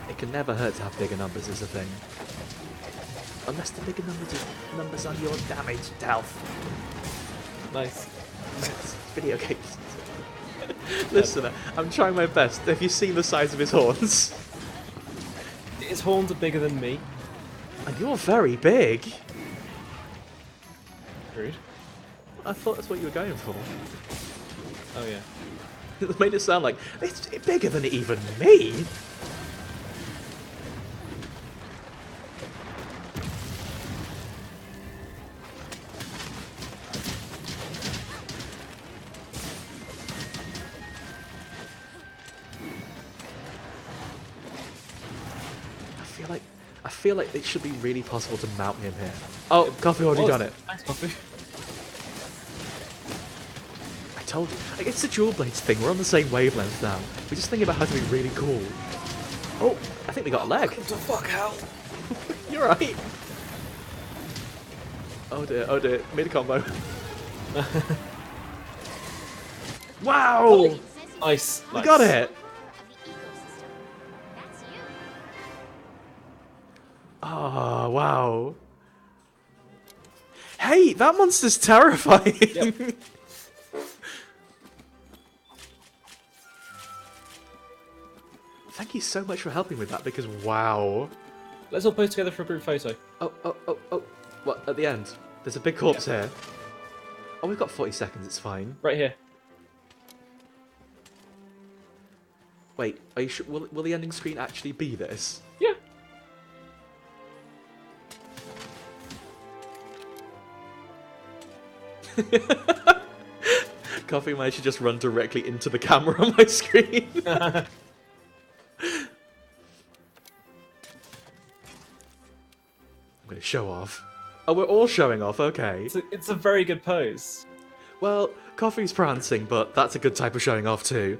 It can never hurt to have bigger numbers is the thing. Unless the bigger numbers are your damaged health.
Nice.
Video games. Listener, I'm trying my best. Have you seen the size of his horns?
His horns are bigger than me.
And you're very big.
Rude.
I thought that's what you were going for.
Oh yeah.
It made it sound like it's bigger than even me. I feel like it should be really possible to mount him here. Oh, Coffee already done it.
Thanks, Coffee.
I told you. Like, it's the dual blades thing. We're on the same wavelength now. We're just thinking about how to be really cool. Oh, I think we got a leg.
What the fuck, hell?
You're right. Oh dear, mid combo. Wow!
Nice.
We got it! Oh, wow. Hey, that monster's terrifying!
Yep.
Thank you so much for helping with that, because wow.
Let's all pose together for a group photo.
Oh. What, at the end? There's a big corpse here. Oh, we've got 40 seconds, it's fine.
Right here.
Wait, are you sure? Will the ending screen actually be this?
Yeah.
Coffee might should just run directly into the camera on my screen. I'm going to show off. Oh, we're all showing off, okay.
It's a very good pose.
Well, Coffee's prancing, but that's a good type of showing off too.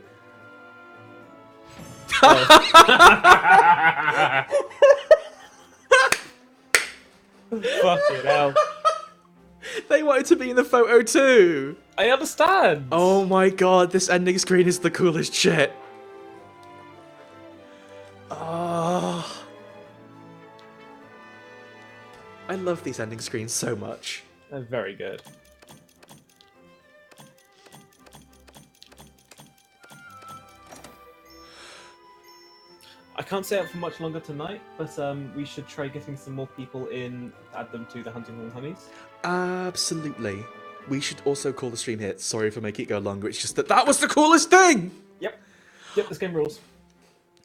Fucking hell.
They wanted to be in the photo too!
I understand.
Oh my god, this ending screen is the coolest shit. Oh. I love these ending screens so much.
They're very good. I can't stay up for much longer tonight, but we should try getting some more people in, add them to the Hunting Horn Honeys.
Absolutely. We should also call the stream here. Sorry for making it go longer. It's just that was the coolest thing!
Yep, this game rules.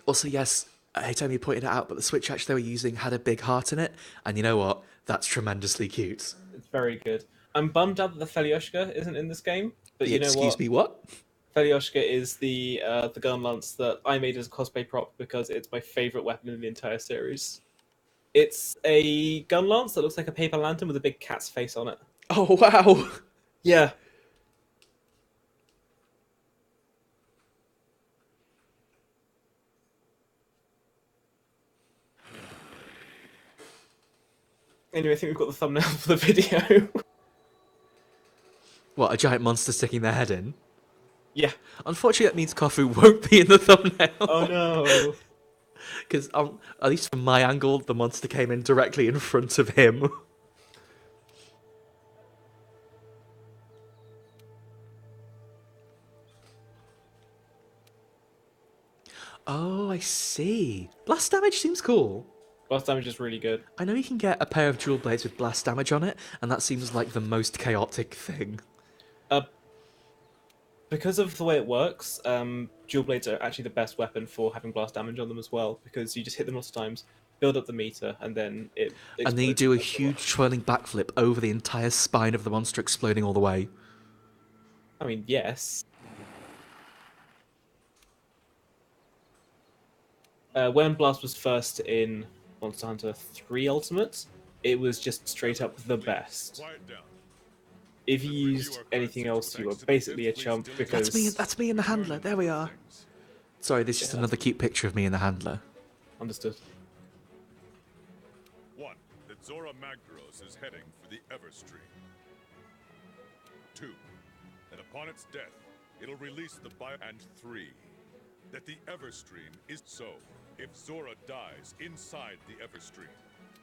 Also, yes, Hitomi pointed it out, but the Switch they were using had a big heart in it, and you know what? That's tremendously cute.
It's very good. I'm bummed out that the Felioshka isn't in this game, but you know what?
Excuse me, what?
Felioshka is the gun lance that I made as a cosplay prop because it's my favourite weapon in the entire series. It's a gun lance that looks like a paper lantern with a big cat's face on it.
Oh, wow!
Yeah. Anyway, I think we've got the thumbnail for the video.
What, a giant monster sticking their head in?
Yeah.
Unfortunately, that means Kofu won't be in the thumbnail.
Oh no.
Because, at least from my angle, the monster came in directly in front of him. Oh, I see. Blast damage seems cool.
Blast damage is really good.
I know you can get a pair of dual blades with blast damage on it, and that seems like the most chaotic thing.
Because of the way it works, dual blades are actually the best weapon for having blast damage on them as well, because you just hit them lots of times, build up the meter, and then it explodes.
And then you do a huge twirling backflip over the entire spine of the monster, exploding all the way.
I mean, yes. When Blast was first in Monster Hunter 3 Ultimate, it was just straight up the best. If you used anything else, you were basically a chump because...
That's me in the handler, there we are. Sorry, this is just another cute picture of me in the handler.
Understood.
1. That Zora Magdaros is heading for the Everstream. 2. That upon its death, it'll release the bio... And 3. That the Everstream is so. If Zora dies inside the Everstream,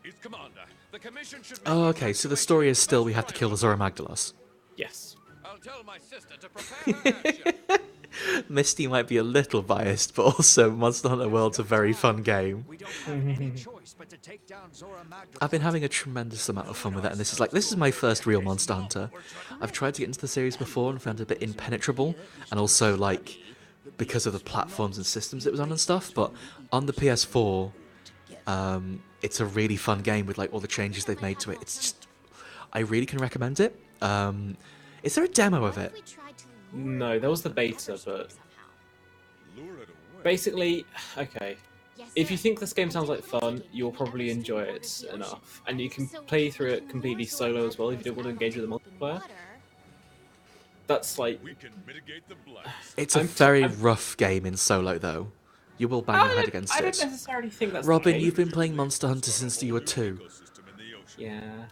it's Commander. The Commission should...
Oh, okay, so the story is still we have to kill the Zora Magdalos.
Yes.
I'll tell my sister to prepare her action.
Misty might be a little biased, but also Monster Hunter World's a very fun game.
We don't have any choice but to take down Zora Magdaros.
I've been having a tremendous amount of fun with it, and this is my first real Monster Hunter. I've tried to get into the series before and found it a bit impenetrable, and also, like, because of the platforms and systems it was on and stuff, but on the PS4, it's a really fun game with, like, all the changes they've made to it. It's just... I really can recommend it. Is there a demo of it?
No, that was the beta, but...
Lure it away.
Basically, okay. If you think this game sounds like fun, you'll probably enjoy it enough. And you can play through it completely solo as well if you don't want to engage with the multiplayer. That's like...
We can mitigate the blast.
It's a very rough game in solo, though. You will bang your head against
I don't
it.
necessarily think that's
Robin,
the case.
you've been playing Monster Hunter since you were 2.
Ecosystem in the ocean.
Yeah.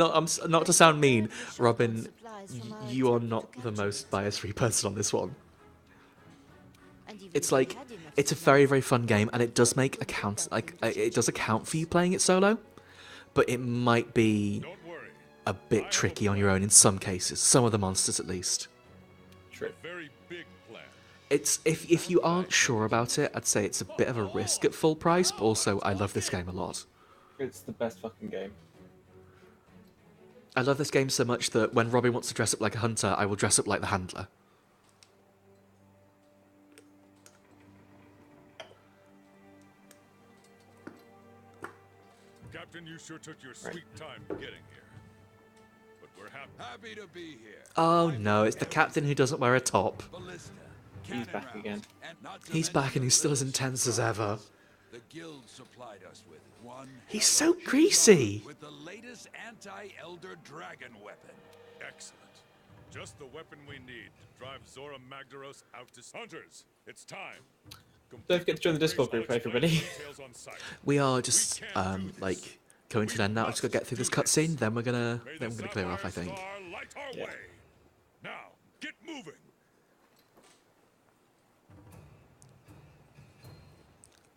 I'm not to sound mean, Robin. You are not the most bias-free person on this one. It's like it's a very, very fun game, and it does make it does account for you playing it solo, but it might be
Don't worry.
a bit tricky on your own in some cases. Some of the monsters, at least.
True.
Very big plan.
It's if you aren't sure about it, I'd say it's a bit of a risk at full price. But also, I love this game a lot.
It's the best fucking game.
I love this game so much that when Robin wants to dress up like a hunter, I will dress up like the handler.
Captain, you sure took your sweet time getting here. But we're happy to be here.
Oh no, it's the captain who doesn't wear a top.
Ballista,
He's back again.
and not to
He's
mention
back and he's still as intense as ever.
the guild supplied us with one
He's so greasy.
with the latest anti-elder dragon weapon.
Excellent. Just the weapon we need to drive Zora Magdaros out to hunters. It's time.
Don't forget to join the Discord group, everybody.
Details on site.
We are just like going to an end now. Just gotta get through this cutscene, then we're gonna
May the
clear off, I
Sapphire
think.
Star light our
Yeah.
way. Now, get moving.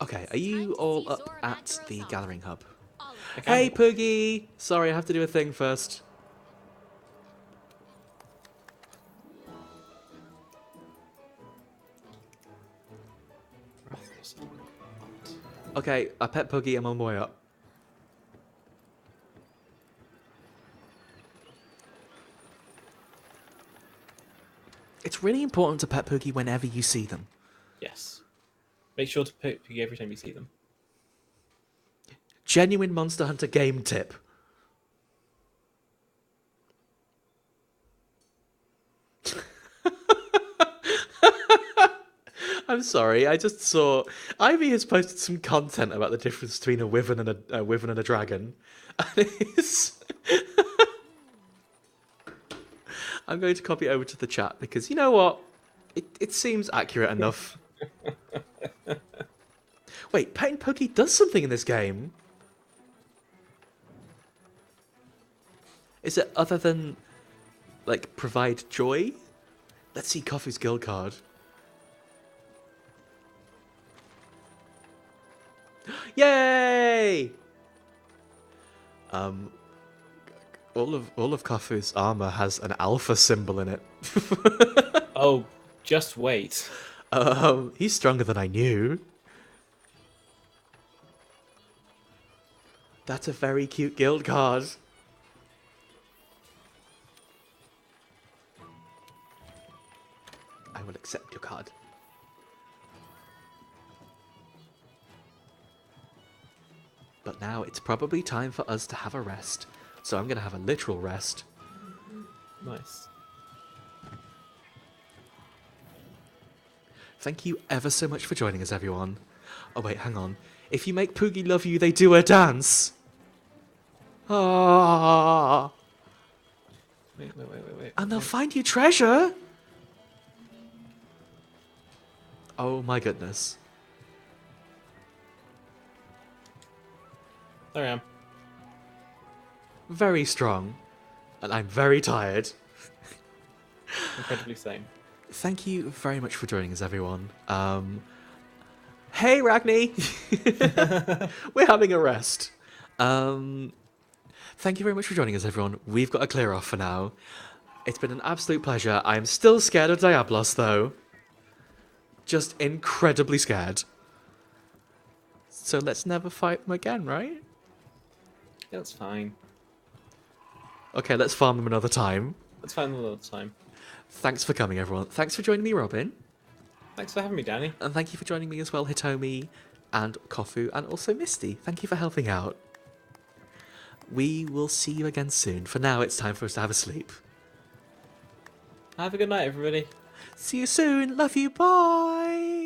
Okay, are you all up at the gathering hub?
Okay.
Hey, Poogie! Sorry, I have to do a thing first. Okay, I pet Puggy. I'm on my way up. It's really important to pet Puggy whenever you see them.
Yes. Make sure to pet Piggy every time you see them.
Genuine Monster Hunter game tip. I'm sorry, I just saw Ivy has posted some content about the difference between a wyvern and a wyvern and a dragon. And it's I'm going to copy it over to the chat because you know what? It seems accurate enough. Wait, petting Puggy does something in this game. Is it other than like provide joy? Let's see Kofu's guild card. Yay! All of Kofu's armor has an alpha symbol in it.
Oh, just wait.
He's stronger than I knew. That's a very cute guild card. I will accept your card. But now it's probably time for us to have a rest. So I'm going to have a literal rest.
Nice.
Thank you ever so much for joining us, everyone. Oh, wait, hang on. If you make Poogie love you, they do a dance. Ah.
Wait.
And they'll find you treasure. Oh, my goodness.
There I am.
Very strong. And I'm very tired.
Incredibly same.
Thank you very much for joining us, everyone. Hey, Ragni! We're having a rest. Thank you very much for joining us, everyone. We've got to clear off for now. It's been an absolute pleasure. I'm still scared of Diablos, though. Just incredibly scared. So let's never fight them again, right?
That's fine.
Okay, let's farm them another time.
Let's find them another time.
Thanks for coming, everyone. Thanks for joining me, Robin.
Thanks for having me, Danny.
And thank you for joining me as well, Hitomi and Kofu, and also Misty. Thank you for helping out. We will see you again soon. For now, it's time for us to have a sleep.
Have a good night, everybody.
See you soon. Love you. Bye.